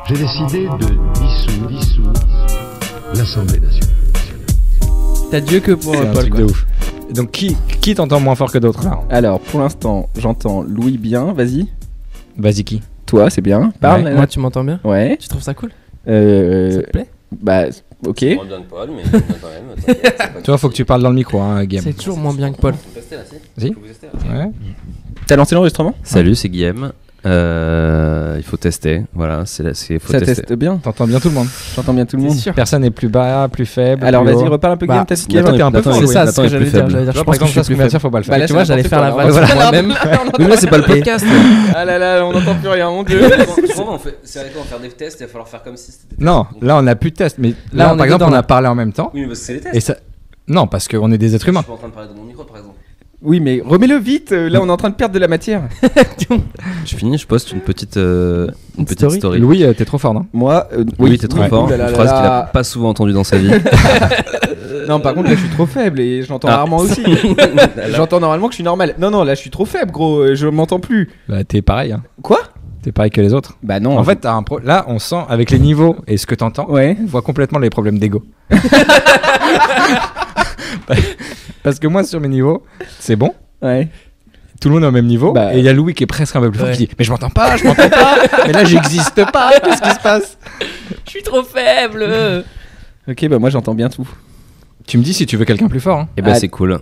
j'ai décidé de dissoudre l'Assemblée nationale. T'as Dieu que pour C'est un Paul, truc quoi. de ouf. Donc qui t'entend moins fort que d'autres là? Alors, pour l'instant, j'entends Louis bien. Vas-y. Vas-y, qui? Toi, c'est bien. Parle. Ouais. Moi, tu m'entends bien? Ouais. Tu trouves ça cool? Ça Euh, te plaît? bah, ok. C'est moins bien que Paul, mais quand même. t'inquiète, c'est pas Toi, faut que tu parles dans le micro, hein, Game. C'est toujours moins bien que Paul. Faut tester, là, Si. Faut vous tester, là. Ouais. T'as lancé l'enregistrement? Salut, c'est Guillaume. Il faut tester. Voilà, faut Ça tester. teste bien. T'entends bien tout le monde. J'entends bien tout le monde. C'est sûr. Personne n'est plus bas, plus faible. Alors, plus vas-y, haut. reparle un peu, Bah, Guillaume. T'as ce Nathan, t'es un peu Nathan, fort, il est oui. C'est ça, Nathan ce que est j'allais plus dire. faible. J'allais dire, Tu je vois, par pense que exemple, je ça, suis ce qu'on plus vient de faible. faire, faut pas le Bah, faire. là, Tu vois, j'allais faire la vanne Voilà. sur moi-même. Mais là, c'est pas le podcast. Ah là là, on n'entend plus rien, mon dieu. C'est vrai qu'on va faire des tests, il va falloir faire comme si c'était. Non, là, on n'a plus de test. Mais Là, là, on par est exemple, dedans, on a là. parlé en même temps. Oui, mais c'est les tests. Et ça. Non, parce qu'on est des êtres Je humains. suis pas en train de parler de mon micro, par exemple. Oui, mais remets-le vite. Là, on est en train de perdre de la matière. Je finis, je poste une petite story. story. Louis, t'es trop fort, non? Moi, Oui, t'es trop Ouais. fort. Ouh là là Une phrase là qu'il là. a pas souvent entendue dans sa vie. Non, par contre, là, je suis trop faible et je l'entends Ah. rarement aussi. J'entends normalement que je suis normal. Non, là, je suis trop faible, gros. Je m'entends plus. Bah, t'es pareil, hein. Quoi? T'es pareil que les autres. Bah non. En fait, t'as là, on sent, avec les niveaux et ce que t'entends, Ouais. on voit complètement les problèmes d'ego. Parce que moi, sur mes niveaux, c'est bon. Ouais. Tout le monde est au même niveau. Bah, et il y a Louis qui est presque un peu plus fort ouais. qui dit: mais je m'entends pas. Mais là, j'existe pas. Qu'est-ce qui se passe? Je suis trop faible. Ok, bah moi, j'entends bien tout. Tu me dis si tu veux quelqu'un plus fort. Hein. Et bah, Ah. c'est cool.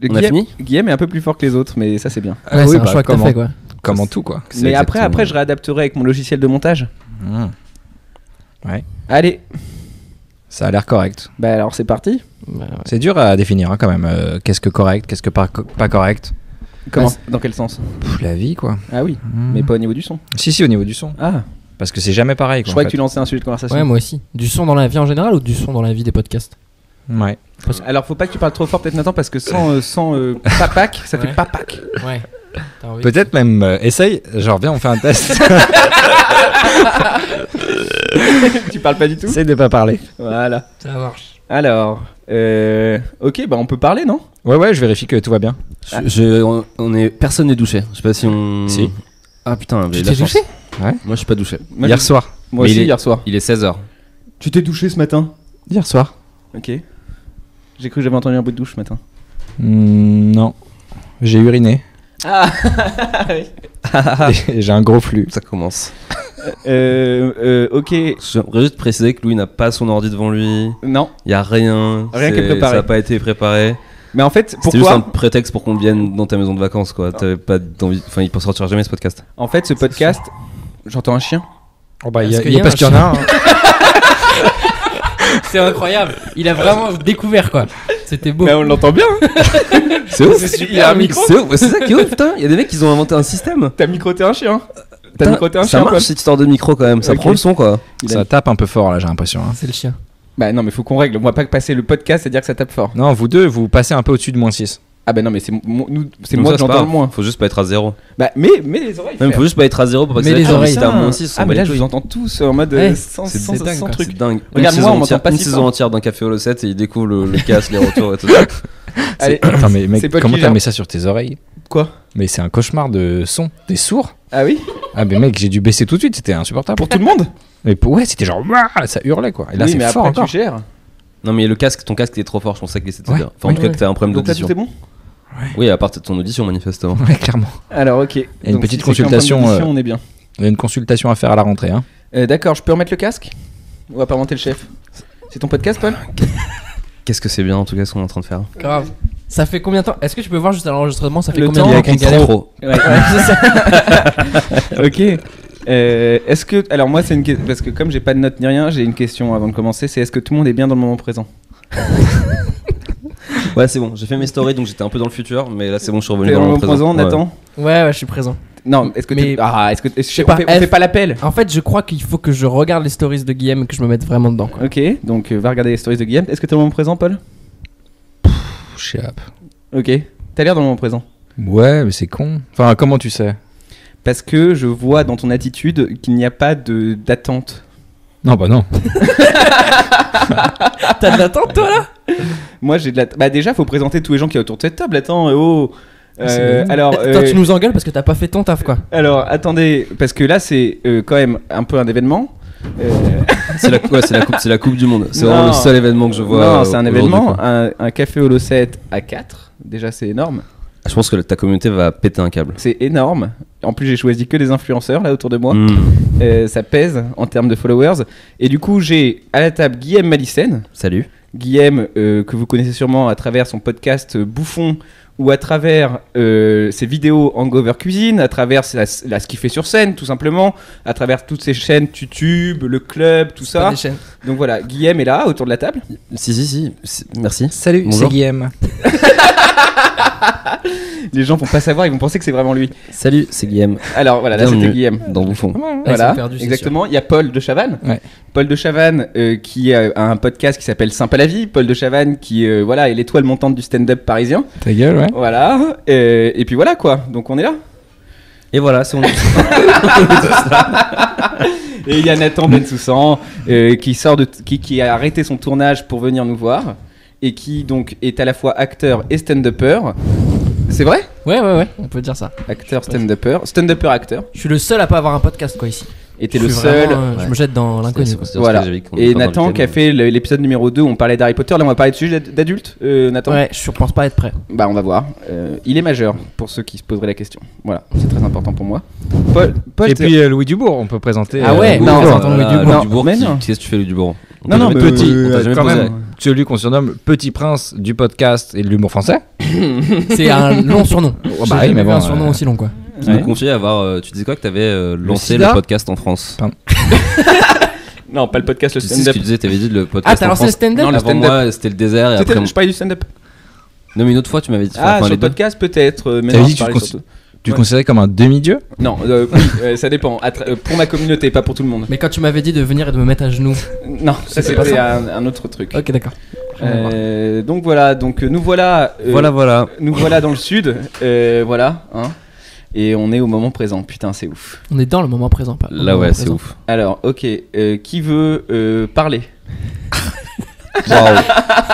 On a Guillaume- fini? Guillaume est un peu plus fort que les autres, mais ça, c'est bien. Ouais, c'est un bah, choix que t'as comment- fait, quoi. Comme en tout, quoi. C'est Mais après, exactement- je réadapterai avec mon logiciel de montage. Mmh. Ouais. Allez. Ça a l'air correct. Bah alors, c'est parti. Bah, ouais. C'est dur à définir, hein, quand même. Qu'est-ce que correct, qu'est-ce que pas correct. Comment? Bah, Dans quel sens? La vie, quoi. Ah oui, Mmh. mais pas au niveau du son. Si, au niveau du son. Ah, Parce que c'est jamais pareil, je quoi. croyais en que tu lançais un sujet de conversation. Ouais, moi aussi. Du son dans la vie en général ou du son dans la vie des podcasts? fait. Ouais. Alors, faut pas que tu parles trop fort, peut-être Nathan, parce que sans papac, ça fait Ouais. papac. Ouais. T'as envie? Peut-être même, essaye, genre viens, on fait un test. Tu parles pas du tout? Essaye de pas parler. Voilà. Ça marche. Alors, ok, bah on peut parler, non? Ouais, je vérifie que tout va bien. Personne n'est douché. Je sais pas si on. Si. Ah putain, Tu j'ai t'es la chance. douché? Moi, je suis pas douché. Moi, Hier je- soir. Moi Mais aussi, il est- hier soir. Il est 16h. Tu t'es douché ce matin? Hier soir. Ok. J'ai cru que j'avais entendu un bruit de douche ce matin. Non. J'ai uriné. Ah Et j'ai un gros flux. Ça commence. Ok. J'aimerais juste préciser que Louis n'a pas son ordi devant lui. Non. Il y a rien. Rien qui est préparé. Ça n'a pas été préparé. Mais en fait, C'était juste un pourquoi? prétexte pour qu'on vienne dans ta maison de vacances, quoi. T'avais pas d'envie. Enfin, il ne sortira jamais ce podcast. En fait, ce podcast. J'entends un chien. Oh bah, Parce qu'il y a parce un qu'il y en a un. C'est incroyable. Il a vraiment découvert, quoi. C'était beau. Mais on l'entend bien. C'est ouf. Il y a un micro. C'est ouf. C'est ça qui est ouf, putain. Il y a des mecs qui ont inventé un système. T'as microté un chien. T'as Putain, microté un ça chien. marche Paul cette histoire de micro quand même. Ça Ok. prend le son, quoi. Ça tape un peu fort là, j'ai l'impression. Hein. C'est le chien. Bah non, mais faut qu'on règle. On va pas passer le podcast et dire que ça tape fort. Non, vous deux, vous passez un peu au-dessus de -6. Ah bah non, mais c'est moi Donc que ça, j'entends pas le grave. moins. Faut juste pas être à 0. Bah mais les oreilles. Non, mais frère. faut juste pas être à 0 pour pas que Mais ça les aille. oreilles. Si t'es à -6, Ah mais là je vous entends tous en mode Ouais. sans C'est dingue, quoi. truc. C'est dingue. Regarde, moi, on m'entend pas une si saison fort. entière d'un café au 7 et il découvre le casque, les retours et tout ça. Allez. Attends, mais mec, C'est Paul comment qui t'as gère. mis ça sur tes oreilles? Quoi? Mais c'est un cauchemar de son. T'es sourd? Ah oui? Ah, mais mec, j'ai dû baisser tout de suite, c'était insupportable. Pour tout le monde? Mais ouais, c'était genre, Ouah ça hurlait quoi. Et là, Oui, c'est mais fort après encore. tu gères. Non, mais ton casque il est trop fort, je pense que c'est ça qu'il essaie de te Ouais. dire. Enfin, en tout cas, Ouais. que t'as un problème Donc là tout d'audition. est bon? Oui, à part de ton audition, manifestement. Ouais, clairement. Alors ok. Il y a une Donc, petite si c'est qu'un consultation, problème d'audition, on est bien. Il y a une consultation à faire à la rentrée. Hein. D'accord, je peux remettre le casque? On va pas monter le chef. C'est ton podcast, Paul? Qu'est-ce que c'est bien en tout cas ce qu'on est en train de faire. Grave. Ça fait combien de temps? Est-ce que tu peux voir juste à l'enregistrement? Ça fait Le combien temps, de il y a temps qu'on écrit galère? Trop. Ouais. Ok. Est-ce que alors moi c'est une question parce que comme j'ai pas de notes ni rien, j'ai une question avant de commencer. C'est est-ce que tout le monde est bien dans le moment présent? Ouais, c'est bon, j'ai fait mes stories donc j'étais un peu dans le futur, mais là c'est bon, je suis revenu T'es dans dans le le moment présent, Ouais. Nathan? Ouais, je suis présent. Non. Est-ce que Mais- est-ce que Je sais pas, on fait pas l'appel? En fait, je crois qu'il faut que je regarde les stories de Guillaume et que je me mette vraiment dedans, quoi. Ok. Donc va regarder les stories de Guillaume. Est-ce que t'es dans le moment présent, Paul? Chiap. Ok. T'as l'air dans le moment présent. Ouais, mais c'est con. Enfin, comment tu sais? Parce que je vois dans ton attitude qu'il n'y a pas d'attente. Non, bah non. T'as de l'attente, toi, là? Moi j'ai de la. Bah déjà faut présenter tous les gens qui y a autour de cette table. Attends. Oh. C'est bon. Alors. Attends, tu nous engueules parce que t'as pas fait ton taf, quoi. Alors attendez, parce que là c'est quand même un peu un événement. C'est la coupe du monde. C'est Non. vraiment le seul événement que je vois. Non, c'est un aujourd'hui, événement, quoi. un café Holo 7 à 4. Déjà, c'est énorme. Je pense que ta communauté va péter un câble. C'est énorme. En plus, j'ai choisi que des influenceurs là autour de moi. Mmh. Ça pèse en termes de followers. Et du coup, j'ai à la table Guillaume Malicène. Salut. Guillaume, que vous connaissez sûrement à travers son podcast Bouffon ou à travers ses vidéos Hangover Cuisine, à travers ce qu'il fait sur scène, tout simplement, à travers toutes ses chaînes YouTube, le club, tout Pas ça. des chaînes. Donc voilà, Guillaume est là autour de la table. Si. Merci. Salut, Bonjour. c'est Guillaume. Les gens vont pas savoir, ils vont penser que c'est vraiment lui. Salut, c'est Guillaume. Alors voilà, là Bienvenue c'était Guillaume. dans Bouffon. ils Voilà, sont perdus, c'est exactement. Il y a Paul de Chavannes. Ouais. Paul de Chavannes qui a un podcast qui s'appelle Sympa la vie. Paul de Chavannes qui voilà, est l'étoile montante du stand-up parisien. Ta gueule, ouais. Voilà. Et puis voilà quoi. Donc on est là. Et voilà, c'est on. Et il y a Nathan Bensoussan qui a arrêté son tournage pour venir nous voir et qui donc est à la fois acteur et stand-upper. C'est vrai? Ouais, on peut dire ça. Acteur, stand-upper acteur. Je suis le seul à pas avoir un podcast, quoi, ici. Et t'es Je le suis seul. vraiment, je me jette dans l'inconnu, quoi. Voilà. Et Nathan qui a fait l'épisode numéro 2 où on parlait d'Harry Potter. Là on va parler de sujet d'adulte. Nathan. Ouais, je pense pas être prêt. Bah on va voir. Il est majeur pour ceux qui se poseraient la question. Voilà, c'est très important pour moi. Paul Et puis Louis Dubourg, on peut présenter. Ah ouais, non, Dubourg. attends, Louis Louis Dubourg. Dubourg. Mais non. Qu'est-ce que tu fais, Louis Dubourg? Non, non, mais petit, on t'a jamais quand posé. même, celui qu'on surnomme Petit Prince du podcast et de l'humour français. C'est un long surnom. bah J'ai oui, jamais mais vu bon, un surnom aussi long, quoi. Qui me confiait à avoir. Tu disais quoi que t'avais lancé sida le podcast en France? Non, pas le podcast, le Tu sais ce stand-up. que tu disais, t'avais dit le Ah, podcast t'as en lancé le France. stand-up? Non, le Avant stand-up. moi, c'était le désert et C'était- après. Je parlais du stand-up. Non, mais une autre fois, tu m'avais dit. Ah, enfin, sur les le deux. podcast peut-être. Mais T'avais non, dit je que tu parlais le surtout. Tu Ouais. considérais comme un demi-dieu? Non, oui, ça dépend. Pour ma communauté, pas pour tout le monde. Mais quand tu m'avais dit de venir et de me mettre à genoux. Non, ça C'était pas c'était un autre truc. Ok, d'accord. Donc voilà, nous voilà. Voilà. Nous voilà dans le sud. Voilà, hein. Et on est au moment présent. Putain, c'est ouf. On est dans le moment présent, pas. Là, ouais, c'est ouf. Alors, ok. Qui veut parler? Waouh.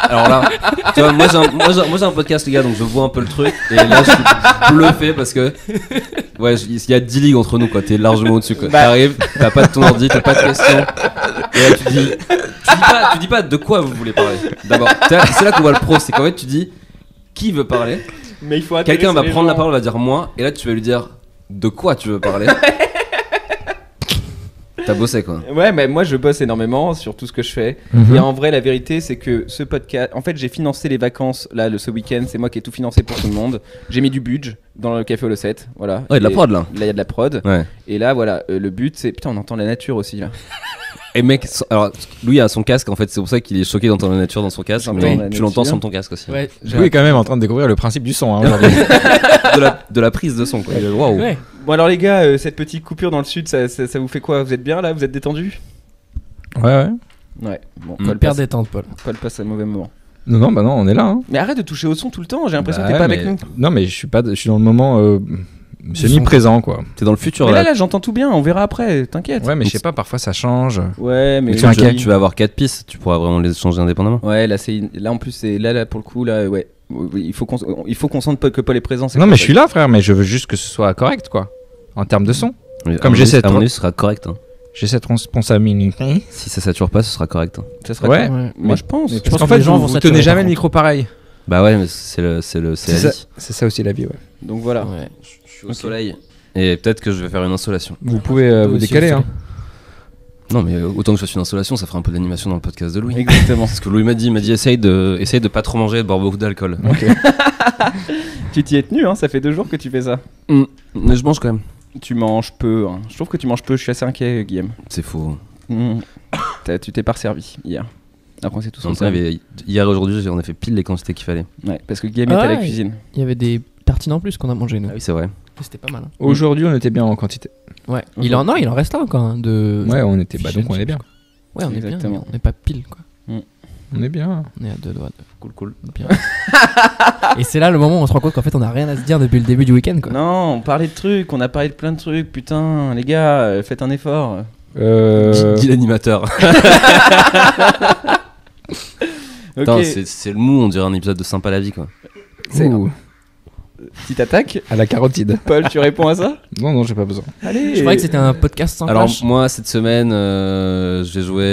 Alors là, tu vois, moi j'ai un podcast, les gars, donc je vois un peu le truc. Et là, je suis bluffé parce que. Ouais, il y a 10 ligues entre nous, quoi. T'es largement au-dessus, quoi. Bah. T'arrives, t'as pas de ton ordi, t'as pas de questions. Et là, tu dis pas de quoi vous voulez parler. D'abord, c'est là qu'on voit le pro, c'est qu'en fait, tu dis qui veut parler. Mais il faut Quelqu'un va prendre la parole, va dire moi, et là, tu vas lui dire de quoi tu veux parler. T'as bossé, quoi. Ouais, mais moi je bosse énormément sur tout ce que je fais. Mhm. Et en vrai, la vérité, c'est que ce podcast. En fait, j'ai financé les vacances là, ce week-end. C'est moi qui ai tout financé pour tout le monde. J'ai mis du budget dans le café Holo 7. Voilà. Ouais, de la Et prod, là. Là, il y a de la prod. Ouais. Et là, voilà, le but, c'est. Putain, on entend la nature aussi là. Et mec, alors Louis a son casque en fait, c'est pour ça qu'il est choqué d'entendre la nature dans son casque. J'entends Mais la tu l'entends nature. sans ton casque aussi. Ouais, Louis est quand même en train de découvrir le principe du son, hein, aujourd'hui. De la prise de son, quoi. Waouh. ouais. Bon, alors les gars, cette petite coupure dans le sud, ça vous fait quoi? Vous êtes bien là? Vous êtes détendus? Ouais. Ouais. Bon, Mm. Paul Père passe, détente, Paul. Paul passe un mauvais moment. Non, bah non, on est là. Hein. Mais arrête de toucher au son tout le temps. J'ai l'impression Bah que t'es pas ouais, avec mais- nous. Non, mais je suis dans le moment semi-présent, quoi. T'es dans le futur Mais là. là, j'entends tout bien. On verra après. T'inquiète. Ouais, mais je sais pas, parfois ça change. Ouais, mais. Tu es inquiet. Tu vas avoir 4 pistes, tu pourras vraiment les changer indépendamment. Ouais, là en plus c'est là pour le coup là ouais. Oui, il faut qu'on sente pas que Paul est présent. c'est Non, pas mais vrai. je suis là, frère, mais je veux juste que ce soit correct, quoi. En termes de son. Oui, Comme à mon j'ai avis- cette- À mon avis, ce sera correct. Hein. J'ai cette responsabilité. Si ça sature pas, ce sera correct. Hein. Ça sera Ouais. quoi Ouais. Moi je pense. mais- Parce pense qu'en que fait, les gens vont vous saturer, tenez par jamais le contre. micro pareil. Bah ouais, mais c'est la C'est vie. ça aussi la vie, ouais. Donc voilà. Ouais. Je suis au soleil. Et peut-être que je vais faire une insolation. Vous pouvez vous aussi, décaler, vous hein. Non, mais autant que je fasse une insolation, ça fera un peu d'animation dans le podcast de Louis. Exactement. C'est ce que Louis m'a dit. Il m'a dit essaye de pas trop manger et de boire beaucoup d'alcool. Tu t'y es tenu hein, ça fait 2 jours que tu fais ça. Mais je mange quand même. Tu manges peu hein. Je trouve que tu manges peu, je suis assez inquiet Guillaume. C'est faux. Tu t'es pas servi hier. Après c'est tout En son tout cas, hier et aujourd'hui, on a fait pile les quantités qu'il fallait. Ouais, parce que Guillaume était à la Ouais. cuisine. Il y avait des tartines en plus qu'on a mangé, nous. Ah oui, c'est vrai. C'était pas mal. Hein. Aujourd'hui, on était bien en quantité. Ouais. Il en reste là encore. Hein, de... Ouais, on était. Bah, donc on est bien. Ouais, on est bien. Exactement. On n'est pas pile, quoi. On est bien. On est à 2 doigts de. Cool. Bien. Et c'est là le moment où on se rend compte qu'en fait, on a rien à se dire depuis le début du week-end, quoi. Non, on parlait de trucs, on a parlé de plein de trucs. Putain, les gars, faites un effort. Dis l'animateur. Ok. Putain, c'est le mou, on dirait un épisode de Sympa la vie, quoi. Ouh. Petite attaque. À la carotide. Paul, tu réponds à ça? Non, j'ai pas besoin. Allez. Je croyais que c'était un podcast sans Alors clash. moi cette semaine j'ai joué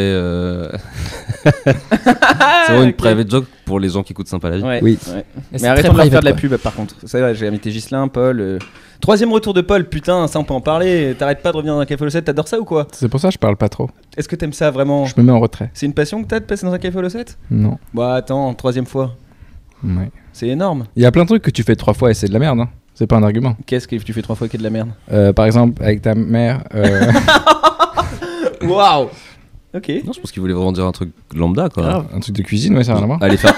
c'est vraiment une Ok. private joke pour les gens qui écoutent Sympa la vie. Ouais, Oui. ouais. Et Mais c'est arrêtons très de leur faire private, de la quoi. pub par contre. Ça va, j'ai invité Ghislain, Paul. Troisième retour de Paul, putain, ça on peut en parler. T'arrêtes pas de revenir dans un café au 7, t'adores ça ou quoi? C'est pour ça que je parle pas trop. Est-ce que t'aimes ça vraiment? Je me mets en retrait. C'est une passion que t'as de passer dans un café au 7? Non. Bah attends, troisième fois. Ouais. C'est énorme. Il y a plein de trucs que tu fais 3 fois et c'est de la merde. Hein. C'est pas un argument. Qu'est-ce que tu fais 3 fois qui est de la merde? Par exemple, avec ta mère. Waouh. Ok. Non, je pense qu'il voulait vraiment dire un truc lambda quoi. Grave. Un truc de cuisine, ouais, ça a rien à voir. Aller faire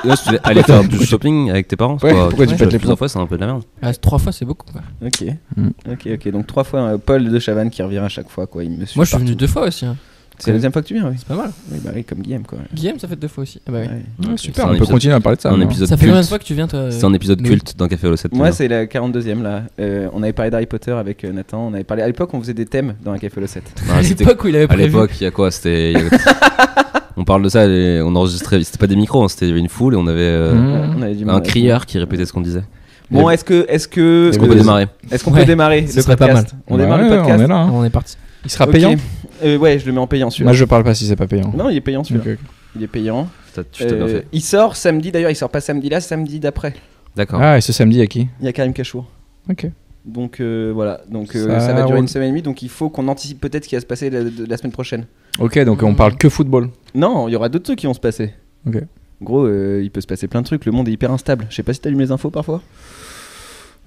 Ouais, je voulais aller faire du shopping avec tes parents. Ouais, quoi. pourquoi tu Ouais, pètes les plusieurs plombs fois, c'est un peu de la merde. Ah, 3 fois, c'est beaucoup. Quoi. Ok. Mm. Ok. Donc 3 fois Paul de Chavannes qui revient à chaque fois quoi. Il me suit Moi, je suis venu partout. 2 fois aussi. Hein. C'est la deuxième fois que tu viens, oui. C'est pas mal. Oui, bah oui, comme Guillaume quoi. Guillaume, ça fait 2 fois aussi. Ah bah oui. Ouais. Ouais, C'est super, un on peut épisode- continuer à parler de ça. un non épisode Ça fait combien de culte. fois que tu viens, toi C'est un épisode Louis culte d'un café au 7. Moi, c'est la 42e là. On avait parlé d'Harry Potter avec Nathan. On avait parlé à l'époque, on faisait des thèmes dans un café le 7. À l'époque où il avait À prévu. l'époque, il y a quoi C'était. On parle de ça, on enregistrait. C'était pas des micros, hein, c'était il y avait une foule et on avait Mmh. On avait du un mal. crieur qui répétait ce qu'on disait. Bon, est-ce que Est-ce qu'on peut démarrer peut Ouais, démarrer ce le serait pas podcast? On démarre le Ouais, podcast. on est là. hein. On est parti. Il sera Ok. payant. Ouais, je le mets en payant celui-là. Moi, je parle pas si c'est pas payant. Non, il est payant celui-là. Ok, ok. Il est payant. Tu t'as bien fait. Il sort samedi. D'ailleurs, il sort pas samedi là, samedi d'après. D'accord. Ah, et ce samedi, à qui? Il y a Karim Kachour. Ok. Donc voilà. Donc Ça ça va durer roule. une semaine et demie. Donc il faut qu'on anticipe peut-être ce qui va se passer la semaine prochaine. Ok, donc on parle que football. Non, il y aura d'autres trucs qui vont se passer. Ok. Gros, il peut se passer plein de trucs. Le monde est hyper instable. Je sais pas si t'as lu mes infos parfois.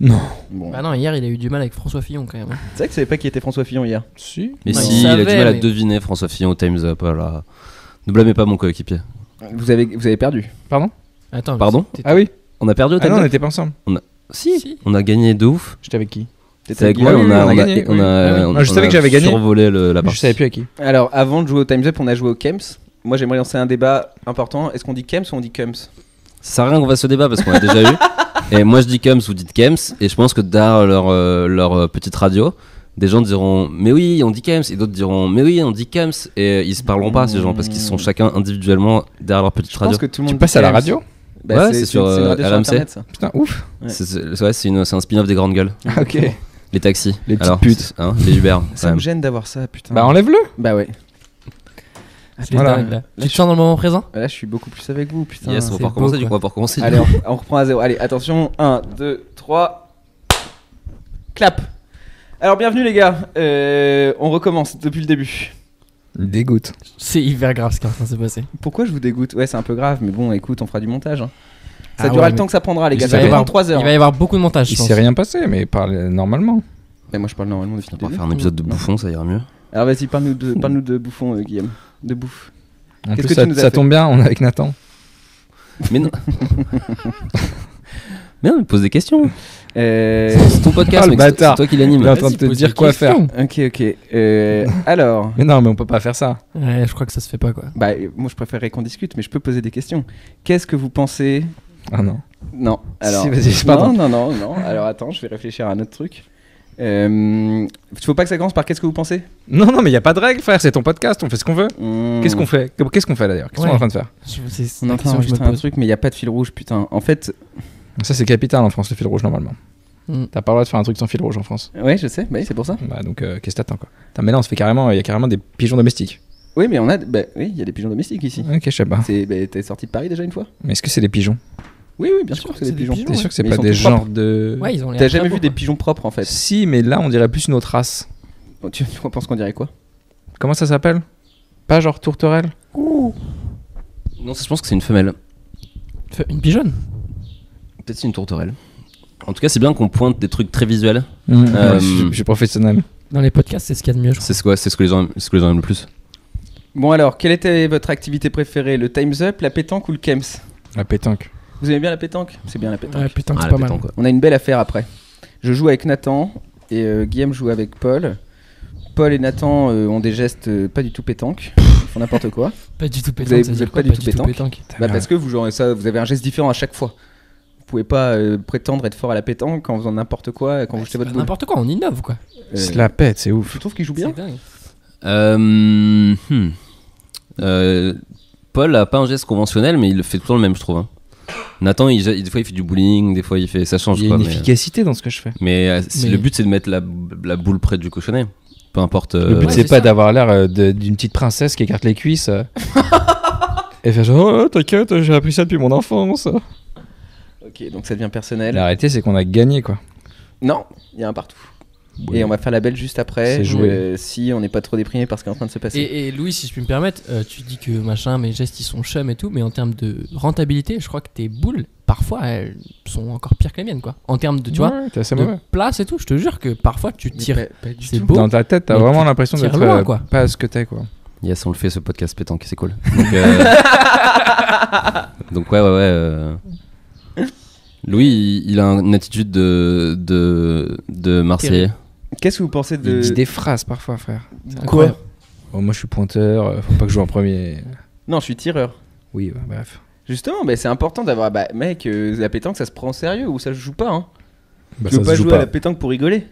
Non. Bon. Bah non, hier, il a eu du mal avec François Fillon quand même. hein. C'est vrai que tu savais pas qui était François Fillon hier. Si. Mais Non, si, il il a du savait, mal à mais- deviner François Fillon au Time's Up. Voilà. Ne blâmez pas mon coéquipier. Vous avez perdu. Pardon? Attends, mais Pardon t'étais- Ah oui. On a perdu au Ah non, Time's on Up n'était pas ensemble. Si, on a gagné de ouf. J'étais avec qui? C'est avec Guy. moi, oui, on a on a gagné, oui. Moi, je savais que j'avais gagné. survolé la Je partie. savais plus à qui. Alors, avant de jouer au Time's Up, on a joué au Kems. Moi, j'aimerais lancer un débat important. Est-ce qu'on dit Kems ou on dit Kems? Ça sert à rien qu'on fasse ce débat parce qu'on l'a déjà eu. Et moi je dis Kems, vous dites Kems. Et je pense que derrière leur petite radio, des gens diront mais oui, on dit Kems. Et d'autres diront mais oui, on dit Kems. Et ils se parleront pas ces gens parce qu'ils sont chacun individuellement derrière leur petite Je radio. pense que tout le monde Tu dit passes à la Kems. radio? Bah, Ouais, c'est sur, une radio sur RMC. Internet, ça. Putain, ouf. Ouais. C'est un spin-off des grandes gueules. Ah, ok. Les taxis. Les petites Alors, putes. hein, les Uber. Ça me gêne d'avoir ça, putain. Bah, enlève-le. Bah ouais. C'est Voilà. dingue, là. Tu te sens dans le moment présent? Là, je suis beaucoup plus avec vous, putain. Yes, on va c'est pas recommencer beau, du coup, on va pas recommencer. Allez, on reprend à zéro. Allez, attention. 1, 2, 3. Clap. Alors, bienvenue les gars. On recommence depuis le début. Dégoûte. C'est hyper grave ce qui est en train de se passer. Pourquoi je vous dégoûte? Ouais, c'est un peu grave, mais bon, écoute, on fera du montage. hein. Ça Ah durera ouais, le temps que ça prendra, les Il gars. va Ça y va avoir- prendre 3 heures. Il va y avoir beaucoup de montage, je Il pense. s'est rien passé, mais parle normalement. Mais moi, je parle normalement depuis On le va début. faire un épisode de Non. bouffon, ça ira mieux. Alors, vas-y, parle-nous de bouffon, Guillaume. De bouffe. En Qu'est-ce plus, que tu nous as ça fait tombe bien, on est avec Nathan. Mais non. Mais non, mais pose des questions. C'est ton podcast, le mec, c'est bâtard. toi qui Il est en l'anime. train de Vas-y, te pose dire des quoi faire. questions. Ok. Alors, Mais non, mais on peut pas faire ça. Ouais, je crois que ça se fait pas quoi. bah, moi, je préférerais qu'on discute, mais je peux poser des questions. Qu'est-ce que vous pensez? Ah non. Non. Alors, Si, vas-y, pardon. non. Alors, attends, je vais réfléchir à un autre truc. Faut pas que ça commence par qu'est-ce que vous pensez? Non, mais il y a pas de règle, frère. C'est ton podcast, on fait ce qu'on veut. Hmm. Qu'est-ce qu'on fait? Qu'est-ce qu'on fait d'ailleurs? Qu'est-ce qu'on est Ouais. en train de faire? C'est On est la en train question que je me d'enregistrer un pose. truc, mais il n'y a pas de fil rouge, putain. En fait, Ça, c'est capital en France, le fil rouge, normalement. Mm. T'as pas le droit de faire un truc sans fil rouge en France. ouais, je sais, bah, oui, c'est pour ça. Bah, donc, qu'est-ce que t'attends, quoi? Putain, mais là, on se fait carrément. Il y a carrément des pigeons domestiques. Oui, mais oui, il y a des pigeons domestiques ici. Ok, je sais pas. T'es sorti de Paris déjà une fois? Mais est-ce que c'est des pigeons? Oui, bien sûr que c'est des pigeons. T'es sûr que c'est Mais pas ils sont des tout genres propres. de. Ouais, ils ont l'air T'as très jamais beaux, vu des quoi. pigeons propres en fait? Si, mais là, on dirait plus une autre race. Bon, tu penses qu'on dirait quoi? Comment ça s'appelle? Pas genre tourterelle? Non, je pense que c'est une femelle. Une pigeonne? Peut-être c'est une tourterelle. En tout cas, c'est bien qu'on pointe des trucs très visuels. Ouais, je suis professionnel. Dans les podcasts, c'est ce qu'il y a de mieux, je crois. C'est ce que les gens aiment le plus. Bon alors, quelle était votre activité préférée? Le Time's Up, la pétanque ou le Kems? La pétanque. Vous aimez bien la pétanque? C'est bien la pétanque. Ouais, putain, Ah, c'est la pas mal. pétanque, quoi. On a une belle affaire après. Je joue avec Nathan et Guillaume joue avec Paul. Paul et Nathan ont des gestes pas du tout pétanque. Ils font n'importe quoi. Pas du tout avez- pétanque, ça veut vous dire êtes quoi, pas du tout pétanque Bah parce que vous jouez ça, vous avez un geste différent à chaque fois. Vous pouvez pas prétendre être fort à la pétanque en faisant n'importe quoi quand vous jetez votre boule. N'importe quoi, on innove quoi. Se la pète, c'est ouf. Tu trouves qu'il joue bien? C'est dingue. Paul a pas un geste conventionnel, mais il le fait tout le temps le même, je trouve. hein. Nathan, des fois il fait du bowling, des fois il fait. Ça change Il y a quoi. une efficacité dans ce que je fais. Mais Mais- le but c'est de mettre la boule près du cochonnet. Peu importe. Le but Ouais, c'est c'est pas ça. d'avoir l'air d'une petite princesse qui écarte les cuisses. Et faire genre, oh, t'inquiète, j'ai appris ça depuis mon enfance. Ok, donc ça devient personnel. La réalité, c'est qu'on a gagné, quoi. Non, il y a un partout. Et on va faire la belle juste après. C'est joué. Si on n'est pas trop déprimé par ce qui est en train de se passer. Et Louis, si je puis me permettre, tu dis que machin, mes gestes ils sont chum et tout, mais en termes de rentabilité, je crois que tes boules, parfois, elles sont encore pires que les miennes, quoi. En termes de, tu vois, Ouais, t'es assez de mauvais. place et tout, je te jure que parfois tu Mais tires. pas du C'est tout. beau. Dans ta tête, t'as Mais vraiment tu l'impression tires d'être loin, quoi. pas ce que t'es, quoi. Yes, on le fait ce podcast pétanque, c'est cool. Donc, donc ouais. Louis, il a une attitude de Marseillais. Qu'est-ce que vous pensez Il de. dit des phrases parfois, frère. C'est Quoi incroyable. Oh, moi, je suis pointeur, faut pas que je joue en premier. Non, je suis tireur. Oui, bah, bref. Justement, bah, c'est important d'avoir. Bah, mec, la pétanque, ça se prend au sérieux ou ça se joue pas, hein. Bah, Tu veux ça pas se joue jouer à la pétanque pour rigoler.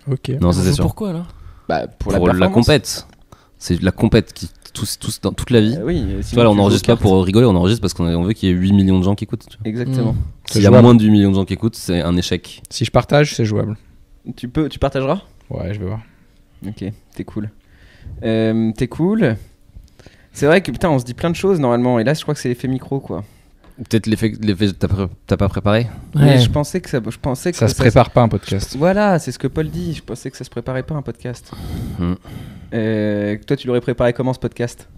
Ok. Non, ça c'est sûr. Pourquoi alors? Bah, pour Pour la la performance. compète. C'est la compète qui tous dans toute la vie. Oui, Tu vois, là, on n'enregistre pas pour rigoler, on enregistre parce qu'on veut qu'il y ait 8 millions de gens qui écoutent. tu vois. Exactement. S'il y a jouable. moins de 8 millions de gens qui écoutent, c'est un échec. Si je partage, c'est jouable. Tu partageras. Ouais, je vais voir. Ok, t'es cool. T'es cool. C'est vrai que putain, on se dit plein de choses normalement, et là, je crois que c'est l'effet micro, quoi. Ou peut-être l'effet t'as pas préparé. Mais je pensais que ça Ça se prépare pas un podcast. Voilà, c'est ce que Paul dit. Je pensais que ça se préparait pas un podcast. Hmm. Toi, tu l'aurais préparé comment ce podcast?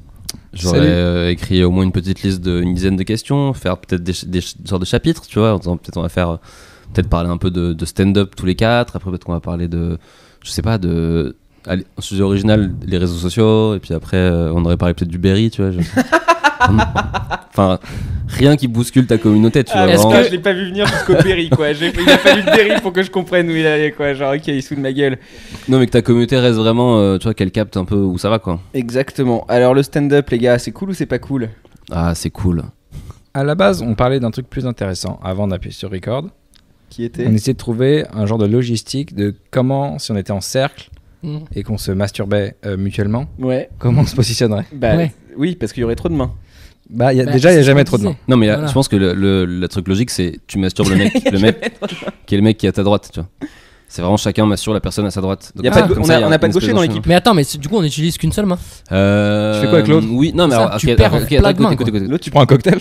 J'aurais écrit au moins une petite liste d'une dizaine de questions, faire peut-être des sortes de chapitres, tu vois. En disant, peut-être on va faire, peut-être parler un peu de stand-up tous les quatre. Après peut-être qu'on va parler de, je sais pas, un sujet original, les réseaux sociaux. Et puis après on aurait parlé peut-être du Berry, tu vois. Enfin, rien qui bouscule ta communauté, tu vois. est-ce vraiment. que- Je l'ai pas vu venir jusqu'au Berry, quoi. Il a fallu le Berry pour que je comprenne où il allait, quoi. Genre, ok, il se fout de ma gueule. Non, mais que ta communauté reste vraiment, tu vois, qu'elle capte un peu où ça va, quoi. Exactement. Alors, le stand-up, les gars, c'est cool ou c'est pas cool? Ah, c'est cool. À la base, on parlait d'un truc plus intéressant avant d'appuyer sur record. Qui était? On essayait de trouver un genre de logistique de comment, si on était en cercle Mm. et qu'on se masturbait mutuellement, Ouais. comment on se positionnerait. Bah, Ouais. oui, parce qu'il y aurait trop de mains. Bah, Bah, déjà, il n'y a c'est jamais ce trop de qu'on mains. disait. Non, mais Voilà. je pense que le truc logique, c'est tu masturbes le mec qui est le mec qui est à ta droite, tu vois. C'est vraiment chacun masturbe la personne à sa droite. Donc, Y a pas de- comme on ça, a- y on n'a pas de une gaucher espèce dans d'enchaînement. l'équipe. Mais attends, mais du coup, on n'utilise qu'une seule main. Tu fais quoi avec l'autre? Oui, non, mais Ça, alors, tu ok, perds ok, plein de attends, mains, écoute, quoi. écoute. L'autre, Tu prends un cocktail?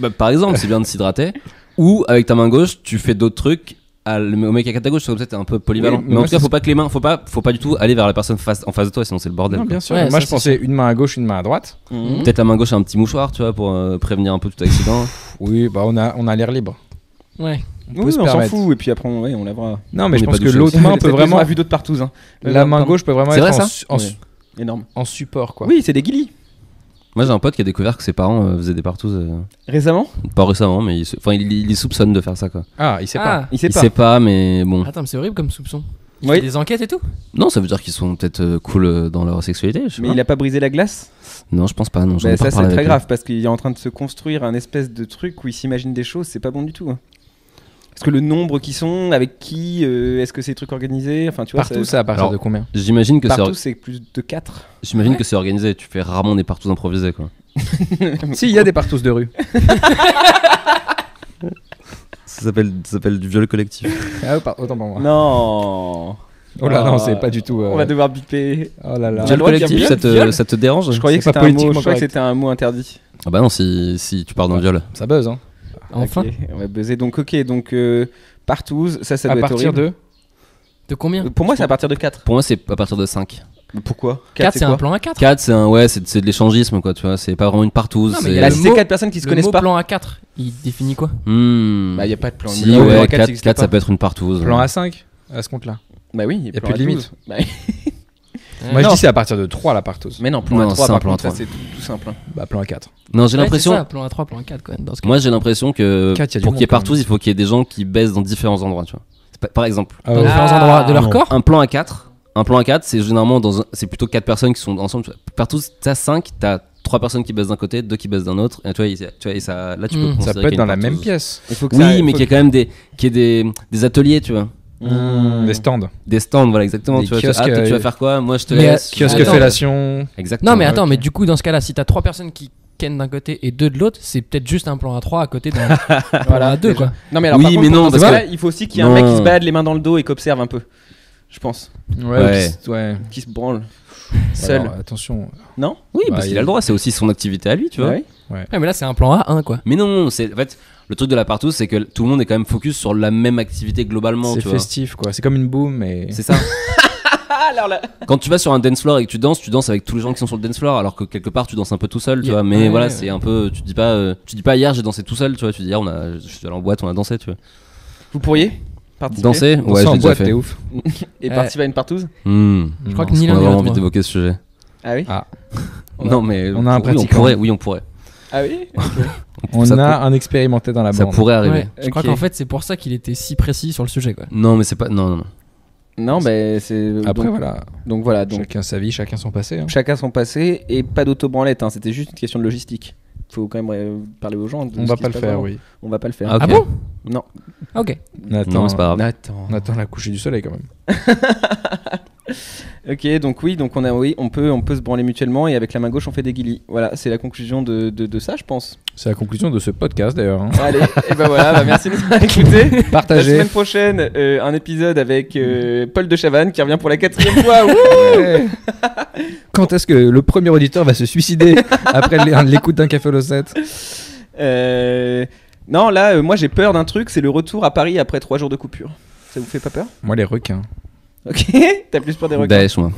Bah, par exemple, c'est bien de s'hydrater. Ou avec ta main gauche, tu fais d'autres trucs au mec à ta gauche, comme ça t'es un peu polyvalent. Oui, mais en moi, tout cas, c'est- faut pas que les mains, faut pas du tout aller vers la personne en face de toi, sinon c'est le bordel. Non, quoi. bien sûr. Ouais, Moi, ça, je c'est pensais une main à gauche, une main à droite. Mhm. Peut-être la main gauche a un petit mouchoir, tu vois, pour prévenir un peu tout accident. Oui, bah, on a l'air libre. Ouais. On Oui, peut se on s'en permettre. fout, et puis après, on lavera. Non, mais On je est pense pas que douché l'autre aussi. main peut vraiment. On a vu d'autres partout. Hein. La main gauche peut vraiment C'est être vrai, en, ça su- en Ouais. su- Énorme. en support, quoi. Oui, c'est des guilis. Moi, j'ai un pote qui a découvert que ses parents faisaient des partous, Récemment? pas récemment, mais il soupçonne de faire ça, quoi. Ah, il sait pas. Il sait Il pas. sait pas, mais bon. Attends, mais c'est horrible comme soupçon. Il Oui. fait des enquêtes et tout. Non, ça veut dire qu'ils sont peut-être cool dans leur sexualité. Je sais Mais pas. il a pas brisé la glace? Non, je pense pas. Non, j'en Bah, ai pas ça, parlé c'est très avec lui. grave parce qu'il est en train de se construire un espèce de truc où il s'imagine des choses, c'est pas bon du tout. hein. Parce que le nombre qui sont, avec qui, est-ce que c'est des trucs organisés? Enfin, tu vois, Partout, c'est à partir Alors, de combien? J'imagine que partout, c'est plus de 4. c'est organisé. Tu fais rarement des partous improvisés, quoi. Si, il y a des partous de rue. Ça s'appelle du viol collectif. Ah, autant pour moi. Non. Oh là, Ah. non, c'est pas du tout. On va devoir biper. Oh là là. J'ai le Viol droit de dire collectif, viol ça te dérange? Je croyais que C'est c'était pas un mot. politiquement Je croyais que correct. c'était un mot interdit. Ah bah non, si tu pars dans le viol. Ça buzz, hein. Enfin. Ok, on va buzzer. Donc, ok, donc partous, ça À doit être partir horrible. De combien? Pour moi, c'est à partir de 4. Pour moi, c'est à partir de 5. Pourquoi 4, c'est un quoi plan A4. 4, c'est de l'échangisme, quoi, tu vois. C'est pas vraiment une partouze. Non, mais il y c'est- a Là, le si c'est mot- 4 personnes qui se Le connaissent mot pas. plan A4, il définit quoi? Hmm. Bah, il y a pas de plan. Si, Le plan ouais, A4, ça 4, existe 4 pas. ça peut être une partouze. Plan A5 à ce compte-là. Bah oui, Y a plan plus de A12. limite. Bah, Moi, je Non. dis c'est à partir de 3 la partouze. mais non, plan Non, A3, c'est un par plan contre, ça A3. c'est tout simple. hein. Bah, plan A4. Non, j'ai Ouais, l'impression. c'est ça, plan A3, plan A4 quand même. Dans ce cas. Moi, j'ai l'impression que 4, y a du pour qu'il y ait monde, quand partouze, même. il faut qu'il y ait des gens qui baissent dans différents endroits, tu vois. Par exemple, Ah Dans ouais. différents endroits de leur non. corps. un plan A4, c'est généralement c'est plutôt 4 personnes qui sont ensemble. Tu vois. Partouze, t'as 5, t'as 3 personnes qui baissent d'un côté, 2 qui baissent d'un autre. Et tu vois, et ça, là, tu peux Ça considérer Ça peut qu'il y a être dans une la même partouze. pièce. Il faut que Oui, ça- mais faut qu'il y ait quand même des ateliers, tu vois. Des stands. Des stands, voilà, exactement. Des Tu vois, kiosques, tu vas faire quoi? Moi, je te Mais, laisse. Kiosque Attends. fellation. Exactement. Non, mais attends, ok. mais du coup, dans ce cas-là, si t'as 3 personnes qui Ken d'un côté et 2 de l'autre, c'est peut-être juste un plan A3 à côté d'un plan A2 quoi. Non, mais alors, Oui, par contre, mais non, pour parce ça, que- il faut aussi qu'il y ait un mec qui Non. se balade les mains dans le dos et qui observe un peu. Je pense. Ouais. Qui se branle. Seul. Alors, attention. Non Oui, Bah, parce il- qu'il a le droit, c'est aussi son activité à lui, tu vois. Ouais. Ouais, mais là c'est un plan A1 quoi. Mais non, c'est en fait le truc de la partouze, c'est que tout le monde est quand même focus sur la même activité globalement, C'est tu vois. festif, quoi. C'est comme une boom, mais. C'est ça. Ah, alors là. Quand tu vas sur un dance floor et que tu danses avec tous les gens qui sont sur le dance floor, alors que quelque part tu danses un peu tout seul, tu Yeah. vois. Mais Ouais, voilà, ouais. c'est un peu, tu dis pas hier j'ai dansé tout seul, tu vois. Tu dis hier je suis allé en boîte, on a dansé, tu vois. Vous pourriez participer Danser, Danser ouais, je en l'ai déjà boîte, fait. t'es ouf. et participer à une partouze Je crois que ni On l'un a ni vraiment l'autre. envie moi. d'évoquer ce sujet. Ah oui Non, mais on a un oui, on pratiquant. pourrait, oui, on pourrait. Ah oui On Ça a un expérimenté dans la Ça bande. pourrait arriver. Ouais, je crois Ok. qu'en fait c'est pour ça qu'il était si précis sur le sujet quoi. Non, mais c'est pas. Non. Non, bah c'est. Après, donc, voilà. donc voilà, donc Chacun sa vie, chacun son passé. hein. chacun son passé et pas d'autobranlette, hein, c'était juste une question de logistique. Faut quand même parler aux gens. de On ce va qui pas se le passe faire, avant. oui. On va pas le faire. Ah, ok. Ah bon Non. Ok. On attend, Non, c'est pas grave. Attends. on attend la coucher du soleil quand même. Ok, donc oui, donc on peut se branler mutuellement et avec la main gauche on fait des guilis. Voilà, c'est la conclusion de ça, je pense. C'est la conclusion de ce podcast d'ailleurs. hein. Allez, et ben voilà, bah merci de nous avoir écoutés. La Partagez. semaine prochaine, un épisode avec Paul de Chavannes qui revient pour la 4e fois. Wouh Ouais. Quand est-ce que le premier auditeur va se suicider après l'écoute d'un Café Lossette? Non, là, moi j'ai peur d'un truc, c'est le retour à Paris après 3 jours de coupure. Ça vous fait pas peur? Moi, les requins. Ok, t'as plus peur des requins. Daesh, moi.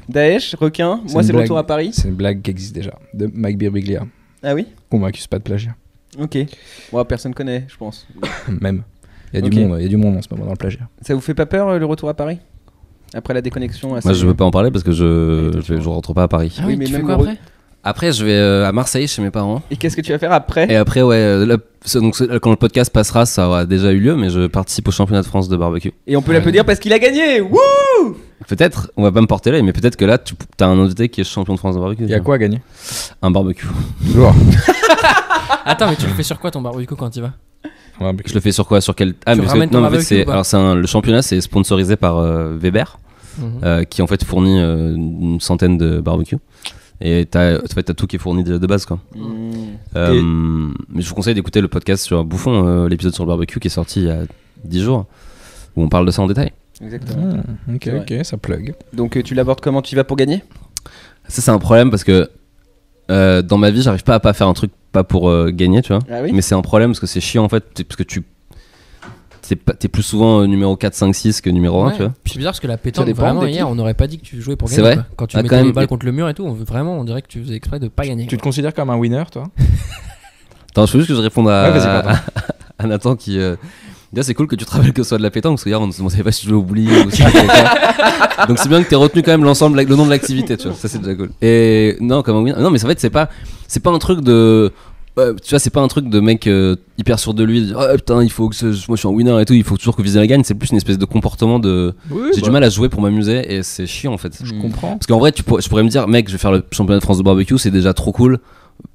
Daesh, requin, C'est moi une c'est le retour blague. à Paris. C'est une blague qui existe déjà. De Mike Birbiglia. Ah oui? Qu'on m'accuse pas de plagiat. Ok. Bon, personne connaît, je pense. Même. Il y a Ok. du monde. Il y a du monde en ce moment dans le plagiat. Ça vous fait pas peur le retour à Paris? Après la déconnexion assez... Moi, je veux pas en parler parce que Oui, toi, je rentre pas à Paris. Ah Oui, oui, mais tu fais même quoi le après? Après, je vais à Marseille chez mes parents. Et qu'est-ce que tu vas faire après? Et après, ouais, quand le podcast passera, ça aura déjà eu lieu, mais je participe au championnat de France de barbecue. Et on peut l'applaudir parce qu'il a gagné. Wouh! Peut-être, on va pas me porter là, mais peut-être que là, t'as un invité qui est champion de France de barbecue. Il y a quoi à gagner? Un barbecue. Lourd. Attends, mais tu le fais sur quoi ton barbecue quand tu vas? Je le fais sur quoi? Sur quel. Ah, Tu mais parce ramènes que, ton non, mais en fait, barbecue ou pas le championnat, c'est sponsorisé par Weber, qui en fait fournit une centaine de barbecues. Et t'as tout qui est fourni de base, quoi. Mais je vous conseille d'écouter le podcast sur Bouffon, l'épisode sur le barbecue qui est sorti il y a 10 jours, où on parle de ça en détail. Exactement. Ok, C'est ok, ça plug. Donc tu l'abordes comment? Tu y vas pour gagner? Ça, c'est un problème parce que dans ma vie, j'arrive pas à pas faire un truc pas pour gagner, tu vois. Ah oui? Mais c'est un problème parce que c'est chiant en fait, parce que t'es plus souvent numéro 4, 5, 6 que numéro 1, Ouais. tu vois. Puis c'est bizarre parce que la pétanque, dépend vraiment de hier, qui. on n'aurait pas dit que tu jouais pour C'est gagner. vrai. quoi. Quand tu Ah, mettais quand les même, balles y a- contre le mur et tout, vraiment, on dirait que tu faisais exprès de pas gagner. Tu te quoi. considères comme un winner, toi? Attends, je veux juste que je réponde Ouais, vas-y, pardon. à Nathan qui. Déjà, c'est cool que tu te rappelles que ce soit de la pétanque parce que hier on savait pas si tu jouais au bowling ou si tu jouais à quoi. Donc c'est bien que t'aies retenu quand même l'ensemble, le nom de l'activité, tu vois. Ça c'est déjà cool. Et non, comme un winner. Non, mais en fait, c'est pas un truc de. Tu vois, c'est pas un truc de mec hyper sûr de lui, de dire, oh putain, il faut que moi je suis un winner et tout, il faut toujours que viser la gagne. C'est plus une espèce de comportement de. Oui, J'ai du mal à jouer pour m'amuser et c'est chiant en fait. Je comprends. Parce qu'en vrai, je pourrais me dire, mec, je vais faire le championnat de France de barbecue, c'est déjà trop cool.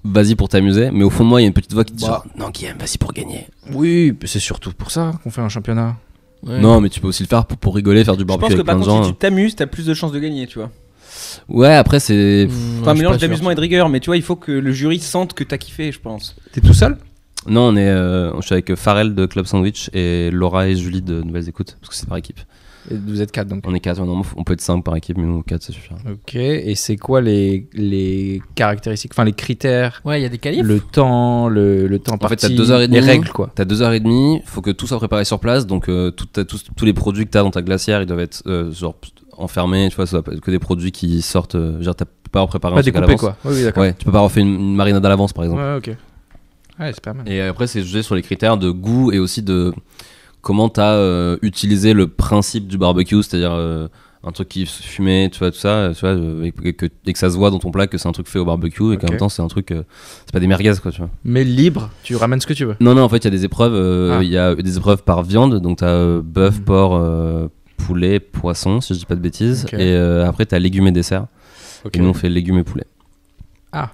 Vas-y pour t'amuser. Mais au fond de moi, il y a une petite voix qui dit genre, non, Guillaume, vas-y pour gagner. Oui, c'est surtout pour ça qu'on fait un championnat. Ouais. Non, mais tu peux aussi le faire pour rigoler, faire du Je barbecue pense que avec par plein de contre, gens. si tu t'amuses, t'as plus de chances de gagner, tu vois. Ouais, après, c'est. Enfin, un mélange d'amusement d'amusement et de rigueur, mais tu vois, il faut que le jury sente que t'as kiffé, je pense. T'es tout seul? Non, je suis avec Farrell de Club Sandwich et Laura et Julie de Nouvelles Écoutes, parce que c'est par équipe. Et vous êtes 4 donc. On est 4, normalement, on peut être 5 par équipe, mais nous 4, ça suffira. Ok, et c'est quoi les caractéristiques, enfin les critères, Ouais, il y a des qualifs. le temps, le temps En fait, parti, t'as 2h30. les règles quoi. T'as 2h30, faut que tout soit préparé sur place, donc tous les produits que t'as dans ta glacière, ils doivent être genre enfermés, tu vois, ça doit pas être que des produits qui sortent, genre t'as pas préparé Pas un truc à découpé l'avance. quoi. Oui, d'accord. Ouais, tu peux pas avoir fait une marinade à l'avance par exemple. Ouais, ok. Ouais, c'est pas mal. Et après, c'est jugé sur les critères de goût et aussi de comment t'as utilisé le principe du barbecue, c'est-à-dire un truc qui est fumé, tu vois, tout ça, tu vois, et que ça se voit dans ton plat que c'est un truc fait au barbecue et qu'en Ok. même temps c'est un truc, c'est pas des merguez quoi, tu vois. Mais libre, tu ramènes ce que tu veux. Non, en fait, il y a des épreuves, Ah. il y a des épreuves par viande, donc t'as bœuf, porc, poulet, poisson, si je dis pas de bêtises, Ok. et après t'as légumes et desserts, Ok. et nous on fait légumes et poulet. Ah.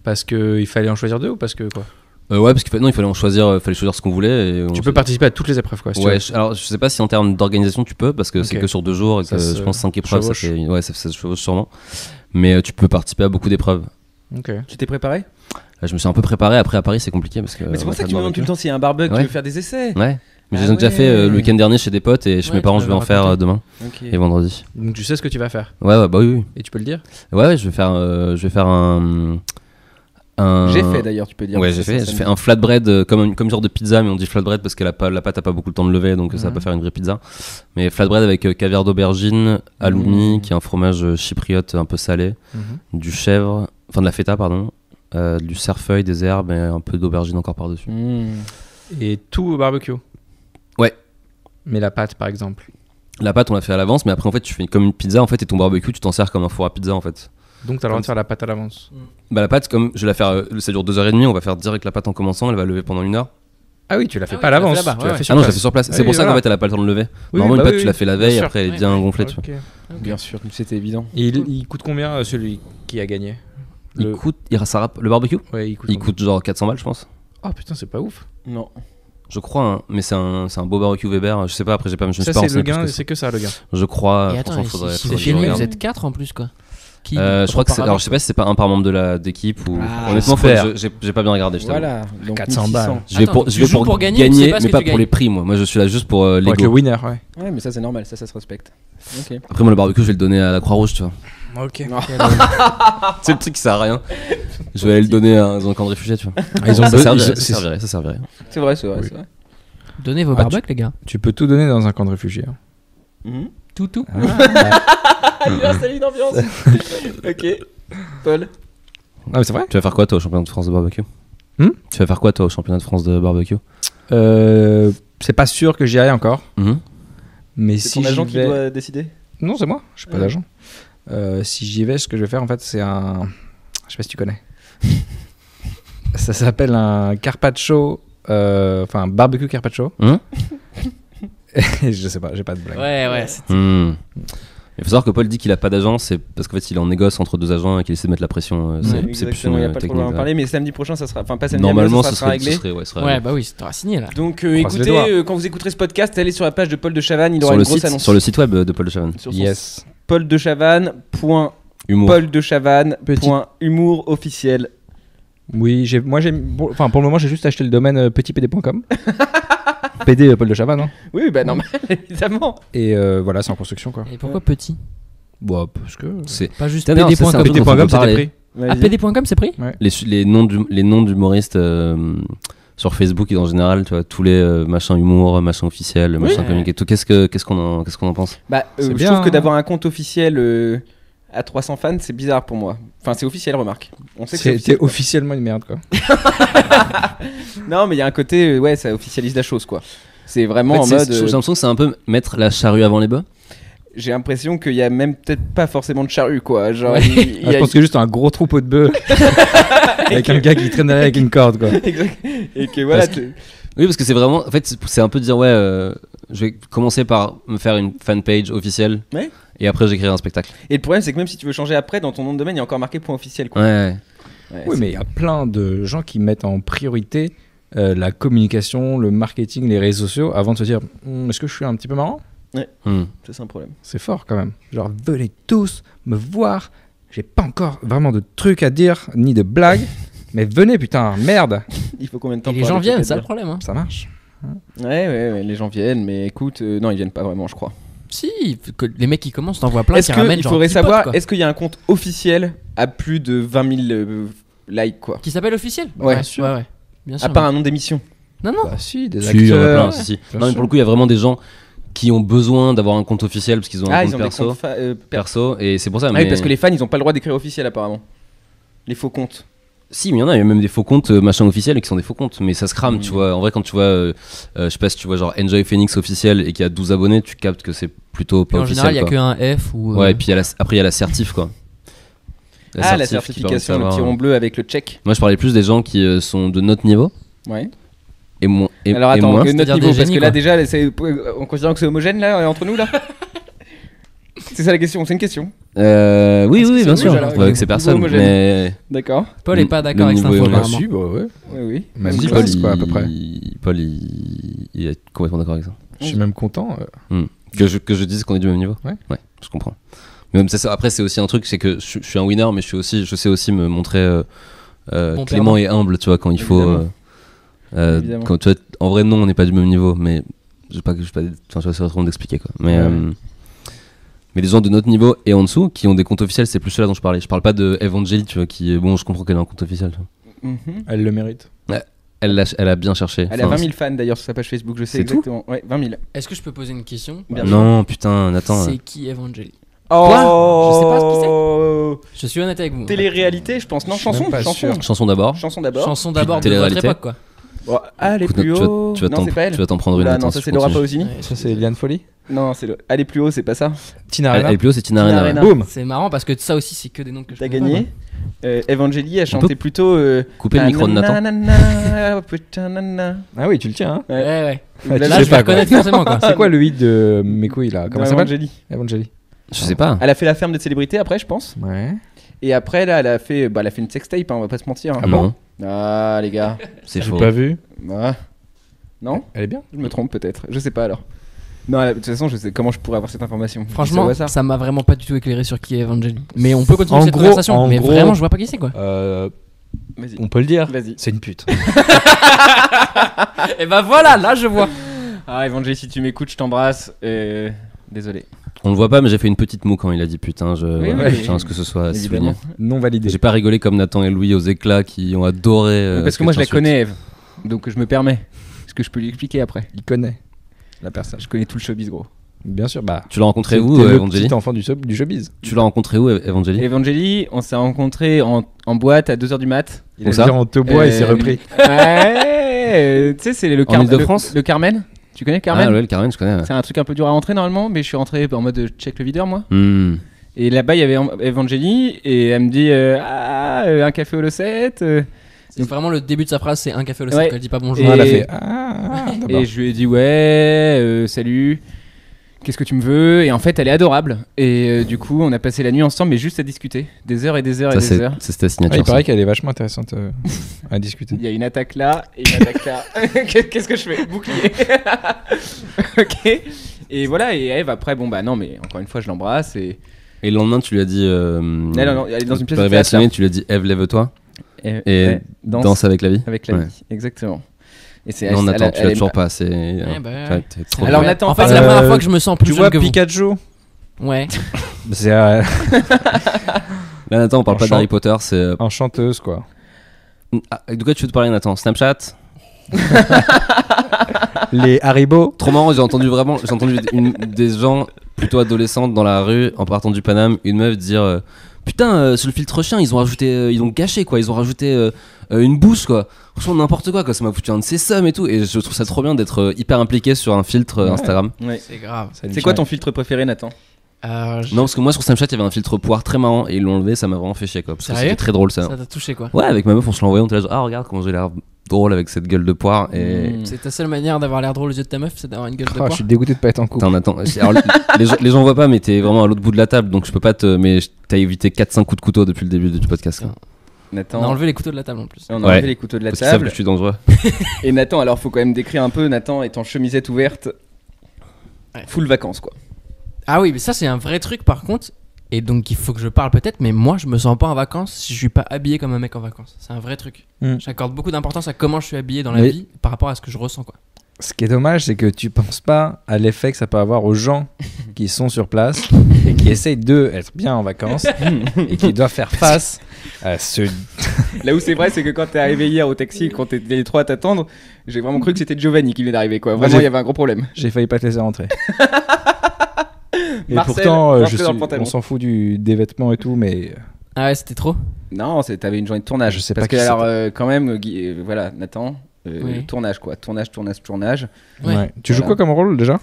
Parce que il fallait en choisir 2 ou parce que quoi? Ouais, parce qu'il fallait choisir ce qu'on voulait. Et Tu peux participer à toutes les épreuves quoi. Si tu Ouais, veux. alors je sais pas si en termes d'organisation tu peux, parce que c'est Ok. que sur 2 jours, et Ça que se je pense 5 épreuves, ça chevauche. fait, ouais, ça se chevauche sûrement. Mais tu peux participer à beaucoup d'épreuves. Ok. Tu t'es préparé? Je me suis un peu préparé. Après, à Paris, c'est compliqué parce que. Mais c'est pour on a ça pas que tu de me demandes tout le barbecue. temps s'il y a un barbecue, Ouais. tu veux faire des essais. Ouais. Mais Ah j'ai déjà fait ouais. le week-end dernier chez des potes et chez Ouais, mes parents, tu je vais en m'avais faire raconté. demain Ok. et vendredi. Donc tu sais ce que tu vas faire. Ouais, bah oui. Et tu peux le dire? Ouais, je vais faire un. J'ai fait d'ailleurs, tu peux dire. Ouais, parce j'ai que fait. ça J'ai fait me- un flatbread comme genre de pizza, mais on dit flatbread parce que la pâte a pas beaucoup le temps de lever, donc ça va pas faire une vraie pizza. Mais flatbread avec caviar d'aubergine, halloumi, qui est un fromage chypriote un peu salé, du chèvre, enfin de la feta, pardon, du cerfeuil, des herbes et un peu d'aubergine encore par-dessus. Et tout au barbecue? Ouais. Mais la pâte, par exemple. La pâte, on l'a fait à l'avance, mais après, en fait, tu fais comme une pizza, en fait, et ton barbecue, tu t'en sers comme un four à pizza, en fait. Donc t'as le droit de faire la pâte à l'avance. Bah, la pâte, comme je vais la faire, ça dure 2h30, on va faire direct la pâte en commençant, elle va lever pendant 1 heure. Ah oui, tu l'as fait Ah pas à oui, tu l'as l'avance. fait là-bas, Tu l'as ouais. fait sur Ah non, je la place. fais sur place. Ah C'est oui, pour ça qu'en voilà. fait, elle a pas le temps de lever. Oui, Normalement, bah une pâte, oui, tu la fais la veille, bien sûr. après, elle est Ouais. bien gonflée, tu vois. Ok. Bien sûr, c'était évident. Et il coûte combien celui qui a gagné? Il coûte, le barbecue Ouais, il coûte. il combien? coûte genre 400 balles, je pense. Oh putain, c'est pas ouf. Non. Je crois, hein, mais c'est un beau barbecue Weber. Je sais pas, après, je me suis Ça, pas c'est renseigné le gain, plus que ça. c'est que ça le gain. Je crois, Et attends, franchement, faudrait. si faudrait vous que je filmez, regarde. vous êtes 4 en plus quoi. Qui Je crois que c'est. repart Alors, je sais pas si c'est pas un par membre d'équipe ou. Ah, Honnêtement, j'espère. j'ai pas bien regardé. Je t'avoue. Voilà. Donc 400 1600. balles. Je vais Attends, pour, tu je vais joues pour gagner, tu sais pas ce mais que pas tu pour gagnes. les prix, moi. Moi, je suis là juste pour Pour être le l'ego. winner, ouais. Ouais, mais ça c'est normal, ça se respecte. Ok. Après, moi, le barbecue, je vais le donner à la Croix-Rouge, tu vois. Ok. C'est le truc qui sert à rien. Je vais aller le donner dans un camp de réfugiés, tu vois. Ils ont Ça servirait, c'est- ça servirait. C'est vrai, c'est vrai. Oui. C'est vrai. Donnez vos Ah, barbecues les gars. Tu peux tout donner dans un camp de réfugiés. hein. Mhm. Tout. Il a installé une ambiance. Ok. Paul. Ah, mais c'est vrai. Tu vas faire quoi, toi, au championnat de France de barbecue Tu vas faire quoi, toi, au championnat de France de barbecue C'est pas sûr que j'y aille encore. Mhm. Mais C'est si ton agent j'y qui vais... doit décider. Non, c'est moi. Je suis pas Ah. d'agent. Si j'y vais, ce que je vais faire, en fait, c'est un... Je sais pas si tu connais. Ça s'appelle un carpaccio... Enfin, un barbecue carpaccio. Hum Je sais pas, j'ai pas de blague. Ouais. Il faut savoir que Paul dit qu'il a pas d'agent, c'est parce qu'en fait il est en négoce entre deux agents et qu'il essaie de mettre la pression. C'est plus Exactement, il n'y a une pas le technique. droit d'en parler, mais samedi prochain, ça sera. Enfin, pas samedi, Normalement, ça ce sera serait réglé. Ouais, bah oui, t'auras signé là. Donc Croise les écoutez, doigts. quand vous écouterez ce podcast, allez sur la page de Paul de Chavannes, il aura Sur une le, grosse site, annonce. sur le site web de Paul de Chavannes. Sur son Yes. Humour. pauldechavannes.humour officiel. Oui, enfin, pour le moment, j'ai juste acheté le domaine petitpd.com. PD Paul de Chavannes. Hein. Oui, bah normal, évidemment. Et voilà, c'est en construction, quoi. Et pourquoi petit? Bon, parce que... C'est Pas juste Putain, non, ça, c'est un pd.com. truc dont on peut PD.com, c'était parler. pris. Vas-y. Ah, pd.com c'est pris? les noms d'humoristes sur Facebook et en général, tu vois, tous les machins humour, machins officiels, machins communiqués, tout. Qu'est-ce qu'on en pense? Bah, C'est je bien, trouve que hein. d'avoir un compte officiel à 300 fans, c'est bizarre pour moi. Enfin, c'est officiel, remarque. On sait que c'est C'était officiel. quoi. officiellement une merde, quoi. Non, mais il y a un côté, ouais, ça officialise la chose, quoi. C'est vraiment En fait, en mode. j'ai l'impression que c'est un peu mettre la charrue avant les bœufs. J'ai l'impression qu'il y a même peut-être pas forcément de charrue, quoi. Genre, Ouais. il y Je a pense que juste un gros troupeau de bœufs avec un gars qui traîne derrière avec une corde, quoi. Exact. Et que voilà. Parce Oui, parce que c'est vraiment. En fait, c'est un peu de dire, ouais, je vais commencer par me faire une fanpage officielle. Ouais. Et après, j'écrirai un spectacle. Et le problème, c'est que même si tu veux changer après, dans ton nom de domaine, il y a encore marqué point officiel, quoi. Ouais. Ouais, Oui, c'est- mais il y a plein de gens qui mettent en priorité la communication, le marketing, les réseaux sociaux avant de se dire est-ce que je suis un petit peu marrant? Hmm. ça, c'est un problème. C'est fort quand même. Genre, venez tous me voir. J'ai pas encore vraiment de trucs à dire, ni de blagues. Mais venez, putain, merde. Il faut combien de temps Et les pour gens avoir des viennent, trucs c'est à le problème. Hein. Ça marche. dire Ouais, les gens viennent, mais écoute, non, ils viennent pas vraiment, je crois. Si, que les mecs qui commencent, t'en vois plein Est-ce qui ramènent qu'il genre faudrait 10 potes, savoir, quoi. est-ce qu'il y a un compte officiel à plus de 20 000 likes, quoi? Qui s'appelle officiel? Ouais, ouais, sûr. ouais. Bien sûr. À part un nom d'émission. Non, non. Bah si, des Si, il y en a acteurs. plein, si, si. bien Non, mais sûr. pour le coup, il y a vraiment des gens qui ont besoin d'avoir un compte officiel parce qu'ils ont un Ils compte ont perso. des comptes Perso, et c'est pour ça. Ah mais... oui, parce que les fans, ils ont pas le droit d'écrire officiel, apparemment. Les faux comptes. Si, mais il y a même des faux comptes machin officiels qui sont des faux comptes, mais ça se crame, tu vois. En vrai, quand tu vois, je sais pas si tu vois genre Enjoy Phoenix officiel et qu'il y a 12 abonnés, tu captes que c'est plutôt pas Et en officiel. général, il y a quoi. que un F ou. Ouais, et puis après, il y a la certif, quoi. La certif qui permet de certification, le savoir- petit rond bleu avec le check. Moi, je parlais plus des gens qui sont de notre niveau Ouais. et, Alors et attends, moins. que notre c'est-à-dire niveau, des parce que génies, là quoi. déjà, en considérant que c'est homogène là, entre nous là. C'est ça la question, c'est une question. Oui, Est-ce que oui, c'est bien sûr. homogène, alors, Avec ces niveau personnes, homogène. mais D'accord. Paul est pas d'accord avec le cette info, niveau est apparemment. Si, bah ouais. Oui, oui. Même Donc, dit Paul, quoi, à peu près. Paul, il est complètement d'accord avec ça. Je suis même content. Que je dise qu'on est du même niveau. Ouais. je comprends. Mais même ça, après, c'est aussi un truc, c'est que je suis un winner, mais je sais aussi me montrer clément et humble, tu vois, quand il faut. Évidemment. Quand, tu vois, en vrai, non, on n'est pas du même niveau, mais je sais pas, enfin, c'est trop d'expliquer quoi. Mais les gens de notre niveau et en dessous qui ont des comptes officiels, c'est plus ceux-là dont je parlais. Je parle pas de Evangélie, tu vois, qui est bon, je comprends qu'elle a un compte officiel. Tu vois. Elle le mérite. Elle a bien cherché. Elle a Enfin, 20 000 fans d'ailleurs sur sa page Facebook, je sais C'est tout exactement. Ouais, 20 000. Est-ce que je peux poser une question? Non, putain, Nathan. C'est qui Evangélie? Oh, Je sais pas ce qui Je suis honnête avec vous. Télé-réalité, je pense. Non, Je suis chanson. même pas sûr. Chanson d'abord. Chanson d'abord. Chanson d'abord de votre télé-réalité. époque, quoi. Bon, elle est Écoute, plus haut. tu vas Non, c'est pas elle. tu vas t'en prendre une. Oula, Nathan, non, si ça tu c'est Laura continues. Pausini. Ouais, Ça, c'est Liane Folly. Non, elle est plus haut, c'est pas ça. Tina Elle Arena. est plus haut, c'est Tina Tina Arena. Arena. Boum. C'est marrant parce que ça aussi, c'est que des noms que je T'as connais gagné. Evangélie, elle chantait plutôt. Couper le micro de Nathan. Ah oui, tu le tiens. Hein. pas. Ouais. Ouais, tu Là, sais je vais pas, reconnaître forcément, quoi. C'est quoi le hit de mes couilles là? Comment ça s'appelle? Evangélie. Evangélie. Je sais pas. Elle a fait la ferme des célébrités après, je pense. Ouais. Et après, là, elle a fait une sextape, hein, on va pas se mentir. hein. Ah bon? Ah, les gars. C'est J'ai faux. pas vu. Ah. Non? Elle est bien. Je me trompe peut-être. Je sais pas alors. Non, de toute façon, je sais comment je pourrais avoir cette information. Franchement, ça. ça m'a vraiment pas du tout éclairé sur qui est Evangélie. Mais on peut continuer En cette gros- conversation. en Mais gros- vraiment, je vois pas qui c'est, quoi. Vas-y. On peut le dire. Vas-y. C'est une pute. Et bah voilà, là, je vois. Ah, Evangélie, si tu m'écoutes, je t'embrasse. Désolé. On le voit pas, mais j'ai fait une petite moue quand il a dit putain. Oui, Voilà, oui. je tiens à ce que ce soit Évidemment. souligné. Non validé. J'ai pas rigolé comme Nathan et Louis aux éclats qui ont adoré. Parce que moi, je la connais, Eve. Donc, je me permets. Est-ce que je peux lui expliquer après? Il connaît la personne. Je connais tout le showbiz, gros. Bien sûr. Bah. Tu l'as rencontré où, C'était le Evangélie petit enfant du showbiz. Tu l'as rencontré où, Evangélie Evangélie, on s'est rencontrés en boîte à 2h du mat. Il Où a ça dit on te boit et s'est repris. Ouais. Tu sais, c'est le En Ile-de-France Le Carmen. Tu connais Carmen? Ah ouais, le Carmen, je connais. Ouais. C'est un truc un peu dur à rentrer normalement, mais je suis rentré en mode check le videur, moi. Hmm. Et là-bas, il y avait Evangélie, et elle me dit un café au Losette. C'est vraiment le début de sa phrase, c'est un café au Ouais. lait, elle dit pas bonjour. Et- Elle a fait. Ah, d'abord. Et je lui ai dit ouais, salut, qu'est-ce que tu me veux? Et en fait, elle est adorable. Et du coup, on a passé la nuit ensemble, mais juste à discuter. Des heures et des heures Ça, et des heures. c'est ta Ah, signature. il paraît ça. qu'elle est vachement intéressante à discuter. Il y a une attaque là et une attaque là. Qu'est-ce que je fais? Bouclier. Ok. Et voilà, et Eve, après, bon bah non, mais encore une fois, je l'embrasse. Et Et le lendemain, tu lui as dit. non, elle est dans une pièce Tu de arrivé à théâtre. sonner, tu lui as dit Eve, lève-toi et ouais, danse avec la vie. avec la Ouais. vie. Exactement. Et c'est Non, elle- Nathan, elle- tu elle l'as est- toujours pas. C'est. bah, ouais, t'es trop Alors, bien. Nathan, en fait, c'est la première fois que je me sens plus Tu jeune vois que vous. Pikachu? Ouais. C'est Là, Nathan, on parle pas Enchant. d'Harry Potter, c'est. en chanteuse quoi. Ah, de quoi tu veux te parler, Nathan? Snapchat? Les Haribo. Trop marrant, j'ai entendu des gens plutôt adolescents dans la rue en partant du Paname, une meuf dire putain, sur le filtre chien, ils ont rajouté, ils ont gâché quoi, ils ont rajouté une bouche quoi. Franchement, n'importe quoi, ça m'a foutu un de ces sommes et tout. Et je trouve ça trop bien d'être hyper impliqué sur un filtre Instagram. Ouais. C'est grave. C'est quoi ton filtre préféré, Nathan? Je- Non, parce que moi sur Snapchat, il y avait un filtre poire très marrant et ils l'ont enlevé, ça m'a vraiment fait chier quoi. Parce que Sérieux c'était très drôle ça. Ça t'a touché, quoi. Ouais, avec ma meuf, on se l'envoyait, on était là, genre, ah, regarde comment j'ai l'air drôle avec cette gueule de poire. Et. C'est ta seule manière d'avoir l'air drôle aux yeux de ta meuf, c'est d'avoir une gueule de Oh, poire. je suis dégoûté de pas être en couple. Attends. Alors, les gens voient pas, mais t'es vraiment à l'autre bout de la table, donc je peux pas te. Mais t'as évité 4-5 coups de couteau depuis le début du podcast. Quoi. Nathan. On a enlevé les couteaux de la table en plus. On a Ouais. enlevé les couteaux de la Parce qu'ils savent que table. je suis dangereux. Et Nathan, alors faut quand même décrire un peu. Nathan est en chemisette ouverte. Ouais. Full vacances quoi. Ah oui, mais ça, c'est un vrai truc par contre. Et donc, il faut que je parle peut-être, mais moi, je me sens pas en vacances si je suis pas habillé comme un mec en vacances. C'est un vrai truc. J'accorde beaucoup d'importance à comment je suis habillé dans la Mais- vie par rapport à ce que je ressens, quoi. Ce qui est dommage, c'est que tu penses pas à l'effet que ça peut avoir aux gens qui sont sur place et qui essayent d'être bien en vacances et qui doivent faire face à ce. Là où c'est vrai, c'est que quand t'es arrivé hier au taxi, quand t'étais les trois à t'attendre, j'ai vraiment cru que c'était Giovanni qui venait d'arriver quoi. Vraiment, j'ai- il y avait un gros problème. J'ai failli pas te laisser rentrer. Et Marcel, pourtant, rentrez dans le pantalon. on s'en fout des vêtements et tout, mais Ah ouais, c'était trop. Non, t'avais une journée de tournage. Je sais Parce pas que qui alors quand même, voilà, Nathan, Oui. tournage quoi, tournage. Ouais. ouais. Tu joues Voilà. quoi comme rôle déjà?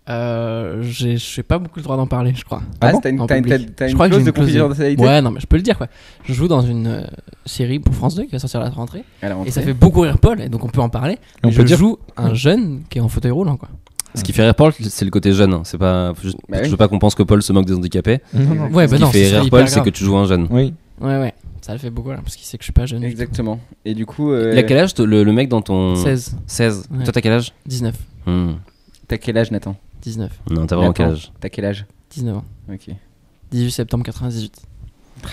Je sais pas beaucoup le droit d'en parler, je crois. Ah bon t'as une, En t'as une- public. t'as Je une crois que clause j'ai de une clause de- confidentialité. Ouais, non, mais je peux le dire, quoi. Je joue dans une série pour France 2 qui va sortir à la rentrée. À la rentrée. Et ça fait beaucoup rire Paul, et donc on peut en parler. On Mais peut je dire- joue un jeune qui est en fauteuil roulant, quoi. Ce qui fait rire Paul, c'est le côté jeune. Hein. C'est pas. Bah Je oui. veux pas qu'on pense que Paul se moque des handicapés. Non. Ouais, Ce bah qui non, fait ce serait rire hyper Paul, c'est grave. que tu joues un jeune. Oui. Ouais. Ça le fait beaucoup rire parce qu'il sait que je suis pas jeune. Exactement. Et du coup, Il a quel âge le mec dans ton. 16, 16. Ouais. Toi, t'as quel âge 19, Hmm. t'as quel âge, Nathan? 19, Non, t'as vraiment Nathan, quel âge T'as quel âge? 19 ans. Ok. 18 septembre 98.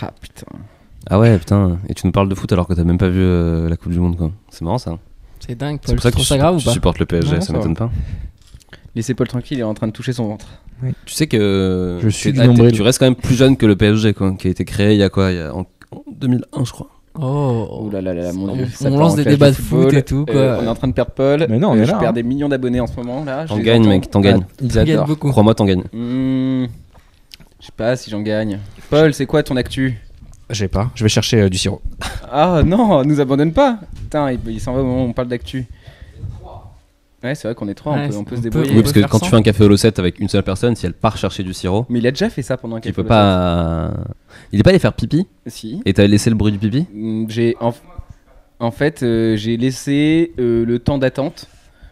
Ah putain. Ah ouais, putain. Et tu nous parles de foot alors que t'as même pas vu la Coupe du Monde, quoi. C'est marrant ça. C'est dingue, C'est Paul. pour ça Tu que trouves ça grave ou tu pas? supportes le PSG, Non, ça ça m'étonne pas. Laissez Paul tranquille, il est en train de toucher son ventre. Tu sais que Je suis du t'es- nombril. tu restes quand même plus jeune que le PSG, quoi, qui a été créé il y a quoi, en 2001, je crois. Oh. Oh là là là, mon On- dieu. on ça part lance en des clash débats de foot football. et tout, quoi. On est en train de perdre Paul. Mais non, on est je là, perds hein. des millions d'abonnés en ce moment là. T'en je les gagnes, entends. mec, t'en gagnes. Ils Tu gagnes adorent. beaucoup. Crois-moi, t'en gagnes. Je sais pas si j'en gagne. Paul, c'est quoi ton actu? J'ai pas. Je vais chercher du sirop. Ah non, nous abandonne pas. Putain, il s'en va au moment où on parle d'actu. Ouais, c'est vrai qu'on est trois, Ouais, on peut se on peut- débrouiller. Oui, parce que faire quand sans. tu fais un café au Losset avec une seule personne, si elle part chercher du sirop, Mais il a déjà fait ça pendant un il café. peut au pas. Il est pas allé faire pipi Losset. Si. et t'as laissé le bruit du pipi. J'ai en fait j'ai laissé le temps d'attente.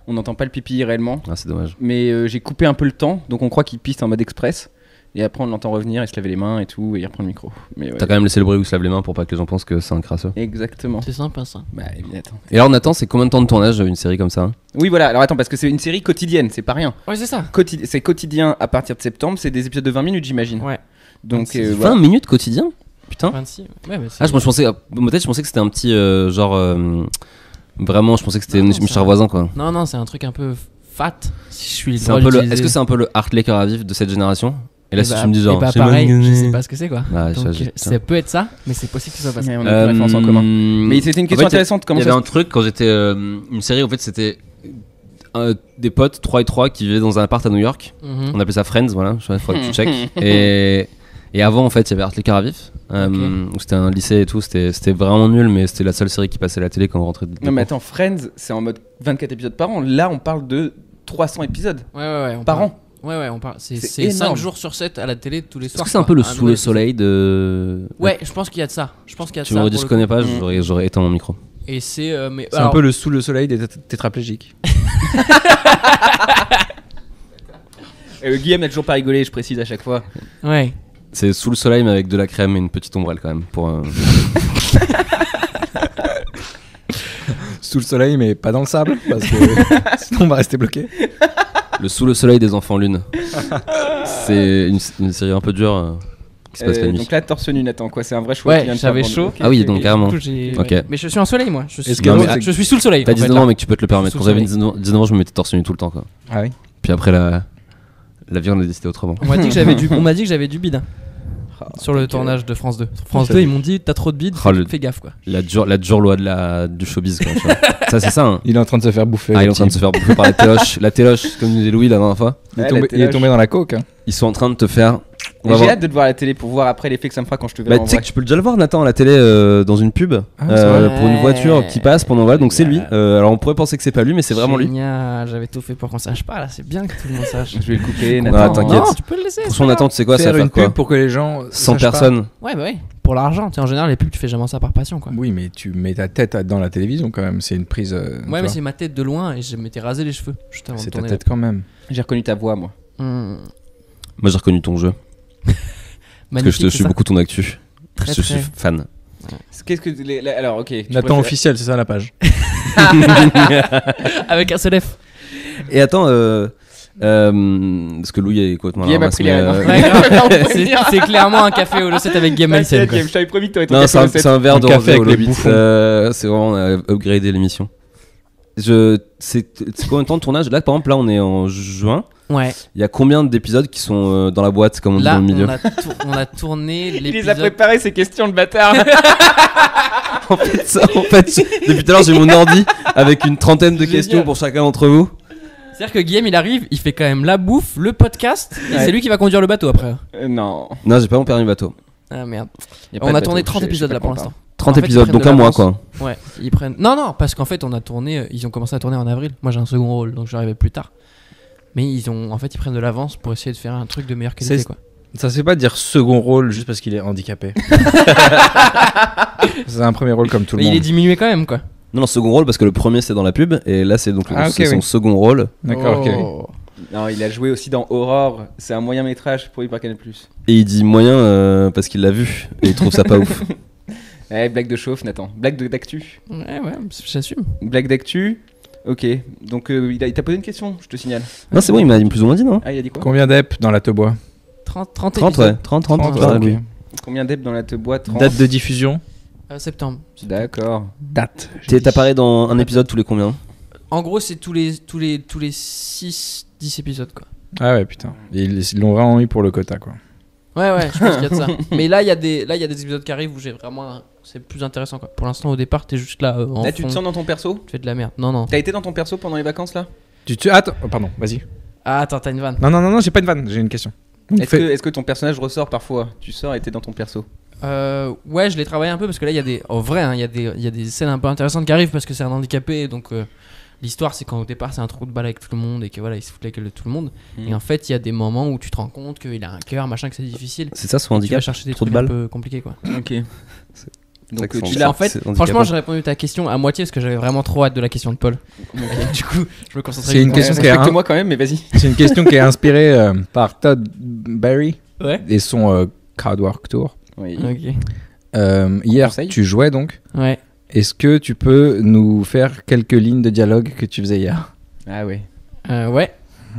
On n'entend pas le pipi réellement, Ah, c'est dommage. mais j'ai coupé un peu le temps, donc on croit qu'il pisse en mode express. Et après on l'entend revenir, il se laver les mains et tout, et il reprend le micro. Mais ouais. T'as quand même laissé le bruit où il se lave les mains pour pas que les gens pensent que c'est un crasseux. Exactement. C'est sympa ça. Bah évidemment. Et alors, Nathan, c'est combien de temps de tournage une série comme ça, hein? Oui voilà, alors attends, parce que c'est une série quotidienne, c'est pas rien. Ouais, c'est ça. C'est quotidien à partir de septembre, c'est des épisodes de 20 minutes j'imagine. Ouais. Donc 20 voilà. minutes quotidien? Putain. 26. Ouais, bah, c'est- Ah, moi, je pensais que c'était un petit genre. Vraiment, je pensais que c'était Non, mes ça- chers voisins, quoi. Non, non, c'est un truc un peu fat. Si je suis C'est un peu Est-ce que c'est un peu le Heartley cœur à vivre de cette génération? Et là, si tu me dis genre. bah c'est pareil, mal- je sais pas ce que c'est quoi. Ouais, Donc, je- ça peut être ça, mais c'est possible que ce soit pas ça. Ouais, on a une référence en commun. Mais c'était une question intéressante. Il Comment y avait ça un truc quand j'étais. Une série, en fait, c'était des potes, 3 et 3, qui vivaient dans un appart à New York. Mhm. On appelait ça Friends, voilà. Il faudrait que tu check. Et avant, en fait, il y avait Heartley cœur à vif. Où c'était un lycée et tout. C'était vraiment nul, mais c'était la seule série qui passait à la télé quand on rentrait. Non mais attends, Friends, c'est en mode 24 épisodes par an. Là, on parle de 300 épisodes Ouais, on par parle- an. Ouais, on parle. C'est C'est 5 énorme. jours sur 7 à la télé tous les Est-ce soirs. que c'est un quoi. peu le Un sous nouvel le épisode. soleil de. Ouais, je pense qu'il y a de ça. Je pense qu'il y a de Tu ça. me redis, pour je le connais coup. pas, Mm. j'aurais éteint mon micro. Et c'est. Mais C'est un peu le sous le soleil des tétraplégiques. Guillaume n'a toujours pas rigolé, je précise à chaque fois. Ouais. C'est sous le soleil, mais avec de la crème et une petite ombrelle quand même. Sous le soleil, mais pas dans le sable, parce que sinon on va rester bloqué. Le sous le soleil des enfants lune. C'est une série un peu dure qui se passe la nuit. Donc là, torse nu, Nathan, quoi, c'est un vrai choix. Ouais, qu'il vient de j'avais faire. chaud. Ok, Ah oui, ok, donc ok. carrément. Du coup, j'ai- Ok. ouais. Mais je suis en soleil moi. Je suis, Est-ce que- Non, mais je suis sous le soleil. T'as en fait, 19 là. ans, mais tu peux te le permettre. Sous Quand le j'avais soleil. 19 ans, je me mettais torse nu tout le temps, quoi. Ah oui. Puis après, la vie, on a décidé autrement. On m'a dit que j'avais du bide. Sur le tournage de France 2. Sur France 2, ils m'ont dit t'as trop de bide, Oh, le- fais gaffe quoi. La dure loi du showbiz, quoi. tu vois. Ça, c'est ça, hein. Il est en train de se faire bouffer. Ah, il est le en train de petit. se faire bouffer par la téloche. La téloche, comme disait Louis la dernière fois. Il est Ouais, tombé- la il est téloche. tombé dans la coke. Hein. Ils sont en train de te faire. On Et va j'ai voir. hâte de te voir à la télé pour voir après l'effet que ça me fera quand je te verrai Bah, en tu sais vrai. que tu peux déjà le voir, Nathan, à la télé dans une pub Ah, c'est vrai. pour une voiture qui passe pendant voilà, donc c'est lui. Génial. Alors on pourrait penser que c'est pas lui, mais c'est vraiment lui. Génial, j'avais tout fait pour qu'on sache pas là, c'est bien que tout le monde sache. Je vais le couper, Ah, Nathan. t'inquiète. Non, tu peux le laisser. c'est Franchement, pas Nathan, tu sais quoi, ça Faire va faire une quoi pub pour que les gens 100 sachent pas. personnes. grave. Ouais, bah ouais. Pour l'argent, tu sais, en général, les pubs, tu fais jamais ça par passion quoi. Oui, mais tu mets ta tête dans la télévision quand même. C'est une prise. tu Ouais, mais vois. c'est ma tête de loin et je m'étais rasé les cheveux juste avant de C'est ta tourner. tête quand même. J'ai reconnu ta voix, moi. Hmm. Moi j'ai reconnu ton jeu. Parce que je te Magnifique, suis c'est ça. beaucoup ton actu. Très, Je suis très. fan. Qu'est-ce que alors, ok. tu Nathan préfères- officiel, c'est ça la page. Avec un seul F. Et attends, parce que Louis est complètement Guillaume a ramasse, pris les mais, rênes. Ouais, grave. On peut le C'est dire. c'est clairement un café au Losset avec Guillaume T'inquiète, Malsen quoi. Guillaume, je t'avais promis que t'aurais ton Non, café au c'est set. un verre Un de café rosé avec au les Lobitz. bouffons. C'est vraiment, on a upgradé l'émission. C'est combien de temps de tournage? Là, par exemple, là, on est en juin. Ouais. Il y a combien d'épisodes qui sont dans la boîte, comme on dit Là, dans le milieu? on a tourné Il les a l'épisode. préparés, ces questions, le bâtard. En fait, depuis tout à l'heure, j'ai mon ordi avec une trentaine de Génial. questions pour chacun d'entre vous. C'est-à-dire que Guillaume, il arrive, il fait quand même la bouffe, le podcast, et Ouais. c'est lui qui va conduire le bateau après. Non. Non, j'ai pas mon permis bateau. Ah merde. Y a pas On de a bateau, tourné 30 je sais épisodes pas là pour comment on l'instant. 30 En fait, ils épisodes, prennent donc de un mois, l'avance. quoi. Ouais, ils prennent. Non, parce qu'en fait, on a tourné. Ils ont commencé à tourner en avril. Moi, j'ai un second rôle, donc j'arrivais plus tard. Mais ils prennent de l'avance pour essayer de faire un truc de meilleure qualité, C'est- quoi. Ça se fait pas dire second rôle juste parce qu'il est handicapé. C'est un premier rôle comme tout le Mais il monde. est diminué quand même, quoi. Non, second rôle parce que le premier c'est dans la pub et là c'est donc Ah, ok, c'est son oui. second rôle. D'accord, ok. Oh. Non, il a joué aussi dans Aurore. C'est un moyen métrage produit par Canal+. Et il dit moyen parce qu'il l'a vu et il trouve ça pas ouf. Eh, blague de chauffe, Nathan. Blague d'actu. Ouais, j'assume. Blague d'actu. Ok. Donc, il t'a posé une question, je te signale. Non, c'est bon, il m'a plus ou moins dit, non? Ah, il a dit quoi? Combien d'EP dans la Tebois? 30 30, épisodes. ouais. 30, Ah, voilà, ok. oui. Combien d'EP dans la te boîte? Date de diffusion. Septembre. D'accord. Date. T'apparais dans un épisode tous les combien? En gros, c'est tous les 6-10 épisodes, quoi. Ah ouais, putain. Et ils l'ont vraiment mis pour le quota, quoi. Ouais, je pense qu'il y a de ça. Mais là, il y a des épisodes qui arrivent où j'ai vraiment. C'est plus intéressant, quoi. Pour l'instant, au départ, t'es juste là. En Là, tu te fond, sens dans ton perso? tu fais de la merde. Non. T'as été dans ton perso pendant les vacances là? Attends, oh, pardon, vas-y. Ah, attends, t'as une vanne. Non, j'ai pas une vanne, j'ai une question. Donc, Est-ce que ton personnage ressort parfois? Tu sors et t'es dans ton perso? Ouais, je l'ai travaillé un peu parce que là, il y a des. En vrai, hein, il y a des scènes un peu intéressantes qui arrivent parce que c'est un handicapé. Donc, l'histoire, c'est qu'au départ, c'est un trou de balle avec tout le monde et que voilà, il se fout la gueule de tout le monde. Et en fait, il y a des moments où tu te rends compte qu'il a un cœur, machin, que c'est difficile. C'est ça son Tu vas handicap? chercher des Trou de trucs un balle. peu compliqués, quoi. Ok. Donc C'est tu ça l'as. En fait, c'est handicapant. franchement, j'ai répondu à ta question à moitié parce que j'avais vraiment trop hâte de la question de Paul. Donc, du coup, je me concentrais. C'est une uniquement question sur qui est ça. Respecte-moi quand même, mais vas-y. c'est une question qui est inspirée par Todd Barry Ouais. et son Crowdwork Tour. Oui. Ok. Hier, Conseil. tu jouais donc. Ouais. Est-ce que tu peux nous faire quelques lignes de dialogue que tu faisais hier? Ah ouais. Ouais.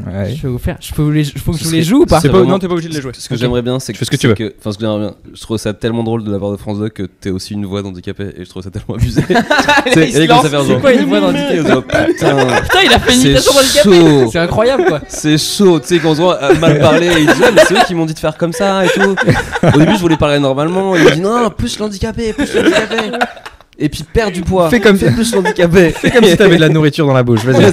Ouais. Je vais vous faire. Faut que je vous les joue ou pas? C'est pas, vraiment- non, t'es pas obligé de les jouer. Ce que j'aimerais bien, c'est que. Fais ce que tu veux. Enfin, ce que j'aimerais bien. Je trouve ça tellement drôle de la part de France 2 que t'es aussi une voix d'handicapé et je trouve ça tellement abusé. Il se lance. C'est quoi une voix d'handicapé? Putain, Putain, il a fait une c'est imitation d'handicapé. chaud. C'est incroyable, quoi. C'est chaud, tu sais, quand on se voit mal parler, il dit, ouais, mais c'est eux qui m'ont dit de faire comme ça et tout. Au début, je voulais parler normalement, et il me dit, non, plus l'handicapé. Et puis, perd du poids. Fais comme- plus l'handicapé. Fais comme si t'avais de la nourriture dans la bouche. Vas-y.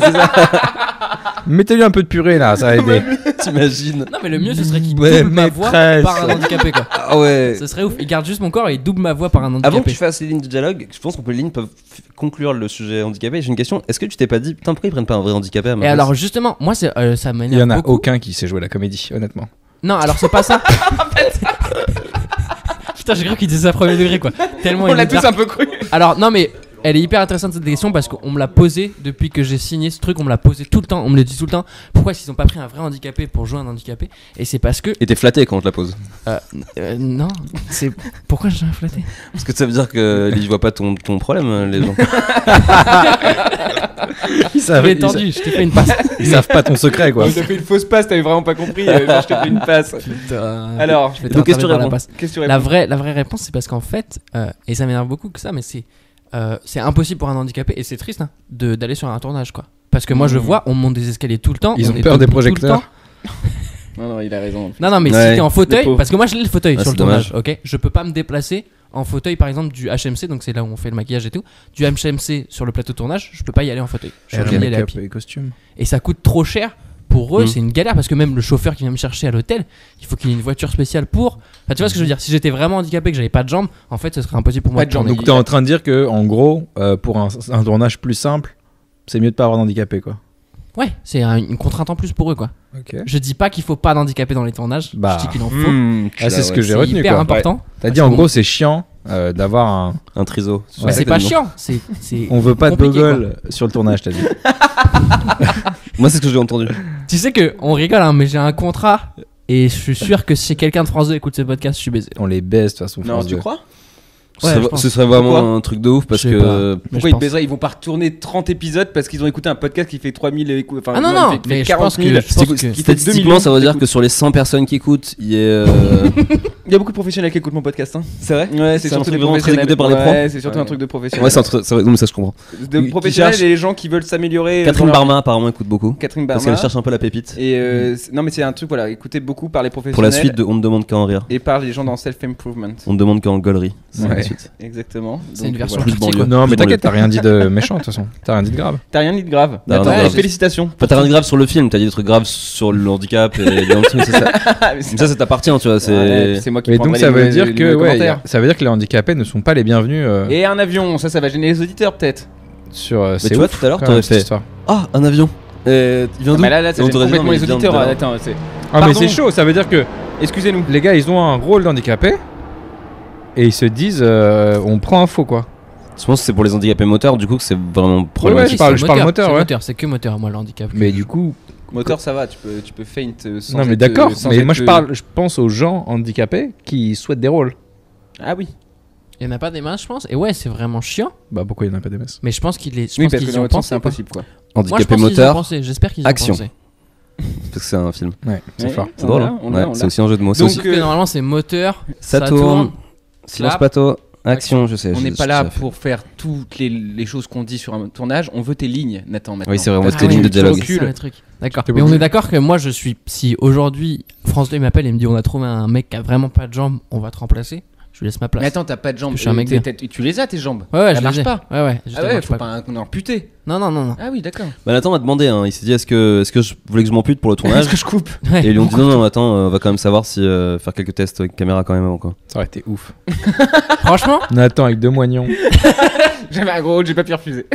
Mettez-lui un peu de purée là, ça va aider. T'imagines? Non, mais le mieux, ce serait qu'il Ouais, double ma voix maîtresse. par un handicapé, quoi. Ah ouais. Ce serait ouf. Il garde juste mon corps et il double ma voix par un handicapé. Avant que tu fasses les lignes de dialogue, je pense que les lignes peuvent conclure le sujet handicapé. J'ai une question, est-ce que tu t'es pas dit, putain, pourquoi ils prennent pas un vrai handicapé à ma Et place? alors, justement, moi, ça Il y m'énerve en a beaucoup. aucun qui sait jouer la comédie, honnêtement. Non, alors, c'est pas ça. Putain, j'ai cru qu'il disait ça à premier degré, quoi. Tellement On il l'a est tous dark. un peu cru. Alors, non, mais elle est hyper intéressante cette question parce qu'on me l'a posée depuis que j'ai signé ce truc. On me l'a posé tout le temps. On me le dit tout le temps. Pourquoi est-ce qu'ils ont pas pris un vrai handicapé pour jouer un handicapé? Et c'est parce que. Et t'es flatté quand on te la pose. Non, c'est. Pourquoi j'ai flatté? Parce que ça veut dire qu'ils voient pas ton problème, les gens. Ils savent, J'ai tendu, je t'ai fait une passe. ils savent pas ton secret quoi. On t'a fait une fausse passe, t'avais vraiment pas compris. Je t'ai fait une passe. Alors, Je vais te donc, qu'est-ce que tu rattraper par la réponds passe. qu'est-ce que tu La réponds? vraie réponse, c'est parce qu'en fait, et ça m'énerve beaucoup que ça, mais c'est impossible pour un handicapé, et c'est triste, hein, d'aller sur un tournage, quoi. Parce que moi, je vois, on monte des escaliers tout le temps. Ils on ont est peur des debout tout le projecteurs. temps. Non, il a raison. Non, mais Ouais, si t'es en le fauteuil, pauvre. parce que moi, je l'ai le fauteuil Ah, sur le c'est tournage, ok. Je peux pas me déplacer en fauteuil, par exemple, du HMC, donc c'est là où on fait le maquillage et tout. Du HMC sur le plateau de tournage, je peux pas y aller en fauteuil. Je suis obligé d'y aller à pied. et costumes. Et ça coûte trop cher. Pour eux, Mm. c'est une galère parce que même le chauffeur qui vient me chercher à l'hôtel, il faut qu'il ait une voiture spéciale pour. Enfin, tu vois ce que je veux dire? Si j'étais vraiment handicapé, que j'avais pas de jambes, en fait, ce serait impossible pour moi Pas de jambes, tourner. Donc t'es en train de dire que en gros, pour un tournage plus simple, c'est mieux de pas avoir d'handicapé quoi. Ouais, c'est une contrainte en plus pour eux, quoi. Ok. Je dis pas qu'il faut pas d'handicapés dans les tournages. Bah. Je dis qu'il en faut. Ah, c'est ce que j'ai C'est retenu hyper quoi. important. T'as dit en gros c'est chiant d'avoir un. Un triso. Mais c'est pas chiant. C'est. On veut pas de compliqué, gogol sur le tournage t'as dit. Moi, c'est ce que j'ai entendu. Tu sais que on rigole, hein, mais j'ai un contrat et je suis sûr que si quelqu'un de France 2 écoute ce podcast, je suis baisé. On les baise de toute façon. Non, France tu 2. crois? Ouais, je pense. Ce serait vraiment Pourquoi un truc de ouf parce Je sais que. Mais Pourquoi je ils pense. baiseraient? Ils vont pas retourner 30 épisodes parce qu'ils ont écouté un podcast qui fait 3000 écoutes. Enfin, Ah non, il non, fait mais je 40 pense 000. que. Je pense que- Qui fait 2 Statistiquement, millions ça veut dire d'écoutes. que sur les 100 personnes qui écoutent, il y a. Il y a beaucoup de professionnels qui écoutent mon podcast. Hein. C'est vrai? Ouais, c'est C'est un surtout truc des vraiment très professionnels. écouté par les pros. Ouais, c'est surtout un truc de professionnels. Ouais, c'est un truc. Non, mais ça, je comprends. De Qui professionnels cherche- et les gens qui veulent s'améliorer. Catherine dans leur- Barma, apparemment, écoute beaucoup. Catherine Parce Barma. qu'elle cherche un peu la pépite. Et non, mais c'est un truc, voilà, écouté beaucoup par les professionnels. Pour la suite de On ne demande qu'à en rire. Et par les gens dans self-improvement. On ne demande qu'à en gaulerie. C'est Ouais. la suite. Exactement. C'est une Donc, version voilà. plus banlieue. quoi. Non mais Plus t'inquiète, t'as rien dit de méchant de toute façon. T'as rien dit de grave. T'as rien dit de grave. T'as rien Attends, dit de grave. félicitations. Enfin, t'as rien de grave sur le film, t'as dit des trucs graves sur le handicap et les trucs, c'est ça. Mais c'est- Mais ça t'appartient, tu vois. Ouais, C'est. c'est moi qui Et donc prendrai ça les veut mauvais- dire les que mauvais ouais, commentaires. ça veut dire que les handicapés ne sont pas les bienvenus Et un avion, ça va gêner les auditeurs peut-être. sur. Mais C'est tu vois, ouf, tout à l'heure, quand t'aurais même, cette fait. histoire. Ah, un avion. Il vient d'où? Bah là, ça Et on gêne t'aurait dit, complètement non, mais les il vient auditeurs. de là. Attends, c'est. Ah mais Pardon. c'est chaud, ça veut dire que Excusez-nous. les gars ils ont un rôle d'handicapé et ils se disent on prend un faux quoi. Je pense que c'est pour les handicapés moteurs, du coup, que c'est vraiment Ouais, problématique. je parle c'est moteur, c'est ouais. moteur, c'est que moteur, moi, le handicap. Mais du coup, Moteur, ça va, tu peux feint sans. non mais être- d'accord, sans mais être- moi je pense aux gens handicapés qui souhaitent des rôles. Ah oui. Il y en a pas des masses, je pense. Et ouais, c'est vraiment chiant. Bah pourquoi il n'y en a pas des messes? Mais je pense qu'ils les. je Oui, pense parce qu'ils que y dans ont l'autre sens, pensé. c'est quoi. impossible quoi. Moi, je Handicapé pense qu'ils y ont moteur. pensé. J'espère qu'ils y ont action. pensé. parce que c'est un film. Ouais, c'est fort. C'est drôle. Hein. on Ouais, l'a. c'est aussi un jeu de mots. Donc, Sauf que normalement, c'est moteur, Ça tourne. Silence clap. plateau. Action, je sais. On je- n'est je- pas là j'ai fait. pour faire toutes les choses qu'on dit sur un tournage. On veut tes lignes, Nathan. Maintenant. Oui, c'est vrai, on veut Parce tes que lignes de tu dialogue. recules. C'est ça, le truc. D'accord. T'es Mais on obligé. est d'accord que moi, je suis. Si aujourd'hui, France 2 m'appelle et me dit on a trouvé un mec qui a vraiment pas de jambes, on va te remplacer. Je lui laisse ma place. Mais attends, t'as pas de jambes. Je suis un mec bien. Tu les as tes jambes. Ouais, ouais, Elles je marchent les ai. pas. Ouais, ouais. juste, Ah elles ouais, marchent faut pas. pas un amputé. Non, non, non, non. Ah oui, d'accord. Bah, Nathan m'a demandé, hein, il s'est dit est-ce que je voulais que je m'ampute pour le tournage Est-ce que je coupe? Ouais. Et ils lui ont dit non, attends, on va quand même savoir si faire quelques tests avec caméra quand même avant quoi. Ça aurait été ouf. Franchement, Nathan avec 2 moignons. J'avais un gros, j'ai pas pu refuser.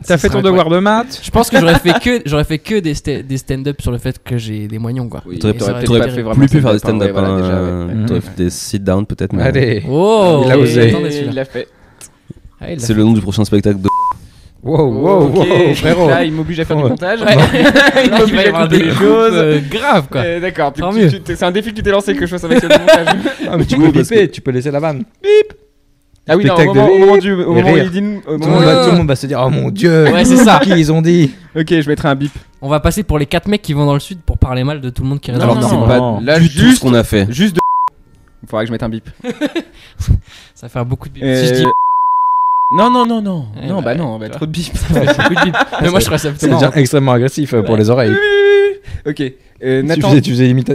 T'as fait ton devoir de maths? je pense que j'aurais fait que des stand-up sur le fait que j'ai des moignons, quoi. Oui, T'aurais Et ça aurait t'aurais été pas fait terrible. vraiment plus pu faire des stand-up, stand-up, ouais, voilà, hein, déjà, ouais. t'aurais fait des sit-down peut-être. Mais Allez. Oh, Il a osé. attendez, celui-là. Il l'a fait. Ah, il l'a c'est le nom du prochain spectacle de. Wow, wow, Ok, wow, frérot. Là, il m'oblige à faire du Ouais. montage. Ouais. Il Là, il m'oblige va y à avoir couper des les coupes, choses. graves, quoi. D'accord, Tant mieux. c'est un défi que tu t'es lancé que je fasse avec le montage. Ah, mais tu Oui, peux parce biper, tu peux laisser la vanne. Ah oui, non, au Spectacle moment, de au moment bip du, au et moment où rire. il dit, au Tout le moment monde où- va- tout le monde va se dire, oh mon dieu. Ouais, c'est ça. Qui ils ont dit? Ok, je mettrai un bip. On va passer pour les 4 mecs qui vont dans le sud pour parler mal de tout le monde qui reste Non, dans le non, nord. non, non. pas là, Du tout ce juste, qu'on a fait. juste de. Il faudra que je mette un bip. Ça va faire beaucoup de bip. Si je dis Non, non, non, non. Eh Non, bah, bah non, tu trop de bip. beaucoup de bip. Mais moi, je trouve ça plutôt C'est marrant. déjà extrêmement agressif pour les oreilles. Ok, Tu Nathan. faisais limite.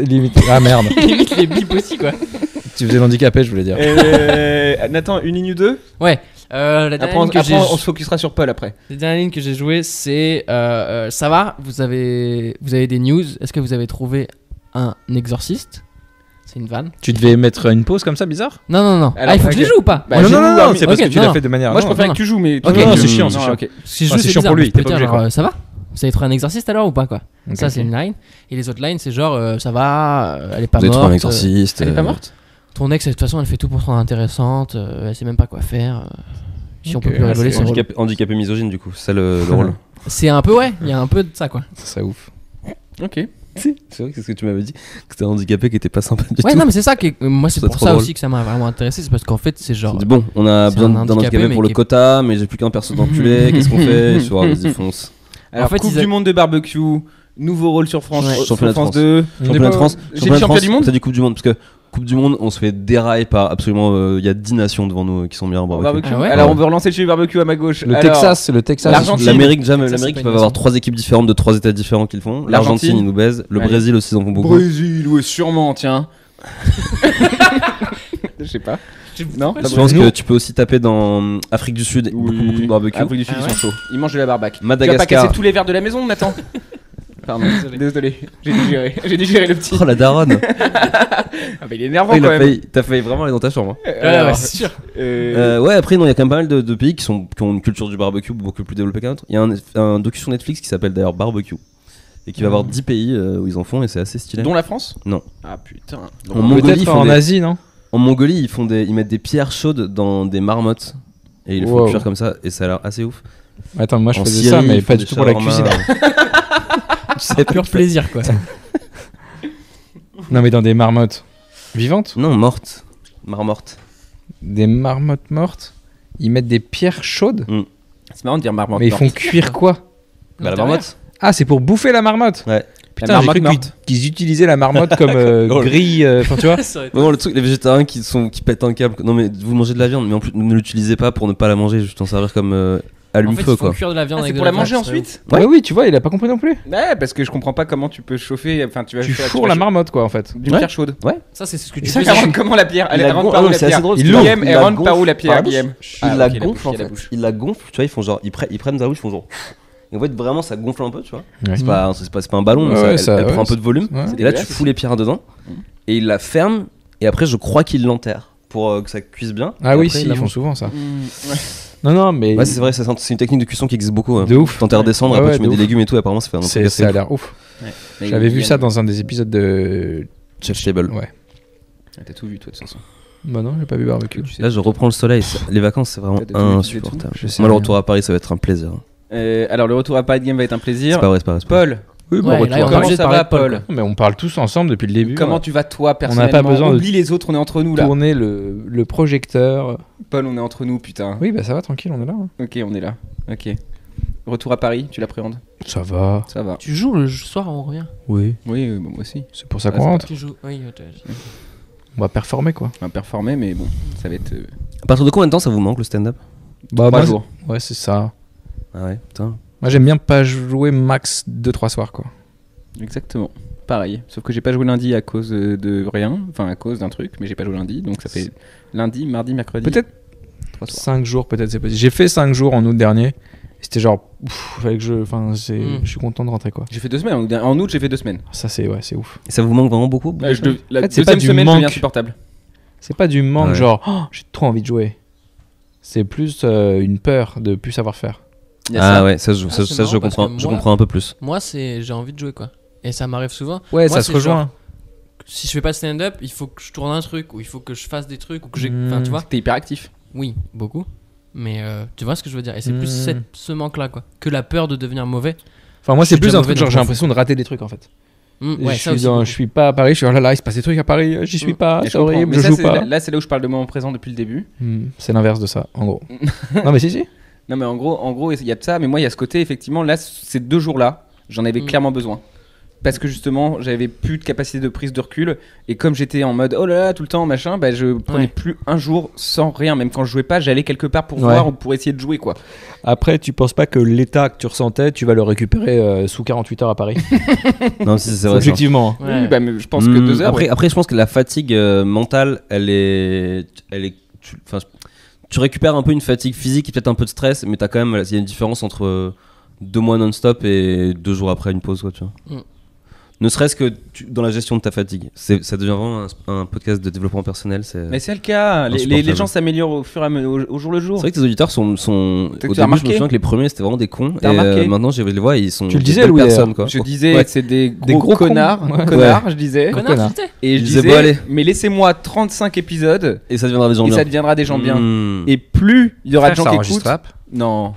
Ah merde. Limite les bips aussi, quoi. Tu faisais l'handicapé, je voulais dire. Nathan, une ligne ou deux. Ouais. La dernière Après, ligne que j'ai on se focusera sur Paul après. la dernière ligne que j'ai jouée, c'est ça va, vous avez des news. Est-ce que vous avez trouvé un exorciste? C'est une vanne. Tu devais mettre une pause comme ça, bizarre? Non, non, non. Alors, Il faut que ok. je les joue ou pas? Bah, non, j'ai non, joué non, à- c'est parce ok, que tu non, l'as non. fait de manière. Moi, je non, préfère non. que tu joues, mais. Ok. Non, c'est chiant, c'est Non, chiant. ok. Si je Ah, joue, c'est c'est chiant pour bizarre, lui, mais je peux t'es pas dire, obligé, genre, quoi. ça va? Vous avez trouvé un exorciste alors ou pas, quoi? Ok. Ça, c'est une line. Et les autres lines, c'est genre, ça va, elle est pas Vous avez morte. trouvé un exorciste. Elle est pas morte? Ton ex, de toute façon, elle fait tout pour te rendre intéressante. Elle sait même pas quoi faire. Si on peut Ok. plus Ah, rigoler, c'est c'est relou. Handicapé misogyne du coup, c'est ça le rôle. C'est un peu, ouais, il y a un peu de ça, quoi. Ça serait ouf. Ok. C'est vrai, c'est ce que tu m'avais dit, que c'était un handicapé qui était pas sympa du Ouais, tout. non, mais c'est ça qui moi, c'est C'est pour trop ça drôle. aussi que ça m'a vraiment intéressé. C'est parce qu'en fait, c'est genre. J'ai dit, bon, on a c'est besoin un d'un handicapé, handicapé mais pour le qui est- quota, mais j'ai plus qu'un perso d'enculé, qu'est-ce qu'on fait? Je suis vas-y, fonce. Alors, fait, Coupe ils a- du monde de barbecue, nouveau rôle sur France, Ouais. sur Championnat de France France. 2. Championnat de France, J'ai dit champion du monde. t'as dit Coupe du monde, parce que Coupe du monde, on se fait dérailler par absolument. Il y a 10 nations devant nous qui sont bien en Au barbecue. barbecue. Ah ouais Alors, on veut relancer chez barbecue à ma gauche. Le Alors, Texas, c'est le Texas. l'Argentine. L'Amérique, Ça, c'est l'Amérique, pas ils une peuvent avoir nation. 3 équipes différentes de 3 états différents qu'ils font. L'Argentine. L'Argentine, ils nous baisent. Le Allez. Brésil aussi, ils en font beaucoup. Brésil, ouais, sûrement, tiens. Je sais pas. Non, Je pense que tu peux aussi taper dans Afrique du Sud, Oui. beaucoup de barbecue. Afrique du Sud, Ah ils sont chauds. Ils mangent de la barbac. Tu vas Madagascar. pas casser tous les verres de la maison, Nathan? Pardon, désolé. J'ai digéré le petit. Oh la daronne. Ah, bah, il est énervant Oh, quand même. T'as failli vraiment aller dans ta chambre. hein. Ouais, ouais, c'est sûr. Ouais, après, non, il y a quand même pas mal de pays qui ont une culture du barbecue beaucoup plus développée qu'un autre. Il y a un docu sur Netflix qui s'appelle d'ailleurs Barbecue. Et qui va avoir 10 pays où ils en font et c'est assez stylé. Dont la France? Non. Ah putain. En Mongolie, ils Peut-être font en des- Asie, non? En Mongolie, ils mettent des pierres chaudes dans des marmottes. Et ils les font Wow. cuire comme ça et ça a l'air assez ouf. Attends, moi je En faisais Syrie, ça, mais ils pas font du des tout pour la shawarma. cuisine. C'est Pur plaisir, quoi. Non, mais dans des marmottes vivantes, Non, morte. Marmorte. des marmottes mortes, ils mettent des pierres chaudes, C'est marrant de dire marmotte. mais ils font cuire quoi? Bah, la marmotte. Ah, c'est pour bouffer la marmotte? Ouais. Putain, La j'ai cru marmotte morte. qu'ils utilisaient la marmotte comme Drôle. grille, enfin tu vois? Non, le truc, les végétariens qui pètent un câble. Non, mais vous mangez de la viande, mais en plus, ne l'utilisez pas pour ne pas la manger, juste en servir comme En allume-feu fait, ils font quoi. cuire de la viande Ah, c'est avec pour de la manger viande, c'est ensuite? Ouais, oui, tu vois, il a pas compris non plus. Ouais, parce que je comprends pas comment tu peux chauffer. Enfin, tu vas Tu faire- fourres vas la cha- marmotte quoi en fait. D'une Ouais. pierre chaude. ouf. Ça, c'est ce que tu ça, fais. ça Elle rentre comment la pierre? Elle Il la rentre gonfle- par où ah, la c'est assez pierre? drôle, Il parce l'ouvre. que Guillaume, il elle la rentre par où la gonfle par pierre, bouche. Guillaume? Il Ah, la ok, gonfle en bouche, la fait. bouche. Il la gonfle, tu vois, ils prennent sa bouche, ils font genre. Et en fait, vraiment, ça gonfle un peu, tu vois. Ouais. C'est pas un ballon, mais Ouais, ça, ouais, elle, ça- elle ouais, prend un peu de volume. ouais. Et là, tu dégueulasse. fous les pierres dedans. Et il la ferme. Et après, je crois qu'il l'enterre pour que ça cuise bien. Ah Et oui, après, si, il la ils font mange. souvent ça. Ouais. Non, non, mais Ouais, c'est vrai, c'est une technique de cuisson qui existe beaucoup. De ouf. T'enterres des cendres, Ouais, après ouais, tu mets de des ouf. légumes et tout. Apparemment, ça fait un truc assez ça a ouf. l'air ouf. Mais J'avais vu Guillaume- ça dans un des épisodes de. Chef Table. Ouais. Ah, t'as tout vu, toi, de toute façon. Bah non, j'ai pas vu barbecue. Là, je reprends le soleil. Les vacances, c'est vraiment T'as de tout, tu sais insupportable. Je sais Moi, le rien. retour à Paris, ça va être un plaisir. Alors, le retour à Paris de Game va être un plaisir. C'est pas vrai, c'est pas vrai. c'est pas vrai. Paul, Oui, Ouais, bon, là, on est comment obligé de ça parler va, de Paul, Paul? quoi. mais on parle tous ensemble depuis le début. Comment ouais. tu vas, toi, n'a personnellement? pas besoin de Oublie les autres, on est entre nous, là. Tourner le projecteur. Paul, on est entre nous, putain. Oui, bah ça va, tranquille, on est là. hein. Ok, on est là. Ok. Retour à Paris, tu l'appréhendes? Ça va. Ça va. Tu joues le soir, on revient. Oui. Oui, moi aussi. C'est pour ça Ah, qu'on c'est rentre. Tu joues. Oui, On va performer quoi. On va performer, mais bon, ça va être À partir de combien de temps ça vous manque le stand-up? Bah, 3 moi, jours. Ouais, c'est ça. Ah ouais, putain. Moi j'aime bien pas jouer max 2-3 soirs quoi. Exactement. Pareil. Sauf que j'ai pas joué lundi à cause de rien. Enfin, à cause d'un truc, mais j'ai pas joué lundi. Donc ça fait lundi, mardi, mercredi. Peut-être 3 soirs. 5 jours, peut-être c'est possible. J'ai fait 5 jours en août dernier. Et c'était genre. Fallait que je. Enfin, je suis content de rentrer quoi. J'ai fait 2 semaines. En août, j'ai fait 2 semaines. Ça c'est c'est ouf. Et ça vous manque vraiment beaucoup? La En fait, c'est deuxième pas du semaine, manque. devient insupportable. C'est pas du manque Ouais. genre j'ai trop envie de jouer. C'est plus une peur de plus savoir faire. Il y a Ah ça. ouais, ça, c'est marrant je parce comprends, que je moi- comprends un peu plus. Moi, j'ai envie de jouer quoi. Et ça m'arrive souvent. Ouais, Moi, ça se c'est rejoint. genre, si je fais pas de stand-up, il faut que je tourne un truc ou il faut que je fasse des trucs ou que j'ai. Enfin, tu vois. T'es hyper actif. Oui, beaucoup. Mais tu vois ce que je veux dire. Et c'est plus Mm. ce manque-là quoi. Que la peur de devenir mauvais. Enfin moi Je c'est suis plus déjà un truc mauvais, genre donc j'ai je m'en l'impression de rater des trucs en fait. Ouais, je, ça suis aussi, dans- beaucoup. je suis pas à Paris, je suis oh là là il se passe des trucs à Paris, j'y suis pas, Mais c'est je comprends. horrible, Mais je ça, joue c'est- pas. là, c'est là où je parle de moment présent depuis le début. C'est l'inverse de ça en gros. Non mais si. Non, mais en gros, il y a de ça. Mais moi, il y a ce côté, effectivement, là, ces 2 jours-là, j'en avais clairement besoin. Parce que justement, j'avais plus de capacité de prise de recul. Et comme j'étais en mode oh là là, tout le temps, machin, bah, je prenais Ouais. plus un jour sans rien. Même quand je jouais pas, j'allais quelque part pour Ouais. voir ou pour essayer de jouer, quoi. Après tu penses pas que l'état que tu ressentais tu vas le récupérer sous 48 heures à Paris. Non, si, c'est vrai. ça. Objectivement. Ouais. Oui, bah, mais je pense que 2 heures. Après, ouais. après, je pense que la fatigue mentale, elle est, tu récupères un peu une fatigue physique et peut-être un peu de stress, mais t'as quand même, il y a une différence entre 2 mois non-stop et 2 jours après une pause, quoi, tu vois. Ne serait-ce que dans la gestion de ta fatigue. Ça devient vraiment un podcast de développement personnel. Mais c'est le cas. Les Insupportable. gens s'améliorent au fur et à mesure, au jour le jour. C'est vrai que tes auditeurs sont... T'as- Au tu as début, je remarqué me souviens que les premiers, c'était vraiment des cons. T'as Et remarqué maintenant, je les vois, ils sont Tu le des disais, belles Louis, personnes, quoi. Je disais, Ouais. c'est des Des gros gros cons. connards. Ouais. Connards, je disais. Connard, tu sais. Et je Je disais, disais, bon, allez. mais laissez-moi 35 épisodes Et ça deviendra des gens et bien. ça deviendra des gens bien. Mmh. Et plus il y aura de gens ça qui enregistre écoutent. rap. Non.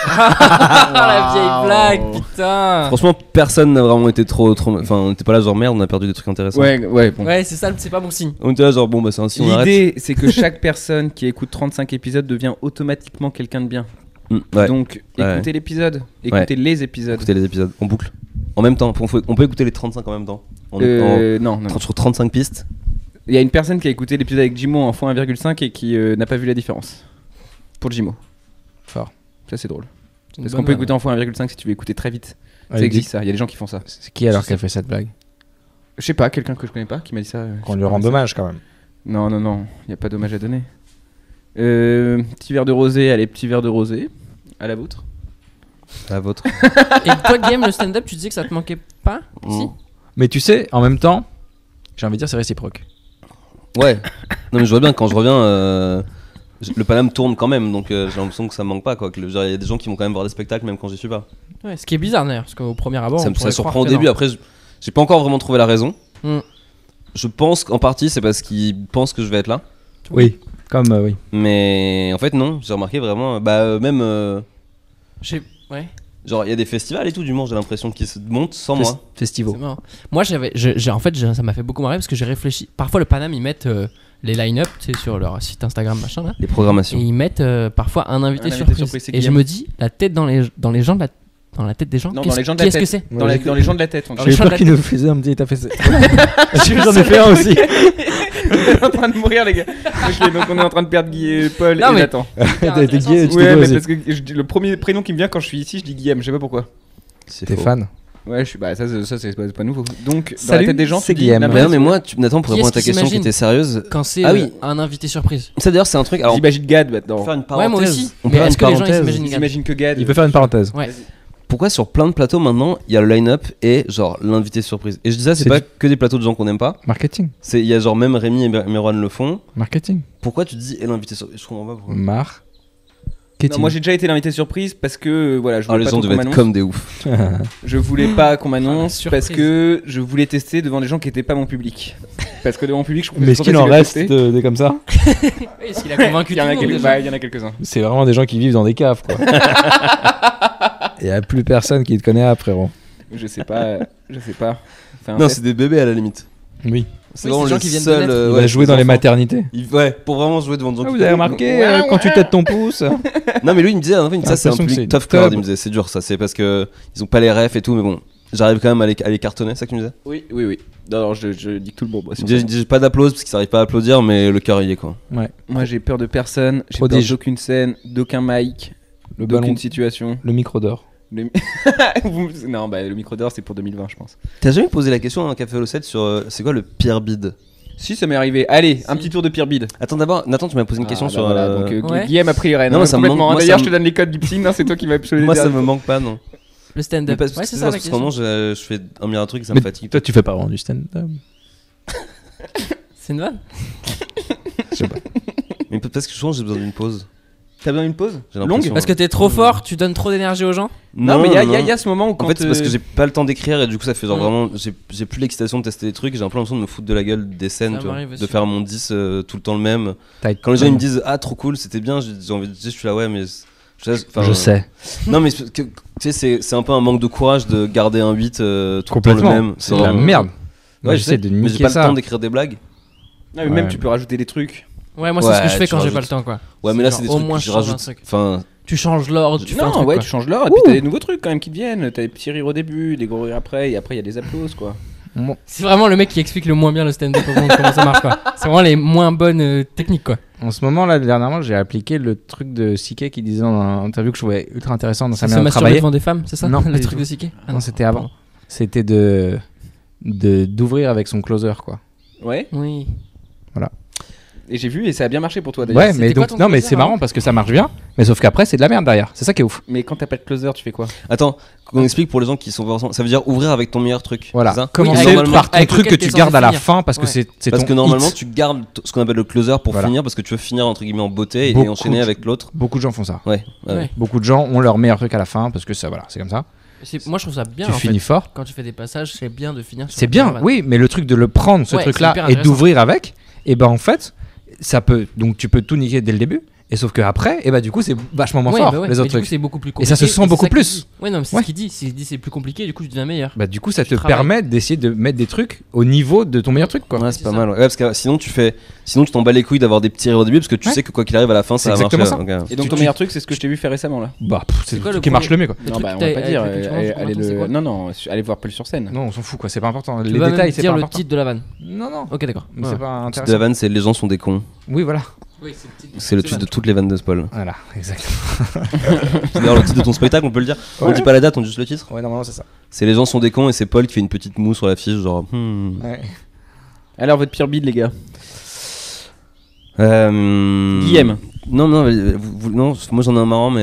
Ah, la vieille blague, putain. Franchement, personne n'a vraiment été trop. Enfin, on était pas là, genre merde, on a perdu des trucs intéressants. Ouais, bon. Ouais, c'est ça, c'est pas bon signe. On était là, genre bon, bah c'est ainsi, on arrête. L'idée, c'est que chaque personne qui écoute 35 épisodes devient automatiquement quelqu'un de bien. Ouais. Donc, Ouais. écoutez l'épisode, écoutez les épisodes. Écoutez les épisodes en boucle. En même temps, on peut écouter les 35 en même temps. Non. Sur 35 pistes. Il y a une personne qui a écouté l'épisode avec Jimo en x1,5 et qui n'a pas vu la différence. Pour Jimo. Fort. Ça, c'est drôle. C'est une Parce bonne qu'on peut vanne. écouter en x1,5 si tu veux écouter très vite. Ça Allez, existe, ça. Il y a des gens qui font ça. C'est qui alors qui a fait cette blague? Je sais pas, quelqu'un que je connais pas qui m'a dit ça. Qu'on lui rend hommage quand même. Non, il n'y a pas d'hommage à donner. Petit verre de rosé, allez, petit verre de rosé. À la vôtre. La vôtre. Et toi, Game, le stand-up, tu disais que ça te manquait pas Si. Mais tu sais, en même temps, j'ai envie de dire c'est réciproque. Ouais. Non, mais je vois bien, quand je reviens, le Paname tourne quand même, donc j'ai l'impression que ça me manque pas, quoi. Il y a des gens qui vont quand même voir des spectacles, même quand j'y suis pas. Ouais, ce qui est bizarre d'ailleurs, parce qu'au premier abord, Ça on me pourrait surprend croire au que début, non. après, j'ai pas encore vraiment trouvé la raison. Mm. Je pense qu'en partie, c'est parce qu'ils pensent que je vais être là. Oui, comme oui. Mais en fait, non, j'ai remarqué vraiment, même. Ouais, Genre, il y a des festivals et tout d'humour, j'ai l'impression qu'ils se montent sans moi. Festival. c'est marrant. Moi, en fait, ça m'a fait beaucoup marrer parce que j'ai réfléchi. Parfois, le Paname, ils mettent les line-up, tu sais, sur leur site Instagram, machin là. Les Et programmations. ils mettent parfois un invité Un invité surprise. surprise, c'est Et je Guillaume. me dis, la tête dans les gens de la. Dans la tête des gens, Non, dans les gens de la qu'est-ce que tête. c'est Dans les gens de la tête. on dit. les J'ai gens peur de la qu'il nous faisait un petit affaire. J'en ai fait un aussi. On est en train de mourir, les gars. Ok, donc on est en train de perdre Paul Non, et mais- Nathan. T'as été gay, tu Ouais, t'es mais osé. parce que le premier prénom qui me vient quand je suis ici, je dis Guillaume, je sais pas pourquoi. C'est T'es faux. fan? Ouais, je suis bah ça c'est pas nouveau. Donc dans Salut, la tête des gens, c'est tu dis Guillaume. la Mais vraie- non, mais moi, Nathan, pour Qui répondre à est-ce ta qui question qui s'imagine était sérieuse, Quand c'est Ah oui. un invité surprise. ça d'ailleurs, c'est un truc. Alors, J'imagine Gad maintenant. faire une Ouais, parenthèse. moi aussi. On peut Mais faire est-ce une que les gens ils parenthèse. s'imaginent Ils Gad s'imaginent que Gad. Il peut faire une parenthèse. Ouais. Pourquoi sur plein de plateaux maintenant, il y a le line-up et genre l'invité surprise. Et je dis ça, c'est C'est pas du- que des plateaux de gens qu'on n'aime pas. Marketing. Il y a genre même Rémi et Merwan le font. Marketing. Pourquoi tu dis et l'invité surprise? Je comprends pas pourquoi. Marketing. Non, moi j'ai déjà été l'invité surprise parce que voilà, je Ah, voulais les pas gens trop devaient qu'on être m'annonce. comme des oufs. Je voulais pas qu'on m'annonce surprise. parce que je voulais tester devant des gens qui étaient pas mon public. Parce que devant mon public, je Mais est-ce qu'il en reste des comme ça? Oui, est-ce qu'il a convaincu Il y en tout a le monde quelques- déjà bah, il y en a quelques-uns. C'est vraiment des gens qui vivent dans des caves, quoi. Il y a plus personne qui te connaît, frérot. Je sais pas. Fais un Non, test. c'est des bébés à la limite. Oui. C'est Oui, vraiment c'est des gens le qui viennent de seul. naître. Il ouais, va jouer les dans les enfants. maternités. Ouais, pour vraiment jouer devant des gens Ah, qui vous avez courent. remarqué quand tu têtes ton pouce. Non, mais lui, il me disait, en fait, ça, c'est un l'impression que public c'est tough crowd. top. Il me disait, c'est dur, ça. C'est parce que ils ont pas les refs et tout, mais bon, j'arrive quand même à les cartonner, c'est ça que tu me disais. Oui. Alors je dis tout le bon. Il me disait, j'ai pas d'applause parce qu'ils s'arrivent pas à applaudir, mais le cœur y est, quoi. Moi j'ai peur de personne, j'ai peur Prodige. d'aucune scène, d'aucun mic, Le d'aucune ballon, situation. le micro d'or. Non, bah le micro d'or c'est pour 2020 je pense. T'as jamais posé la question à un café au 7 sur c'est quoi le pire bid? Si ça m'est arrivé. Allez, un petit tour de pire bide. Attends, d'abord, Nathan, tu m'as posé une question sur. Donc Ouais. Guillaume a pris les rênes. Non, hein, mais ça me complètement. manque- moi, D'ailleurs, ça je te donne les codes Gibson, hein, c'est toi qui vas absolument. Moi, ça me manque pas, non. Le Mais stand-up. parce, Ouais, c'est c'est ça la parce qu'en ce moment, question. je fais un milliard de trucs et ça Mais me fatigue. toi, tu fais pas vraiment du stand-up. C'est une vanne. Je sais pas. Mais parce que souvent, j'ai besoin d'une pause. T'as besoin d'une pause J'ai l'impression. longue? Parce que t'es trop fort, tu donnes trop d'énergie aux gens. Non, mais il y a ce moment où quand En fait, c'est parce que j'ai pas le temps d'écrire et du coup, ça fait genre vraiment. J'ai plus l'excitation de tester des trucs. J'ai un peu l'impression de me foutre de la gueule des scènes, Ça tu vois. m'arrive De aussi. faire mon 10 tout le temps le même. T'as- Quand les gens ils me disent ah, trop cool, c'était bien, j'ai envie de dire, je suis là, ouais, mais. Enfin, Je sais. Non, mais tu sais, c'est un peu un manque de courage de garder un 8 tout le temps le Complètement. même. C'est de la vraiment- merde. Moi, Ouais, je j'essaie sais, de mais j'ai niquer pas le ça. temps d'écrire des blagues. Ah, mais même Ouais. tu peux rajouter des trucs. Ouais, moi c'est ce que Ouais, je fais tu quand j'ai rajoutes. pas le temps quoi. Ouais, mais là, genre, c'est des au trucs moins, que je je change un rajoute. truc. Enfin, Tu changes l'ordre, tu fais un Non, truc. ouais, quoi. tu changes l'ordre et puis t'as des nouveaux trucs quand même qui te viennent. T'as des petits rires au début, des gros rires après, et après il y a des applauses quoi. Bon. C'est vraiment le mec qui explique le moins bien le stand-up au monde, comment ça marche quoi. C'est vraiment les moins bonnes techniques quoi. En ce moment, là, dernièrement, j'ai appliqué le truc de Siké qui disait dans une interview que je trouvais ultra intéressant dans sa C'est se manière de masturber travailler. devant des femmes, c'est ça Non, pas le du truc tout. de Siké. Ah Non, c'était avant. C'était d'ouvrir avec son closer, quoi. Ouais, Oui. et j'ai vu et ça a bien marché pour toi d'ailleurs. Ouais, mais c'était quoi donc, ton non, mais closer, c'est marrant parce que ça marche bien, mais sauf qu'après, c'est de la merde derrière. C'est ça qui est ouf. Mais quand t'as pas de closer, tu fais quoi? attends, qu'on explique pour les gens qui sont pas ensemble. Ça veut dire ouvrir avec ton meilleur truc. Voilà. c'est ça Commencer avec- par ton avec truc que lequel tu t'es gardes censé à la finir. fin parce que Ouais. c'est Parce ton que normalement, hit. tu gardes ce qu'on appelle le closer pour Voilà. finir parce que tu veux finir entre guillemets en beauté et Beaucoup enchaîner de- avec l'autre. Beaucoup de gens font ça. Ouais. Ouais. Beaucoup de gens ont leur meilleur truc à la fin parce que ça, voilà, c'est comme ça. Moi je trouve ça bien Tu en finis fait. fort. Quand tu fais des passages, c'est bien de finir sur C'est une bien, vanne. oui, mais le truc de le prendre, ce Ouais, c'est truc-là, hyper et intéressant. d'ouvrir avec, et ben en fait, ça peut. Donc tu peux tout niquer dès le début, et sauf que après, et bah du coup, c'est vachement moins Ouais, fort, bah ouais, les mais autres du coup, trucs. c'est beaucoup plus Et compliqué. ça se sent c'est beaucoup ça qu'il plus. dit. Ouais, non, mais c'est Ouais. ce qu'il dit. S'il dit c'est plus compliqué, du coup, tu deviens meilleur. Bah du coup, ça Tu te travailles. permet d'essayer de mettre des trucs au niveau de ton meilleur truc, quoi. Ouais, c'est C'est pas ça. mal. Ouais, parce que sinon tu t'en bats les couilles d'avoir des petits rires au début parce que tu Ouais. sais que quoi qu'il arrive à la fin, C'est ça va marcher. exactement Ok. Et donc Tu- ton tu- meilleur truc, c'est ce que je t'ai vu faire récemment là. Bah, c'est C'est le quoi truc le qui marche le mieux, quoi. Le Non, truc bah que on t'as- va pas avec dire. lequel tu manges pour Allez Nathan, c'est le. quoi Non, non, allez voir Paul sur scène. Non, on s'en fout, quoi. C'est pas important. Tu Les vas même détails, c'est dire pas le important. titre de la vanne. Non, non. Ok, d'accord. Mais c'est pas Le titre de la intéressant. vanne, c'est les gens sont des cons. Oui, voilà. Oui, c'est le titre. C'est le titre de toutes les vannes de Spol. Voilà, exactement. C'est d'ailleurs le titre de ton spectacle, on peut le dire. On Ouais. dit pas la date, on dit juste le titre. Ouais, normalement, c'est ça. C'est les gens sont des cons et c'est Paul qui fait une petite moue sur l'affiche, genre. Ouais. Alors votre pire bide les gars. Guillaume. Guillaume. Non, non, non, moi j'en ai un marrant, mais.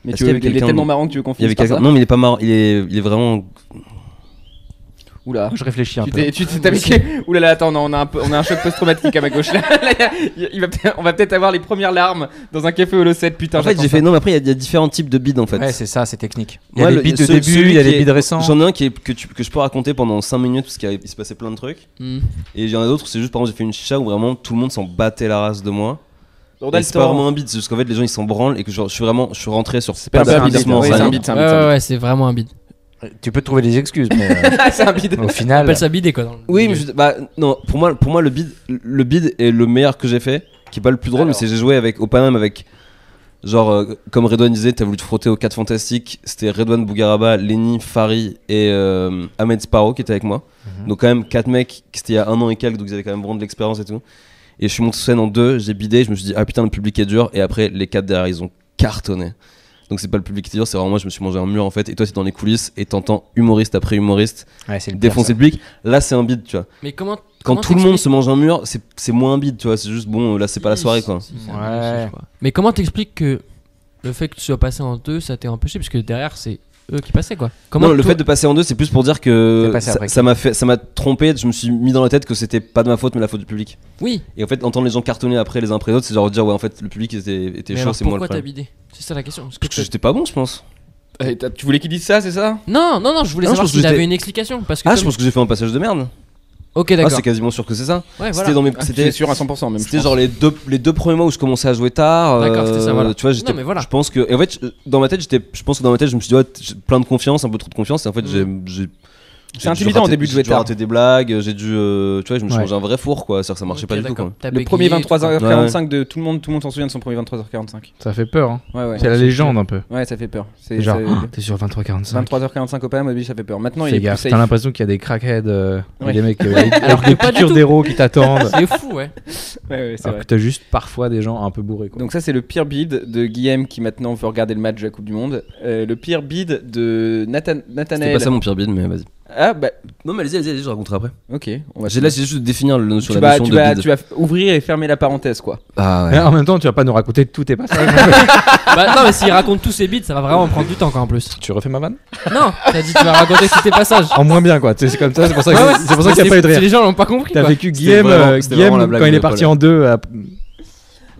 Mais Est-ce tu qu'il y veux, avait il est quelqu'un tellement de- marrant que tu veux qu'on Il y avait finisse par quelqu'un. ça. Non, mais il est pas marrant. Il est vraiment. Oula. Je réfléchis un Tu peu. t'es Oulala, attends, non, on a un choc post-traumatique à ma gauche là. Là, on va peut-être avoir les premières larmes dans un café Holo 7, putain. En fait, j'attends j'ai ça. fait. Non, mais après, il y a différents types de bides en fait. Ouais, c'est ça, c'est technique. Il y a Moi, des le- bides de celui début, il y a qui des est- bides récents. J'en ai un que je peux raconter pendant 5 minutes parce qu'il se passait plein de trucs. Hmm. Et il y en a d'autres, c'est juste par exemple, j'ai fait une chicha où vraiment tout le monde s'en battait la race de moi. Bordel, Et c'est pas vraiment un bide, c'est juste qu'en fait les gens ils s'en branlent et que je suis rentré sur pas pas un bide, d'avertissement. ouais, rien. c'est un bide, c'est un Ouais, bide, c'est un ouais, bide. ouais, c'est vraiment un bide. Tu peux trouver des excuses, mais C'est un bide. au On final. appelle ça bidé quoi. Dans le Oui, mais milieu. bah non, pour moi le bide est le meilleur que j'ai fait, qui est pas le plus drôle, Alors. mais c'est j'ai joué avec au Paname avec genre comme Redouane disait, t'as voulu te frotter aux 4 fantastiques, c'était Redouane Bougaraba, Lenny, Fari et Ahmed Sparrow qui étaient avec moi. Donc quand même 4 mecs, c'était il y a 1 an et quelques, donc ils avaient quand même vraiment de l'expérience et tout. Et je suis monté sur scène en 2, j'ai bidé, je me suis dit ah putain le public est dur, et après les 4 derrière ils ont cartonné. Donc c'est pas le public qui est dur, c'est vraiment moi je me suis mangé un mur en fait, et toi t'es dans les coulisses et t'entends humoriste après humoriste Ouais, c'est le pire, défoncer ça. le public. Là c'est un bide, tu vois. Mais comment Quand comment tout le monde t'expliques- se mange un mur, c'est moins un bide, tu vois. C'est juste bon, là c'est pas la soirée quoi. Si, c'est Ouais. un chiffre, quoi. Mais comment t'expliques que le fait que tu sois passé en 2 ça t'est empêché parce que derrière c'est eux qui passaient quoi. Comment Non, le toi- fait de passer en 2, c'est plus pour dire que T'es passé après ça m'a trompé. Je me suis mis dans la tête que c'était pas de ma faute, mais la faute du public. Oui. Et en fait, entendre les gens cartonner après les uns après les autres, c'est genre dire ouais, en fait, le public était Mais chaud, alors c'est moi le pourquoi t'as problème. bidé? C'est ça la question. Parce que Parce que j'étais pas bon, je pense. Tu voulais qu'il dise ça, c'est ça? Non, non, non, je voulais Ah, je savoir pense que s'il avait j'étais- une explication. Parce que Ah, comme- je pense que j'ai fait un passage de merde. Ok, Ah, d'accord. c'est quasiment sûr que c'est ça. Ouais, C'était voilà. dans mes, C'était c'était, sûr à 100% même. c'était genre les deux premiers mois où je commençais à jouer tard. D'accord, c'était ça, voilà. Tu vois, j'étais, Non, mais voilà. je pense que, et en fait, dans ma tête, je pense que dans ma tête, je me suis dit ouais, j'ai plein de confiance, un peu trop de confiance, et en fait, Mm. C'est intimidant au début de jouer J'ai dû tard. rater des blagues, j'ai dû. Tu vois, je me suis Ouais. mangé un vrai four, quoi. C'est-à-dire que ça marchait pas Ok, du tout, d'accord. quoi. T'as Le bégayé, premier 23h45 Ouais. de tout le monde s'en souvient de son premier 23h45. Ça fait peur, hein. Ouais. C'est la légende un peu. Ouais, ça fait peur. C'est Genre, ça- t'es sur 23-45. 23h45 au Panama, ça fait peur. Maintenant, il Fais est plus gaffe, safe. t'as l'impression qu'il y a des crackheads, Ouais. des mecs Alors avec que des pas du piqûres tout. d'héros qui t'attendent. C'est fou, ouais. Ouais, c'est Alors vrai. que t'as juste parfois des gens un peu bourrés, quoi. Donc ça c'est le pire bid de Guillaume qui maintenant veut regarder le match de la Coupe du Monde. Le pire bid de C'était Nathanaël. pas ça mon pire bid, mais vas-y. Ah bah Non, mais allez-y, je raconterai après. ok. On va J'ai là, c'est juste de définir le sur tu la vas, notion tu, de vas, bid. tu vas ouvrir et fermer la parenthèse quoi. Ah Mais ouais. en même temps, tu vas pas nous raconter tous tes passages. Bah non, mais s'il raconte tous ses bits, ça va vraiment prendre du temps quand en plus. Tu refais ma vanne Non, t'as dit tu vas raconter tous tes passages. En moins bien, quoi. Tu sais, c'est comme ça, c'est pour ça que Ouais, ouais, c'est pour ça qu'il n'y a pas eu de si rire. les gens l'ont pas compris. T'as Quoi. vécu C'était Guillaume, vraiment- c'était vraiment la Guillaume blague quand il de est parti Paul. en deux.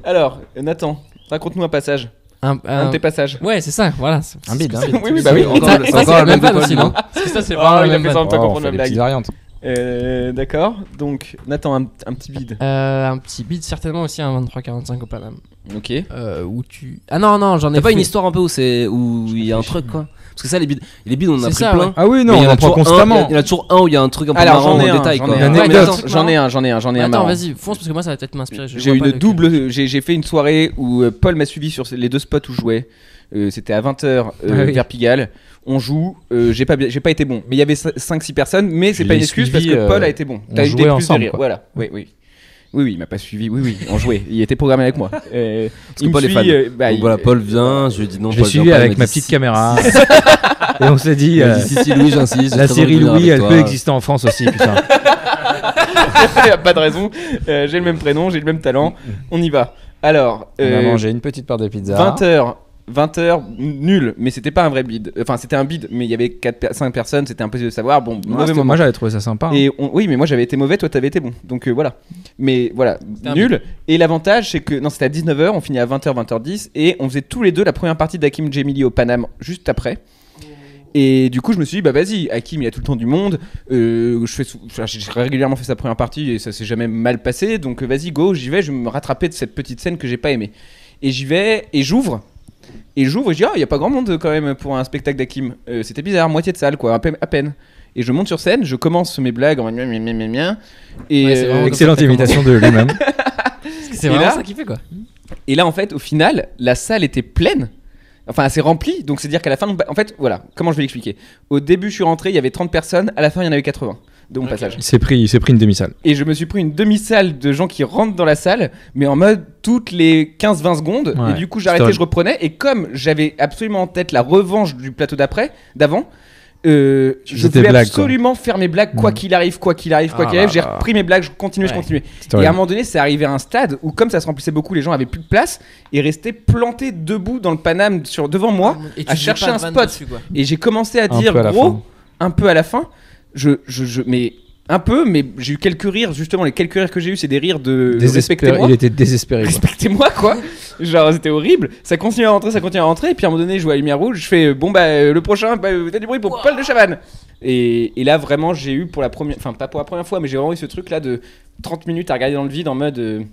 Alors Nathan, raconte-nous un passage. Un de tes passages. Ouais, c'est ça, voilà. Un bid, hein. Oui, bah oui. Encore Ça, le- ça, c'est encore c'est la le même même vanne aussi, Paul, non Parce que ça, c'est Oh, vraiment la il a même fait ça en vanne. même temps Oh, comprendre on la fait des blague. petites variantes. D'accord. Donc Nathan, un petit bid. Un petit bid, certainement aussi un 23-45 au Paname. Ok. Où tu. Ah non, j'en ai T'as pas fait- une histoire un peu où il y a un truc, quoi? Parce que ça, les bids, on en a C'est pris ça, plein. ouais. Ah oui, non, Mais il y on en a en prend toujours un- constamment. Il y en a toujours un où il y a un truc un peu Alors marrant j'en ai en un, détail, j'en quoi. ai un. Une Ouais, anecdote. attends, j'en ai un Attends, marrant. vas-y, fonce parce que moi ça va peut-être m'inspirer. je J'ai vois une pas lequel. double. J'ai fait une soirée où Paul m'a suivi sur les deux spots où je jouais. C'était à 20h oui. vers Pigalle. On joue. J'ai pas été bon. Mais il y avait 5-6 personnes. Mais c'est Je pas une l'ai excuse suivi, parce que Paul a été bon. on T'as eu jouait des plus de ensemble, rire. quoi. Voilà. Oui, il m'a pas suivi. Oui, on jouait. Il était programmé avec moi. que Il me Paul est suit, fan. bah, Donc il- voilà, Paul vient, je lui dis non. Je l'ai Paul suivi vient pas, il avec m'a ma dit petite si. caméra. Et on s'est dit, Il m'a dit si, Louis, j'insiste. la j'ai très série envie de venir Louis, avec elle toi. peut exister en France aussi, putain. Il y a pas de raison. J'ai le même prénom, j'ai le même talent. On y va. Alors. On a mangé une petite part de pizza. 20h, nul, mais c'était pas un vrai bid. Enfin, c'était un bid, mais il y avait 5 personnes, c'était impossible de savoir. Bon, Ouais, mauvais c'était- moment. moi j'avais trouvé ça sympa. Et oui, mais moi j'avais été mauvais, toi t'avais été bon. Donc voilà. Mais voilà, un nul. Et l'avantage, c'est que non, c'était à 19h, on finit à 20h, 20h10, et on faisait tous les deux la première partie d'Hakim Jemili au Paname juste après. Et du coup, je me suis dit, bah vas-y, Hakim, il a tout le temps du monde. J'ai régulièrement fait sa première partie et ça s'est jamais mal passé. Donc vas-y, go, j'y vais, je vais me rattraper de cette petite scène que j'ai pas aimée. Et j'y vais et j'ouvre. Et je dis, il y a pas grand monde quand même pour un spectacle d'Hakim. C'était bizarre, moitié de salle, quoi, à peine. Et je monte sur scène, je commence mes blagues en mien. Et, Ouais, c'est vraiment Excellente comme ça que imitation de lui-même. Parce que c'est Et vraiment là- ça qu'il fait quoi. et là, en fait, au final, la salle était pleine. Enfin, assez remplie. Donc, c'est-à-dire qu'à la fin, en fait, voilà, comment je vais l'expliquer. Au début, je suis rentré, il y avait 30 personnes. À la fin, il y en avait 80 de mon passage. Il s'est pris une demi-salle. Et je me suis pris une demi-salle de gens qui rentrent dans la salle, mais en mode toutes les 15-20 secondes. Ouais. Et du coup, j'arrêtais, Stop. je reprenais. Et comme j'avais absolument en tête la revanche du plateau d'avant, je faisais tes voulais blagues, quoi. absolument faire mes blagues, quoi Mhm. qu'il arrive, quoi qu'il arrive, quoi Ah qu'il arrive. là J'ai là. repris mes blagues, je continuais. C'était Et à un horrible. moment donné, c'est arrivé à un stade où, comme ça se remplissait beaucoup, les gens avaient plus de place et restaient plantés debout dans le Paname devant moi. Et tu à faisais chercher pas de un vanne spot. dessus, quoi. Et j'ai commencé à Un dire, peu à la gros, fin. un peu à la fin. Mais un peu, mais j'ai eu quelques rires. Justement, les quelques rires que j'ai eu, c'est des rires de Désespéré. respectez-moi. Il était désespéré. quoi. Respectez-moi, quoi. Genre, c'était horrible. Ça continue à rentrer. Et puis à un moment donné, je vois la lumière rouge. Je fais, bon, bah, le prochain, bah, t'as du bruit pour Paul de Chavannes. Et là, vraiment, j'ai eu pour la première. Enfin, pas pour la première fois, mais j'ai vraiment eu ce truc-là de 30 minutes à regarder dans le vide en mode.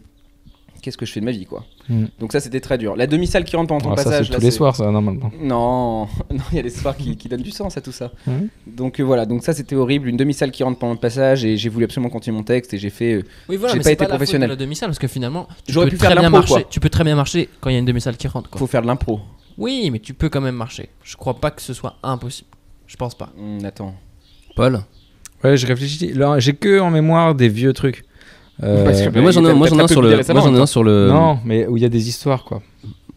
Qu'est-ce que je fais de ma vie, quoi. Mm. Donc, ça, c'était très dur. La demi-salle qui rentre pendant ton Ah, ça, passage. c'est là, tous les soirs, ça, normalement. Non, il y a des soirs qui donnent du sens à tout ça. Mhm. Donc voilà, donc ça c'était horrible, une demi-salle qui rentre pendant le passage et j'ai voulu absolument continuer mon texte et j'ai fait. Oui, voilà, J'ai mais pas c'est été pas la faute professionnel. de la demi-salle parce que finalement, J'aurais pu faire très bien l'impro, marcher. quoi. Tu peux très bien marcher quand il y a une demi-salle qui rentre. Quoi. Faut faire de l'impro. Oui, mais tu peux quand même marcher. Je crois pas que ce soit impossible. Je pense pas. Attends. Paul. Ouais, je réfléchis. Là, j'ai que en mémoire des vieux trucs. Parce que- Mais moi j'en ai t'as- moi, t'as j'en ai un très sur peu le. vidé récemment, Moi j'en ai un toi. sur le. Non, mais où il y a des histoires, quoi.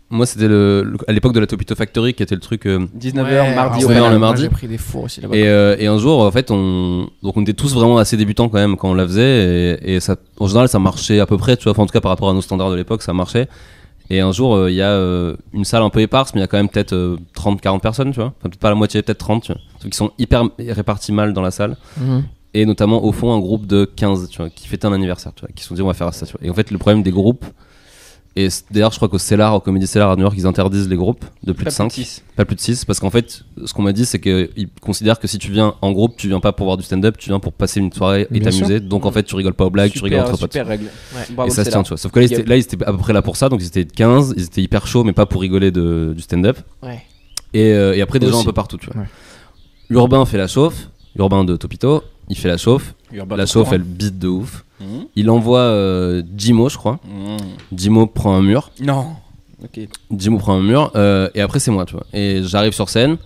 Moi c'était à l'époque de la Topito Factory qui était le truc. 19h, mardi au ouais, Paname. le moi, mardi. J'ai pris des fours aussi là-bas. Et un jour, en fait, on était tous vraiment assez débutants quand même quand on la faisait. Et ça, en général, ça marchait à peu près, tu vois. Enfin, en tout cas, par rapport à nos standards de l'époque, ça marchait. Et un jour, il y a une salle un peu éparse, mais il y a quand même peut-être 30-40 personnes, tu vois. Enfin, peut-être pas la moitié, peut-être 30, tu vois. Ceux qui sont hyper répartis mal dans la salle. Mhm. Et notamment, au fond, un groupe de 15, tu vois, qui fêtait un anniversaire, tu vois, qui se sont dit, on va faire ça, tu vois. Et en fait, le problème des groupes, et d'ailleurs, je crois qu'au Cellar, au Comedy Cellar à New York, ils interdisent les groupes de plus Pas de 5. 6. Pas plus de 6, parce qu'en fait, ce qu'on m'a dit, c'est qu'ils considèrent que si tu viens en groupe, tu viens pas pour voir du stand-up, tu viens pour passer une soirée et Bien t'amuser. Donc en fait, tu rigoles pas aux blagues, tu rigoles entre potes. Super règle. Ouais. Bravo, Et ça se c'est tient, là. tu vois. Sauf que là, ils étaient à peu près là pour ça, donc ils étaient 15, ils étaient hyper chauds, mais pas pour rigoler du stand-up. Ouais. Et après, des gens un Aussi. peu partout, tu vois. Ouais. L'urbain fait la chauffe, Urbain de Topito. Il fait la chauffe. La chauffe, elle bite de ouf. Il envoie Jimo, je crois. Jimo prend un mur. Non. Ok. Jimo prend un mur. Et après, c'est moi, tu vois. Et j'arrive sur scène.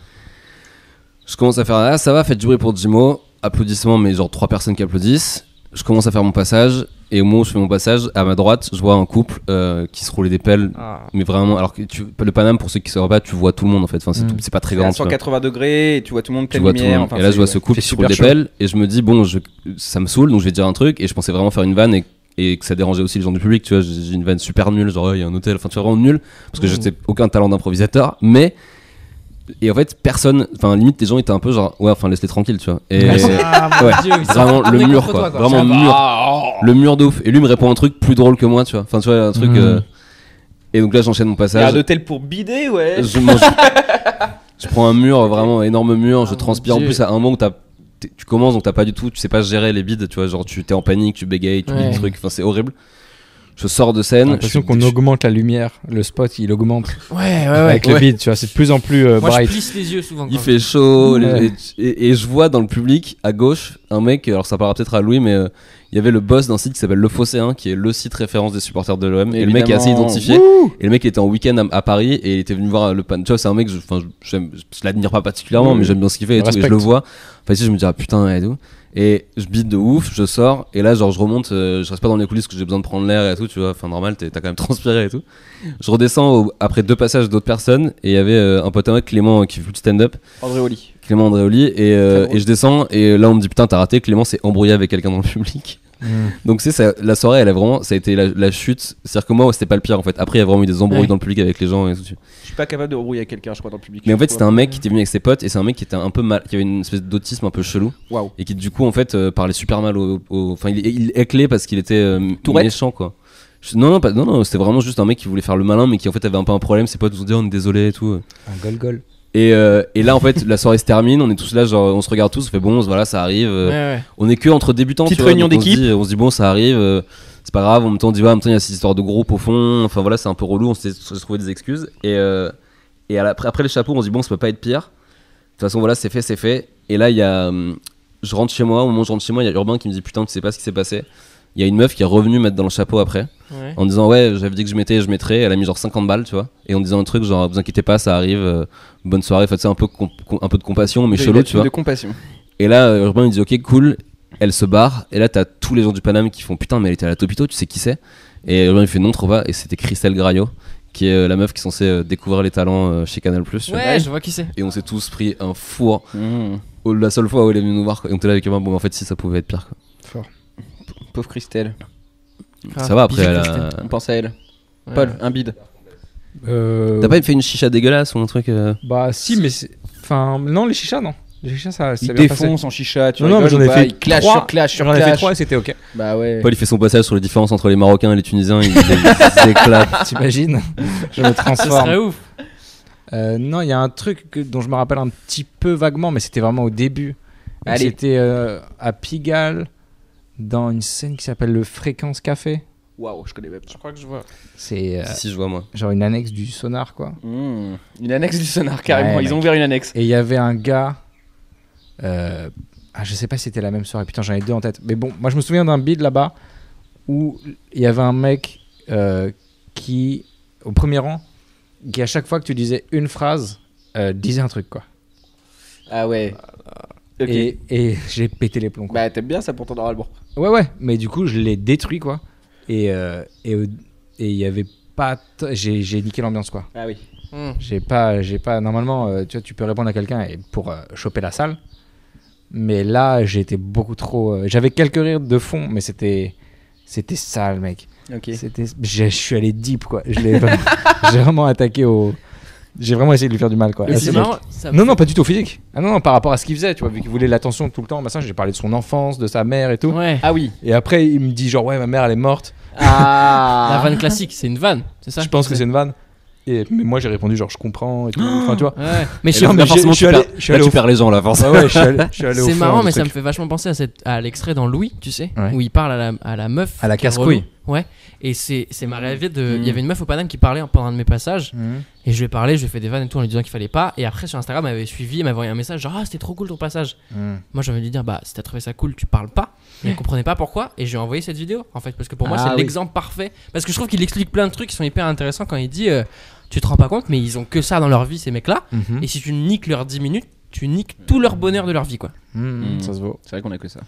Je commence à faire ça va, faites du bruit pour Jimo. Applaudissements, mais genre 3 personnes qui applaudissent. Je commence à faire mon passage. Et au moment où je fais mon passage, à ma droite, je vois un couple qui se roulait des pelles. Mais vraiment, alors que le Paname, pour ceux qui ne savent pas, tu vois tout le monde en fait. Enfin, c'est pas très C'est à grand. tu vois. 180 degrés et tu vois tout le monde Tu pleine vois tout le lumière. monde. Enfin, et là, je vois c'est- ce couple c'est qui se roule super des pelles. Et je me dis, bon, ça me saoule, donc je vais dire un truc. Et je pensais vraiment faire une vanne et que ça dérangeait aussi les gens du public. Tu vois, j'ai une vanne super nulle, genre, il y a un hôtel. Enfin, tu vois, vraiment nul. Parce que je n'ai aucun talent d'improvisateur. Mais. Et en fait, personne. Enfin, limite, les gens étaient un peu genre, ouais, enfin, laisse-les tranquilles, tu vois. Et. Ah, Ouais, mon Dieu, ils sont vraiment le retournés mur contre quoi, toi, vraiment le mur de ouf. Et lui me répond un truc plus drôle que moi, tu vois. Enfin, tu vois, un truc. Et donc là, j'enchaîne mon Il y a passage. un hôtel pour bider, ouais. Je prends un mur, vraiment énorme mur. Je mon transpire en Dieu. plus à un moment où tu commences, donc t'as pas du tout, tu sais pas gérer les bides, tu vois. Genre, tu t'es en panique, tu bégayes, tu dis Ouais. des trucs. Enfin, c'est horrible. Je sors de scène. J'ai l'impression qu'on augmente la lumière, le spot il augmente Ouais, avec le beat, tu vois, c'est de plus en plus Moi, bright. je plisse les yeux souvent. Il quand fait chaud Ouais. et je vois dans le public à gauche un mec, alors ça paraît peut-être à Louis, mais il y avait le boss d'un site qui s'appelle Le Phocéen, qui est le site référence des supporters de l'OM. Et le mec est assez Évidemment. identifié. Et le mec était en week-end à Paris et il était venu voir le pan. Tu vois, c'est un mec, je l'admire pas particulièrement, mais j'aime bien ce qu'il fait et tout. Et je Respecte. le vois. Enfin, ici, je me dis, ah putain, et tout. Et je bite de ouf, je sors, et là, genre, je remonte, je reste pas dans les coulisses parce que j'ai besoin de prendre l'air et tout, tu vois. Enfin, normal, t'as quand même transpiré et tout. Je redescends après 2 passages d'autres personnes, et il y avait un pote à moi, Clément, qui fait du stand-up. André Oli. Clément Andréoli, et drôle. je descends, et là, on me dit, putain, t'as raté, Clément s'est embrouillé avec quelqu'un dans le public. Donc c'est ça, la soirée elle a vraiment, ça a été la chute. C'est-à-dire que moi c'était pas le pire en fait. Après il y a vraiment eu des embrouilles Ouais. dans le public avec les gens et tout. Je suis pas capable de rebrouiller avec quelqu'un, je crois, dans le public. Mais en fait Je c'était crois. un mec qui était venu avec ses potes et c'est un mec qui était un peu mal, qui avait une espèce d'autisme un peu chelou Waouh. et qui du coup en fait parlait super mal enfin il éclait parce qu'il était Tourette. méchant quoi. Non, c'était vraiment juste un mec qui voulait faire le malin mais qui en fait avait un peu un problème. Ses potes nous ont dit on est désolé et tout. Un gol. Et là en fait la soirée se termine, on est tous là genre on se regarde tous, on fait bon voilà ça arrive. même. Ouais. On est que entre débutants. Petite tu vois, réunion donc d'équipe. On se dit bon ça arrive, c'est pas grave. En même temps on dit ouais, en même temps il y a cette histoire de groupe au fond. Enfin voilà c'est un peu relou. On s'est trouvé des excuses et après le chapeau on se dit bon ça peut pas être pire. De toute façon voilà c'est fait. Et là il y a je rentre chez moi. Au moment où je rentre chez moi il y a Urbain qui me dit putain tu sais pas ce qui s'est passé. Il y a une meuf qui est revenue mettre dans le chapeau après Ouais. en disant ouais j'avais dit que je mettrais. Elle a mis genre 50 balles tu vois et en disant un truc genre vous inquiétez pas ça arrive, bonne soirée. Enfin c'est un peu de compassion mais chelou tu vois. De compassion. Et là, Urbain il dit ok cool, elle se barre. Et là t'as tous les gens du Paname qui font putain mais elle était à la Topito, tu sais qui c'est? Et Urbain il fait non trop pas. Et c'était Christelle Graillot qui est la meuf qui est censée découvrir les talents chez Canal+. tu vois. Ouais, je vois qui c'est. Et on s'est tous pris un four. La seule fois où elle est venue nous voir quoi. Et on était là avec Urbain, bon en fait si ça pouvait être pire quoi. Pauvre Christelle. Ça va après bisous, elle a... Christelle. On pense à elle. Ouais. Paul, un bide. T'as pas fait une chicha dégueulasse ou un truc Bah si, mais enfin non, les chichas non. Les chichas ça Il s'est bien passé. défonce en chicha, tu Non, mais rigoles j'en ou ai pas fait Il clash 3, sur clash sur J'en ai fait clash. 3 et c'était ok. Bah ouais. Paul il fait son passage sur les différences entre les Marocains et les Tunisiens, il s'éclate. T'imagines? Je me Ça transforme. serait ouf. Non, il y a un truc dont je me rappelle un petit peu vaguement, mais c'était vraiment au début. Allez. C'était à Pigalle, dans une scène qui s'appelle le Fréquence Café. Waouh, je connais même Je crois que je vois. C'est Si je vois moi. genre une annexe du sonar, quoi. Une annexe du sonar, carrément. Ouais, Ils ont mec. ouvert une annexe. Et il y avait un gars. Je sais pas si c'était la même soirée. Putain, j'en ai 2 en tête. Mais bon, moi je me souviens d'un bid là-bas où il y avait un mec qui, au premier rang, qui à chaque fois que tu disais une phrase, disait un truc, quoi. Ah ouais. Ok. Et j'ai pété les plombs, quoi. Bah t'aimes bien ça pour ton oralement. Ouais, mais du coup, je l'ai détruit, quoi. Et il y avait pas. J'ai niqué l'ambiance, quoi. Ah oui. J'ai pas. Normalement, tu vois, tu peux répondre à quelqu'un pour choper la salle. Mais là, j'ai été beaucoup trop. J'avais quelques rires de fond, mais c'était sale, mec. Ok. Je suis allé deep, quoi. J'ai vraiment attaqué au. J'ai vraiment essayé de lui faire du mal, quoi. Mais Ah, c'est c'est- marrant. ça me Non, fait- non, pas du tout au physique. Ah non, par rapport à ce qu'il faisait, tu vois, vu qu'il voulait l'attention tout le temps, machin, j'ai parlé de son enfance, de sa mère et tout. Ouais. Ah oui. Et après, il me dit genre, ouais, ma mère, elle est morte. La Ah. vanne classique, c'est une vanne, c'est ça? Je pense que c'est une vanne. Mais moi, j'ai répondu genre, je comprends et tout. Enfin, tu vois. Ouais. Mais Et je là, Non, mais forcément, je suis tu allé- perds- je suis là, allé tu au perds les gens là forcément. Ouais, je suis allé au C'est fond marrant, du mais ça me truc. fait vachement penser à l'extrait dans Louis, tu sais, Ouais. où il parle à la meuf. À la qui est casse-couille. relou. Ouais, et c'est m'est arrivé de. Il y avait une meuf au Paname qui parlait pendant un de mes passages, et je lui ai parlé, je lui ai fait des vannes et tout en lui disant qu'il fallait pas. Et après sur Instagram, elle m'avait suivi, elle m'avait envoyé un message genre ah, c'était trop cool ton passage. Moi j'avais dû dire bah si t'as trouvé ça cool, tu parles pas. Et elle comprenait pas pourquoi, et je lui ai envoyé cette vidéo en fait, parce que pour moi c'est l'exemple parfait. Parce que je trouve qu'il explique plein de trucs qui sont hyper intéressants quand il dit tu te rends pas compte, mais ils ont que ça dans leur vie ces mecs-là, et si tu niques leurs 10 minutes, tu niques tout leur bonheur de leur vie quoi. Ça se vaut. C'est vrai qu'on a que ça.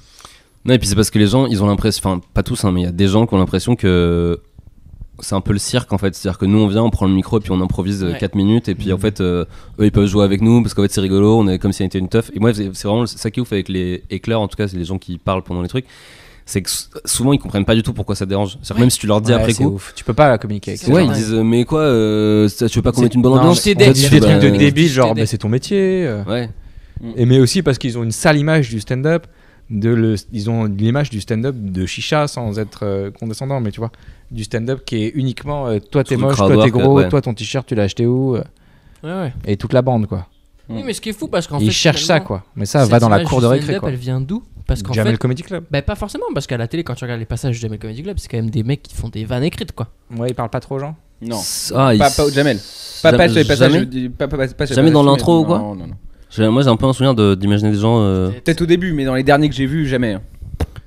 Non, et puis c'est parce que les gens, ils ont l'impression, enfin pas tous, hein, mais il y a des gens qui ont l'impression que c'est un peu le cirque en fait. C'est-à-dire que nous on vient, on prend le micro et puis on improvise 4 minutes et puis en fait eux ils peuvent jouer avec nous parce qu'en fait c'est rigolo, on est comme si on était une teuf. Et moi c'est vraiment ça qui est ouf avec les éclairs, en tout cas c'est les gens qui parlent pendant les trucs. C'est que souvent ils comprennent pas du tout pourquoi ça dérange. C'est-à-dire même si tu leur dis après coup. Ouf. Tu peux pas communiquer avec ça. Ouais, ils disent mais quoi, tu veux pas qu'on mette une bonne ambiance? Des trucs de débiles genre bah, c'est ton métier. Ouais. Et mais aussi parce qu'ils ont une sale image du stand-up. Ils ont l'image du stand-up de chicha sans être condescendant, mais tu vois, du stand-up qui est uniquement toi t'es moche, toi t'es gros, toi ton t-shirt tu l'as acheté où et toute la bande quoi. Oui, mais ce qui est fou parce qu'en fait ils cherchent ça quoi, mais ça va dans la cour de récré quoi. Elle vient d'où? Parce qu'en Jamel fait, Comedy Club. Bah pas forcément, parce qu'à la télé quand tu regardes les passages de Jamel Comedy Club, c'est quand même des mecs qui font des vannes écrites quoi. Ouais, ils parlent pas trop aux gens. Non. Pas au Jamel. Pas sur les passages. Jamais dans l'intro ou quoi? Non. Moi j'ai un peu un souvenir d'imaginer des gens. Peut-être au début, mais dans les derniers que j'ai vus, jamais.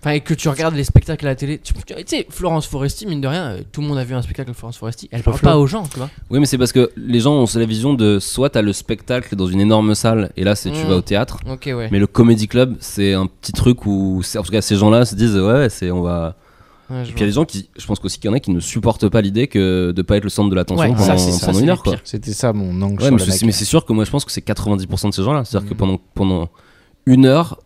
Enfin, et que tu regardes les spectacles à la télé. Tu sais, Florence Foresti, mine de rien, tout le monde a vu un spectacle de Florence Foresti. Elle parle pas aux gens, tu vois. Oui, mais c'est parce que les gens ont la vision de soit t'as le spectacle dans une énorme salle et là c'est tu vas au théâtre. Ok, ouais. Mais le comedy club, c'est un petit truc où en tout cas ces gens-là se disent ouais, c'est on va. Ouais, et puis il y a des gens qui, je pense qu'aussi qu'il y en a qui ne supportent pas l'idée que de pas être le centre de l'attention pendant une heure quoi. C'était ça mon angle. Ouais, mais c'est sûr que moi je pense que c'est 90% de ces gens-là. C'est-à-dire que pendant une heure,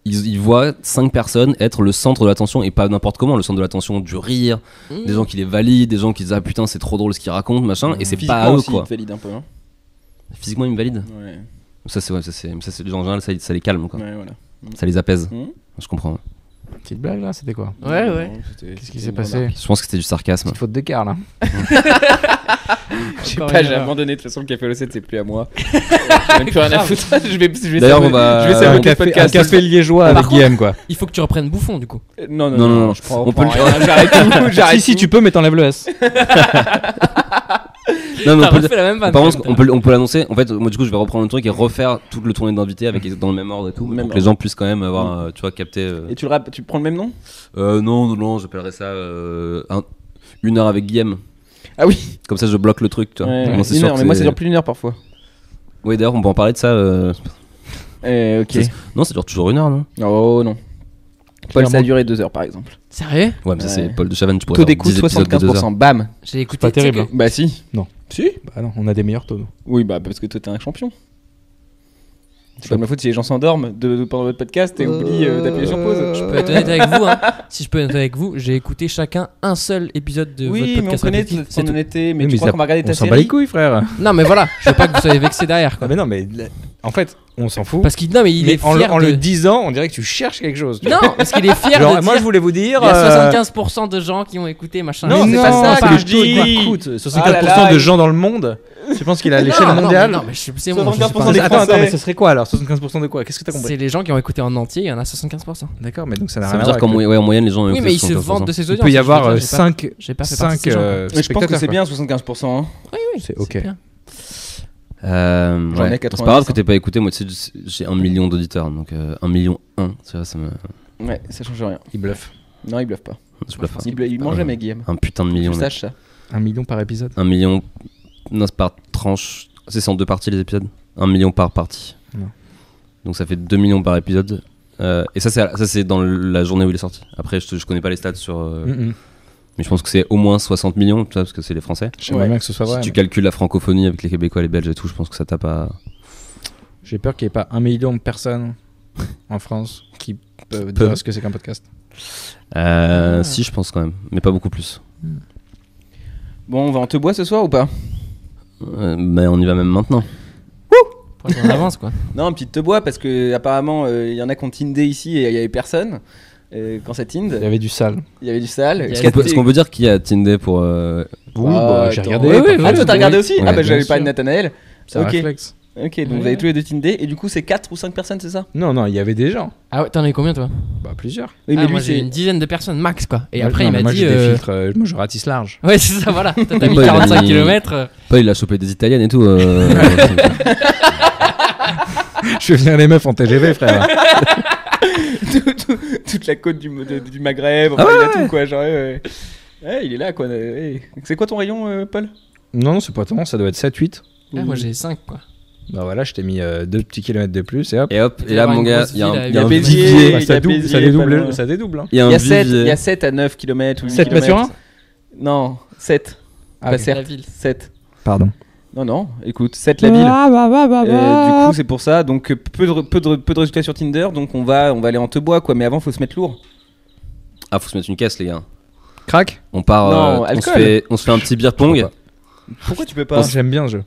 ils voient 5 personnes être le centre de l'attention et pas n'importe comment, le centre de l'attention du rire, des gens qui les valident, des gens qui disent ah putain c'est trop drôle ce qu'ils racontent machin, et c'est pas à eux quoi. Ils te valident un peu, hein. Physiquement ils me valident. Ouais. Ça c'est les gens en général ça les calme quoi. Ouais, voilà. Ça les apaise. Je comprends. Petite blague là, c'était quoi? Ouais. Qu'est-ce qui s'est passé? Je pense que c'était du sarcasme. Petite faute d'écart là. Je sais pas, j'ai abandonné. De toute façon, le café au 7 c'est plus à moi. J'ai même plus rien à foutre. Je vais D'ailleurs, je vais savoir un café liégeois avec Guillaume quoi. Il faut que tu reprennes Bouffon du coup. Non, je prends. on peut J'arrête tout. Si tu peux, mais t'enlèves le S. Non, mais T'as refait la même vanne. par contre, on peut l'annoncer. En fait, moi du coup, je vais reprendre le truc et refaire toute le tournée d'invités avec dans le même ordre et tout, pour que les gens puissent quand même avoir, tu vois, capter. Et tu prends le même nom? Non, j'appellerais ça 1 heure avec Guillaume. Ah oui. Comme ça, je bloque le truc, tu vois. Ouais, Moi, c'est 1 sûr heure, que mais moi ça dure plus d'1 heure parfois. Oui, d'ailleurs, on peut en parler de ça. Ok. Non, ça dure toujours 1 heure, non? Oh non. Paul, ça a duré 2 heures par exemple. Sérieux? Ouais, mais ça, c'est Paul de Chavannes, tu pourrais Taux faire d'écoute 10 épisodes de 2 heures. 75%. Bam. J'ai écouté. pas terrible, hein. Bah si. Non. Si. Bah non, on a des meilleurs taux. Nous. Oui, bah parce que toi t'es un champion. C'est pas de ma faute si les gens s'endorment pendant votre podcast et oublient d'appuyer sur pause. Je peux être honnête avec vous, hein. Si je peux être honnête avec vous, j'ai écouté chacun un seul épisode de votre Oui, mais on podcast. connaît respectif, c'est ton tout. honnêteté, mais Oui, tu crois qu'on va regarder on ta s'en série? bat les couilles, frère. Non, mais voilà, je veux pas que vous soyez vexés derrière Ah quoi. mais non, mais en fait, on s'en fout. Parce qu'il non, mais il mais est en fier le de. disant, on dirait que tu cherches quelque chose. tu vois. Non, parce qu'il est fier Genre, de moi, dire. je voulais vous dire. Il y a 75% de gens qui ont écouté machin. Non, Mais c'est pas ça pas que un je taux, dis. quoi. Écoute, 64% Ah là là, de gens dans le monde. Tu penses qu'il a à l'échelle mondiale? Non, mais c'est bon. je sais 75% pas. des Attends, Français. mais ce serait quoi alors? 75% de quoi? Qu'est-ce que t'as compris? C'est les gens qui ont écouté en entier, il y en a 75%. D'accord, mais donc ça n'a Ça rien veut à dire voir. qu'en en moyenne, les gens ont Oui, écouté mais ils se 75%. vantent de ces Il audiences. peut y je veux avoir dire, j'ai pas- 5 j'ai pas fait partie de ces gens, quoi. Mais je pense que c'est bien 75%. Hein. Oui, C'est ok. bien. J'en ai Ouais. C'est 90, pas grave que hein. t'aies pas écouté, moi tu sais, j'ai 1 million d'auditeurs, donc 1 million 1, tu vois, ça me. Ouais, ça change rien. Il bluffe. Non, il bluffe pas. Je bluffe pas. Il mange jamais, Guillaume. Un putain de Tu million. mec. saches ça. 1 million par épisode. 1 million. Non, c'est par tranche. C'est en 2 parties les épisodes. 1 million par partie. Non. Donc ça fait 2 millions par épisode. Et ça c'est dans la journée où il est sorti. Après, je connais pas les stats sur. Mais je pense que c'est au moins 60 millions, tu vois, parce que c'est les Français. J'aimerais bien que ce soit vrai. Si tu mais calcules la francophonie avec les Québécois, les Belges et tout, je pense que ça tape à. J'ai peur qu'il n'y ait pas 1 million de personnes en France qui peuvent dire ce que c'est qu'un podcast. Si, je pense quand même, mais pas beaucoup plus. Bon, on va en te bois ce soir ou pas? Mais on y va même maintenant. On avance quoi. Non, un petit te bois parce que apparemment il y en a qui ont tindé ici et il y avait personne. Quand ça tinde, Il y avait du sale. il y avait du sale. Est-ce qu'on peut dire qu'il y a Tinder pour. Bah, j'ai regardé. Oui, oui, pas oui, mal. Ah, toi t'as regardé aussi? Ouais, Ah, bah j'avais bien pas sûr. de Nathanaël. C'est un Ok. réflexe. Ok, donc vous avez tous les deux Tinder et du coup c'est 4 ou 5 personnes, c'est ça? Non, il y avait des gens. Ah ouais, t'en as eu combien toi? Bah, plusieurs. Oui, Ah, mais lui moi j'ai c'est. une dizaine de personnes max quoi. Et Moi, après non, il mais m'a moi, dit. j'ai des filtres. Moi, je ratisse large. Ouais, c'est ça, voilà. T'as mis Bah, il a 45 mis- km. Pas, il a chopé des italiennes et tout. Je vais venir les meufs en TGV, frère. Toute la côte du Maghreb, enfin, il a tout quoi. Genre, ouais, il est là quoi. Ouais. C'est quoi ton rayon, Paul? Non, c'est pas tant, ça doit être 7-8. Ah, moi j'ai 5 quoi. Bah voilà, je t'ai mis 2 petits kilomètres de plus et hop. Et hop, Il et va y là, avoir mon une gars, grosse il y a ville un avec il y a un un Béziers, vivier. il y a ça Béziers, pas loin. dédouble. Hein. Il y a Il un y a 7, vivier. il y a 7 à 9 km ou 8 7 pas sur 1 Non, 7. Ah, Pas ok. certes, La ville. 7. Pardon. Non, écoute, 7 la ville. Du coup, c'est pour ça. Donc, peu de résultats sur Tinder. Donc, on va aller en te bois, quoi. Mais avant, faut se mettre lourd. Ah, faut se mettre une caisse, les gars. Crac. On part. Non, on alcool. se fait un petit beer pong. Pourquoi Pourquoi tu peux pas? J'aime bien le jeu.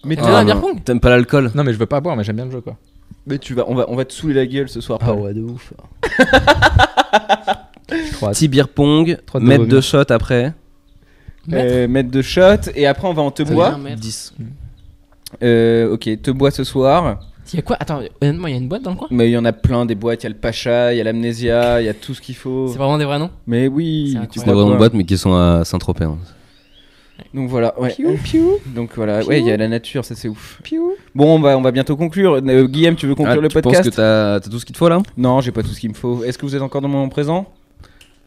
Mais, Tu veux un non. beer pong? T'aimes pas l'alcool? Non, mais je veux pas boire, mais j'aime bien le jeu quoi. mais on va te saouler la gueule ce soir. Paul. ouais, de ouf. 3 Petit beer pong, Trois de mettre revenus. 2 shots après. Mettre de shot. Et après, on va en te Ça veut bois. dire mettre. 10. Ok, te bois ce soir. Il y a quoi? Attends, honnêtement, il y a une boîte dans le coin? Mais il y en a plein des boîtes. Il y a le Pacha, il y a l'Amnésia, il y a tout ce qu'il faut. C'est vraiment des vrais noms? Mais oui, C'est tu C'est crois des vraies quoi? boîtes, mais qui sont à Saint-Tropez. Hein. Donc voilà, ouais. Donc voilà, ouais, il y a la nature, ça c'est ouf. Bon, on va bientôt conclure. Guillaume, tu veux conclure le tu penses podcast? que t'as tout ce qu'il te faut là? Non, j'ai pas tout ce qu'il me faut. Est-ce que vous êtes encore dans le moment présent?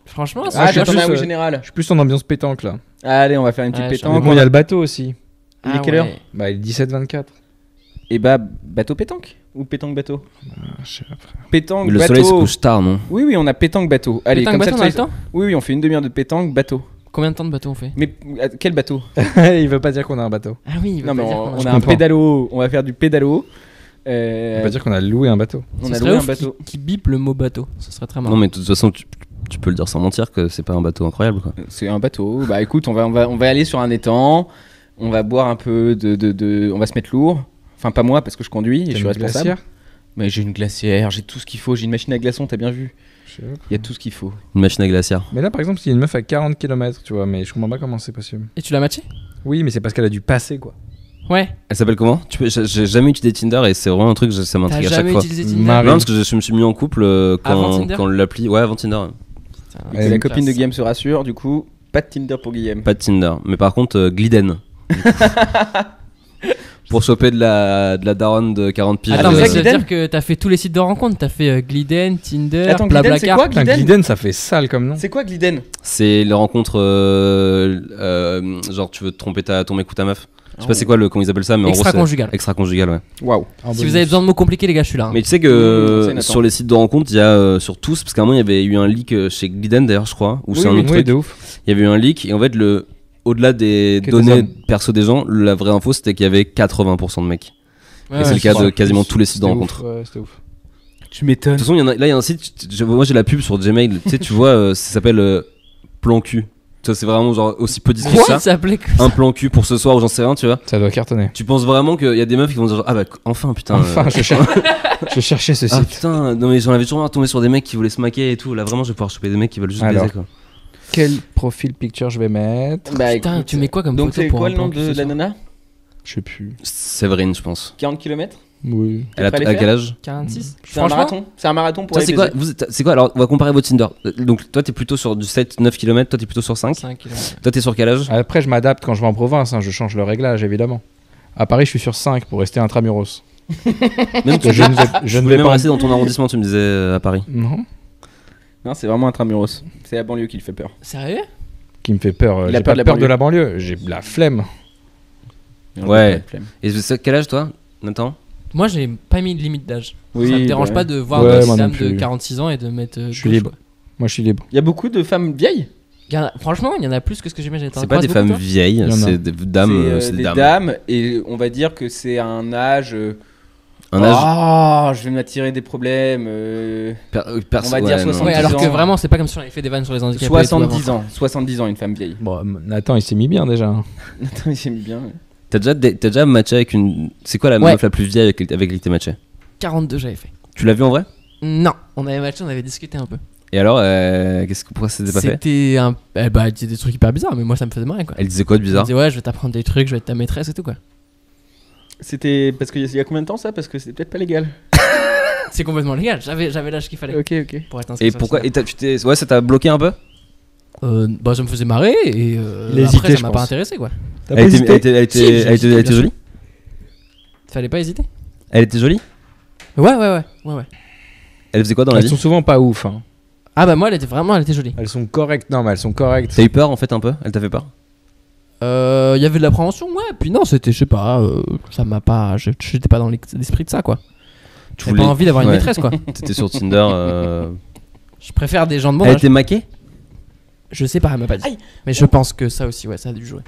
Franchement, Ah, c'est je j'attends suis un oui plus, général. Je suis plus en ambiance pétanque là. Allez, on va faire une petite Ouais, je suis Mais pétanque. bon, il y a le bateau aussi. Il est quelle heure? Bah, il est 17-24. Et bah, bateau pétanque? Ou pétanque bateau? Je sais pas, frère. Pétanque Mais le bateau. soleil se couche tard, non? Oui, on a pétanque bateau. Allez, Pétanque comme bateau, on ça a le le temps? Oui, on fait une demi-heure de pétanque bateau. Combien de temps de bateau on fait? Mais quel bateau? Il veut pas dire qu'on a un bateau. Ah oui, il veut Non, mais pas dire on qu'on a a un comprends. pédalo. On va faire du pédalo. Il veut pas dire qu'on a loué un bateau. On Ce a serait loué un ouf bateau. qui bip le mot bateau. Ce serait très marrant. Non, mais de toute façon, tu peux le dire sans mentir que c'est pas un bateau incroyable quoi. C'est un bateau. Bah écoute, on va aller sur un étang. On va boire un peu on va se mettre lourd. Enfin, pas moi parce que je conduis et je suis responsable. Mais j'ai une glacière, j'ai tout ce qu'il faut. J'ai une machine à glaçons, t'as bien vu. Il y a tout ce qu'il faut. Une machine à glacière. Mais là, par exemple, il y a une meuf à 40 km, tu vois, mais je comprends pas comment c'est possible. Et tu l'as matché? Oui, mais c'est parce qu'elle a dû passer, quoi. Ouais. Elle s'appelle comment? J'ai jamais utilisé Tinder et c'est vraiment un truc, ça T'as m'intrigue à chaque jamais fois. utilisé Tinder? Marie. Non, parce que je me suis mis en couple Avant Tinder quand l'appli. Ouais, avant Tinder. Putain, Et Ouais, la une copine de classe. Guillaume se rassure, du coup, pas de Tinder pour Guillaume. Pas de Tinder. Mais par contre, Gliden. Pour choper de la daronne de 40 piges. Attends, c'est mais ça, ça veut Gliden dire que t'as fait tous les sites de rencontres. T'as fait Gliden, Tinder, Attends, Gliden, c'est Blablacar. quoi Putain, Gliden Gliden, ça fait sale comme nom. C'est quoi Gliden? C'est les rencontres. Genre, tu veux te tromper ton mec ou ta meuf. Je sais pas c'est quoi comment ils appellent ça, mais en gros. Extra-conjugal. C'est extra-conjugal, ouais. Waouh. Si vous avez besoin de mots compliqués, les gars, je suis là. hein. Mais tu sais c'est que Nathan. sur les sites de rencontres, il y a sur tous, parce qu'à un moment il y avait eu un leak chez Gliden d'ailleurs, je crois, ou c'est un autre Oui, truc. de ouf. Il y avait eu un leak et en fait, au-delà des Que des données hommes. perso des gens, la vraie info c'était qu'il y avait 80% de mecs. Ouais, et c'est ouais, le cas je de quasiment tous les sites de C'était rencontres. ouf, ouais, c'était ouf. Tu m'étonnes. De toute façon, là il y a un site, moi j'ai la pub sur Gmail, tu sais, tu vois, ça s'appelle Plan Cul. Ça c'est vraiment genre aussi peu discret que Quoi? ça. Ça s'appelait que Un plan cul pour ce soir ou j'en sais rien, tu vois. Ça doit cartonner. Tu penses vraiment qu'il y a des meufs qui vont dire genre, ah bah enfin putain. Enfin, je cherchais ce Ah site. putain, non mais j'en avais toujours tombé sur des mecs qui voulaient se maquer et tout. Là vraiment je vais pouvoir choper des mecs qui veulent juste Alors. baiser quoi. Quel profil picture je vais mettre? Bah, Putain, écoute, tu mets quoi comme donc photo c'est pour quoi un le nom plan de cul ce la soir? nana? Je sais plus. Séverine, je pense. 40 km? Oui. Elle a prêt à les à faire quel âge? 46. C'est un marathon? C'est un marathon pour Toi aller c'est quoi, baiser. c'est quoi alors on va comparer votre Tinder. Donc toi t'es plutôt sur du 7-9 km, toi t'es plutôt sur 5. 5 km. Toi t'es sur quel âge? Après, je m'adapte quand je vais en province, hein, je change le réglage, évidemment. À Paris, je suis sur 5 pour rester intramuros. Même Que je ne vais, je ne vais même pas. rester dans ton arrondissement, tu me disais à Paris. Non. Non, c'est vraiment intramuros. C'est la banlieue qui le fait peur. Sérieux? Qui me fait peur. Il a J'ai peur pas de la peur de banlieue. la banlieue. J'ai la flemme. Ouais. Et quel âge toi, Nathan? Moi, j'ai pas mis de limite d'âge. Oui, Ça me dérange bah pas de voir Ouais, une moi non dame de plus. 46 ans et de mettre. Je suis libre. Moi, je suis libre. Il y a beaucoup de femmes vieilles. Franchement, il y en a plus que ce que j'imagine. C'est pas des femmes vieilles, Il y en a. c'est des dames. C'est C'est des des dames. dames. Et on va dire que c'est un âge. Un âge. Ah, je vais m'attirer des problèmes. On va dire 60 Ouais, alors 70 que ans. vraiment, c'est pas comme si on avait fait des vannes sur les handicapés. 70 ans. 70 ans, une femme vieille. Bon, Nathan, il s'est mis bien déjà. Attends, j'aime bien. T'as déjà matché avec une. C'est quoi la Ouais. meuf la plus vieille avec qui t'es matché? 42, j'avais fait. Tu l'as vu en vrai? Non, on avait matché, on avait discuté un peu. Et alors, pourquoi ça s'était pas fait? C'était un. Bah, c'était des trucs hyper bizarres, mais moi ça me faisait marrer quoi. Elle disait quoi de Elle bizarre? disait, ouais, je vais t'apprendre des trucs, je vais être ta maîtresse et tout quoi. C'était parce qu'il y a combien de temps ça? Parce que c'était peut-être pas légal. C'est complètement légal. J'avais l'âge qu'il fallait Ok. pour être inscrit. Et sur pourquoi le cinéma. Ouais, ça t'a bloqué un peu? Bah, ça me faisait marrer et Il a après, hésité, ça je m'a pense. pas intéressé quoi. T'as pas hésité Elle Si, j'ai hésité, était bien jolie? Fallait pas hésiter. Elle était jolie? Ouais. Elle faisait quoi dans la Elles vie? sont souvent pas ouf. Hein. Ah bah moi, elle était jolie. Elles sont correctes. Non, mais elles sont correctes. T'as eu peur en fait un peu? Elle t'a fait peur? Il y avait de l'appréhension, ouais. Puis non, c'était, je sais pas, ça m'a pas. J'étais pas dans l'esprit de ça quoi. Tu J'avais pas envie d'avoir une Ouais. maîtresse quoi. T'étais sur Tinder. Je préfère des gens de mon Elle âge. était maquée? Je sais pas, elle m'a pas dit. Mais je pense que ça aussi, ouais, ça a dû jouer.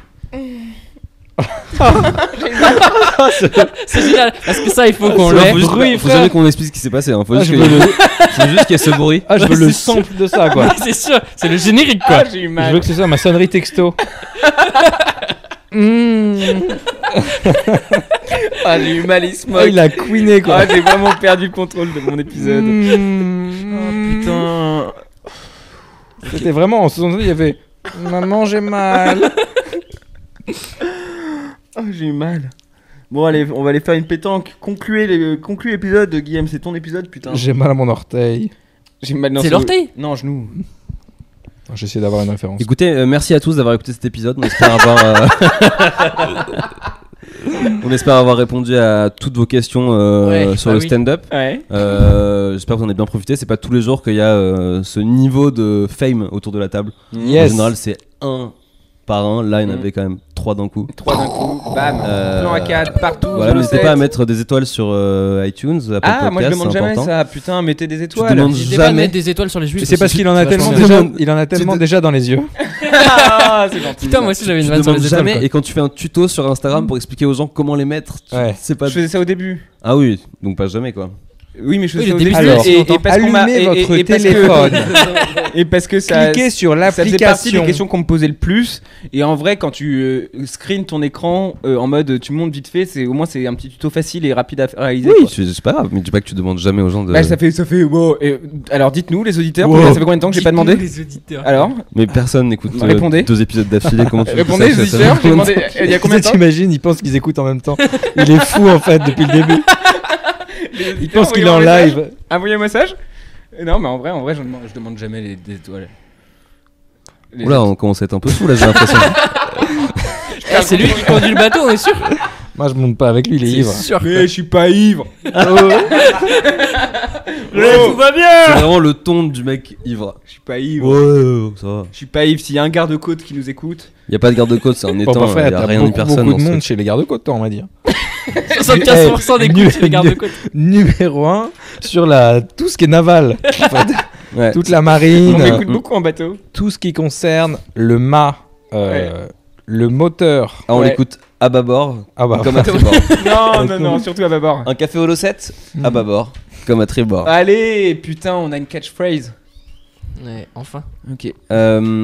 C'est génial, parce que ça, il faut qu'on l'ait. Faut jamais qu'on explique ce qui s'est passé. Hein. Faut juste qu'il y ait ce bruit. Ah, je veux Ouais, le c'est sample de ça, quoi. C'est sûr, c'est le générique quoi. J'ai eu Je mal. veux que ce soit ma sonnerie texto. Ah, j'ai eu mal, il se Ah, moque. il a queené, quoi. Ah, j'ai vraiment perdu le contrôle de mon épisode. Mmh. Putain. C'était vraiment, en sous-entendu, il y avait maman, j'ai mal. Oh, j'ai eu mal. Bon, allez, on va aller faire une pétanque. Concluez l'épisode, Guillaume. C'est ton épisode, putain. J'ai mal à mon orteil. J'ai mal dans C'est ce- l'orteil? Non, genou. J'essaie d'avoir une référence. Écoutez, merci à tous d'avoir écouté cet épisode. On espère avoir, on espère avoir répondu à toutes vos questions Ouais, sur bah le oui. stand-up. Ouais. J'espère que vous en avez bien profité. C'est pas tous les jours qu'il y a ce niveau de fame autour de la table. En Yes. général, c'est un par un. Là, il y en Mhm. avait quand même 3 d'un coup. 3 d'un coup, bam. Plan à 4, partout. Voilà, je le n'hésitez sais. pas à mettre des étoiles sur iTunes, Apple Ah, moi je Podcast, demande c'est jamais important. ça. Putain, mettez des Tu étoiles. demandes N'hésitez pas à jamais. mettre des étoiles sur les juifs. C'est parce aussi, qu'il en a c'est tellement vachement déjà, bien. il en a tellement déjà dans les yeux. Ah, c'est gentil. Putain, moi aussi j'avais une Tu vanne sur demandes les étoiles. jamais, quoi. et quand tu fais un tuto sur Instagram pour expliquer aux gens comment les mettre, Ouais. c'est pas. Je faisais ça au début. Ah oui, donc pas jamais quoi. Oui, mais je Oui, faisais ça le au début, début. Alors, et parce qu'on m'a- allumez et- votre et parce que- téléphone. Et parce que ça. Cliquez sur Ça faisait partie des l'application. questions qu'on me posait le plus. Et en vrai, quand tu screens ton écran en mode tu montes vite fait, c'est au moins c'est un petit tuto facile et rapide à réaliser. Oui, quoi. c'est pas grave, mais dis pas que tu demandes jamais aux gens de. Bah, ça fait. Wow. Alors dites-nous, les auditeurs, Wow. ça fait combien de temps que j'ai pas demandé Les auditeurs. Alors Mais personne n'écoute Répondez. 2 épisodes d'affilée. Comment tu veux que Répondez, ça, les ça auditeurs, j'ai demande demandé. Il y a combien de temps T'imagines, ils pensent qu'ils écoutent en même temps. Il est fou en fait depuis le début. Les Il auditeurs, pense qu'il est envoyez en un message. live. Envoyez un message. Non, mais en vrai, je demande jamais les étoiles. Oula, on commence à être un peu fou là, j'ai l'impression. Eh, c'est lui qui conduit le bateau, on est sûr. Moi, je monte pas avec lui, il est ivre. sûr. Mais je suis pas ivre. Tout va bien. C'est vraiment le ton du mec ivre. Je suis pas ivre. Ouais, ça va. Je suis pas ivre. S'il y a un garde-côte qui nous écoute, Y a pas de garde-côte, c'est un Bon, étang, bah, frère, y a t'as rien ni beaucoup, personne beaucoup dans de ce monde truc. chez les gardes-côtes, toi, on va dire. 75% des coups, c'est les gardes-côtes. Numéro 1 sur tout ce qui est naval. En fait, Ouais. toute la on marine, m'écoute beaucoup en bateau. tout ce qui concerne le mât, le moteur. Ah, on Ouais. l'écoute à bâbord, Ah bah, comme à tribord. Non, surtout à bâbord. Un café holo 7 à bâbord, comme à tribord. Allez, putain, on a une catchphrase. Ouais, enfin. Ok.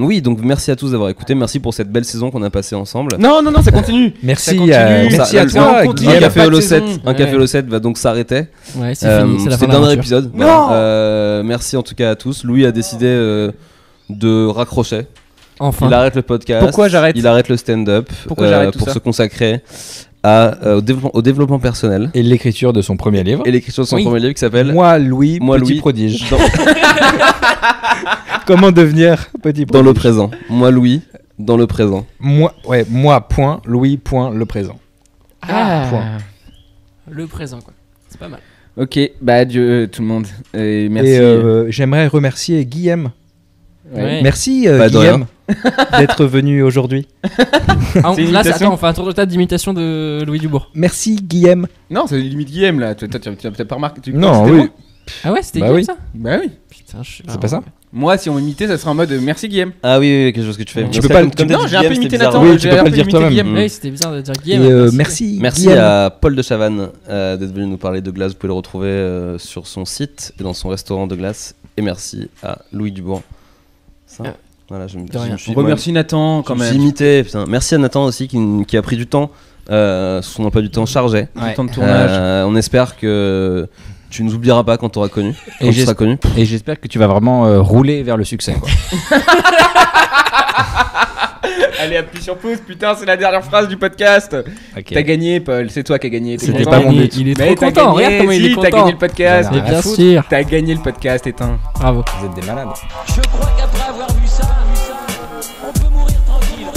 Oui, donc merci à tous d'avoir écouté. Merci pour cette belle saison qu'on a passée ensemble. Non, ça continue. merci, Ça continue. merci Ça- à toi, on continue. Un Guillaume. café pas de holo saison. 7, un café Ouais. holo 7 va donc s'arrêter. Ouais, c'est fini, c'est la fin C'était de le dernier l'aventure. épisode. Non. Voilà. Merci en tout cas à tous. Louis a décidé de raccrocher. Enfin. Il arrête le podcast. Pourquoi j'arrête Il arrête le stand-up. Pourquoi j'arrête tout pour ça se consacrer au développement personnel Et l'écriture de son premier livre. et l'écriture de son Oui. premier livre qui s'appelle Moi, Louis, Moi, petit Louis. prodige. Dans, Comment devenir petit dans prodige le présent. Moi Louis dans le présent. Moi, point, Louis, point, le présent. Ah, Point. le présent, quoi. C'est pas mal. Ok, bah adieu tout le monde. Et merci. Et j'aimerais remercier Guillaume. Ouais. Merci Pas de Guillaume d'être venu aujourd'hui. Ah, C'est une là, imitation. attends, on fait un tour de table d'imitation de Louis Dubourg. Merci Guillaume. Non, c'est limite Guillaume là. Toi, t'as pas remarqué tu Non, crois que c'était oui. moi Ah ouais, c'était Bah Guillaume, oui. ça. Bah oui. Putain, je suis. C'est pas ça Moi, si on m'imitait, ça serait en mode merci Guillaume. Ah oui, quelque chose que tu fais. Tu Dans peux ce pas cas, le- comme Non, t'as dit j'ai un peu Guillaume, imité c'était Nathan. bizarre. Oui, tu j'ai peux un pas peu le dire imité toi-même. Guillaume. Oui, c'était bizarre de dire Et Guillaume. merci. Merci Guillaume. à Paul de Chavannes d'être venu nous parler de glace. Vous pouvez le retrouver sur son site et dans son restaurant de glace. Et merci à Louis Dubourg. Ça, Ah. voilà, je me rien. suis On remercie Nathan quand je me suis même. imité, putain. Merci à Nathan aussi qui a pris du temps, son emploi du temps chargé. Du temps de tournage. On espère que tu nous oublieras pas quand tu auras connu. Quand Et tu seras connu. Et j'espère que tu vas vraiment rouler vers le succès. Quoi. Allez, appuie sur pause, putain, c'est la dernière phrase du podcast. Ok. T'as gagné, Paul, c'est toi qui as gagné. T'es C'était content pas mon but. Il est Mais trop t'as content, gagné, regarde comment il est si, content. t'as gagné le podcast. J'en ai Mais rien à bien foutre. sûr. T'as gagné le podcast, éteint. Bravo. Vous êtes des malades. Je crois qu'après avoir vu ça, on peut mourir tranquille.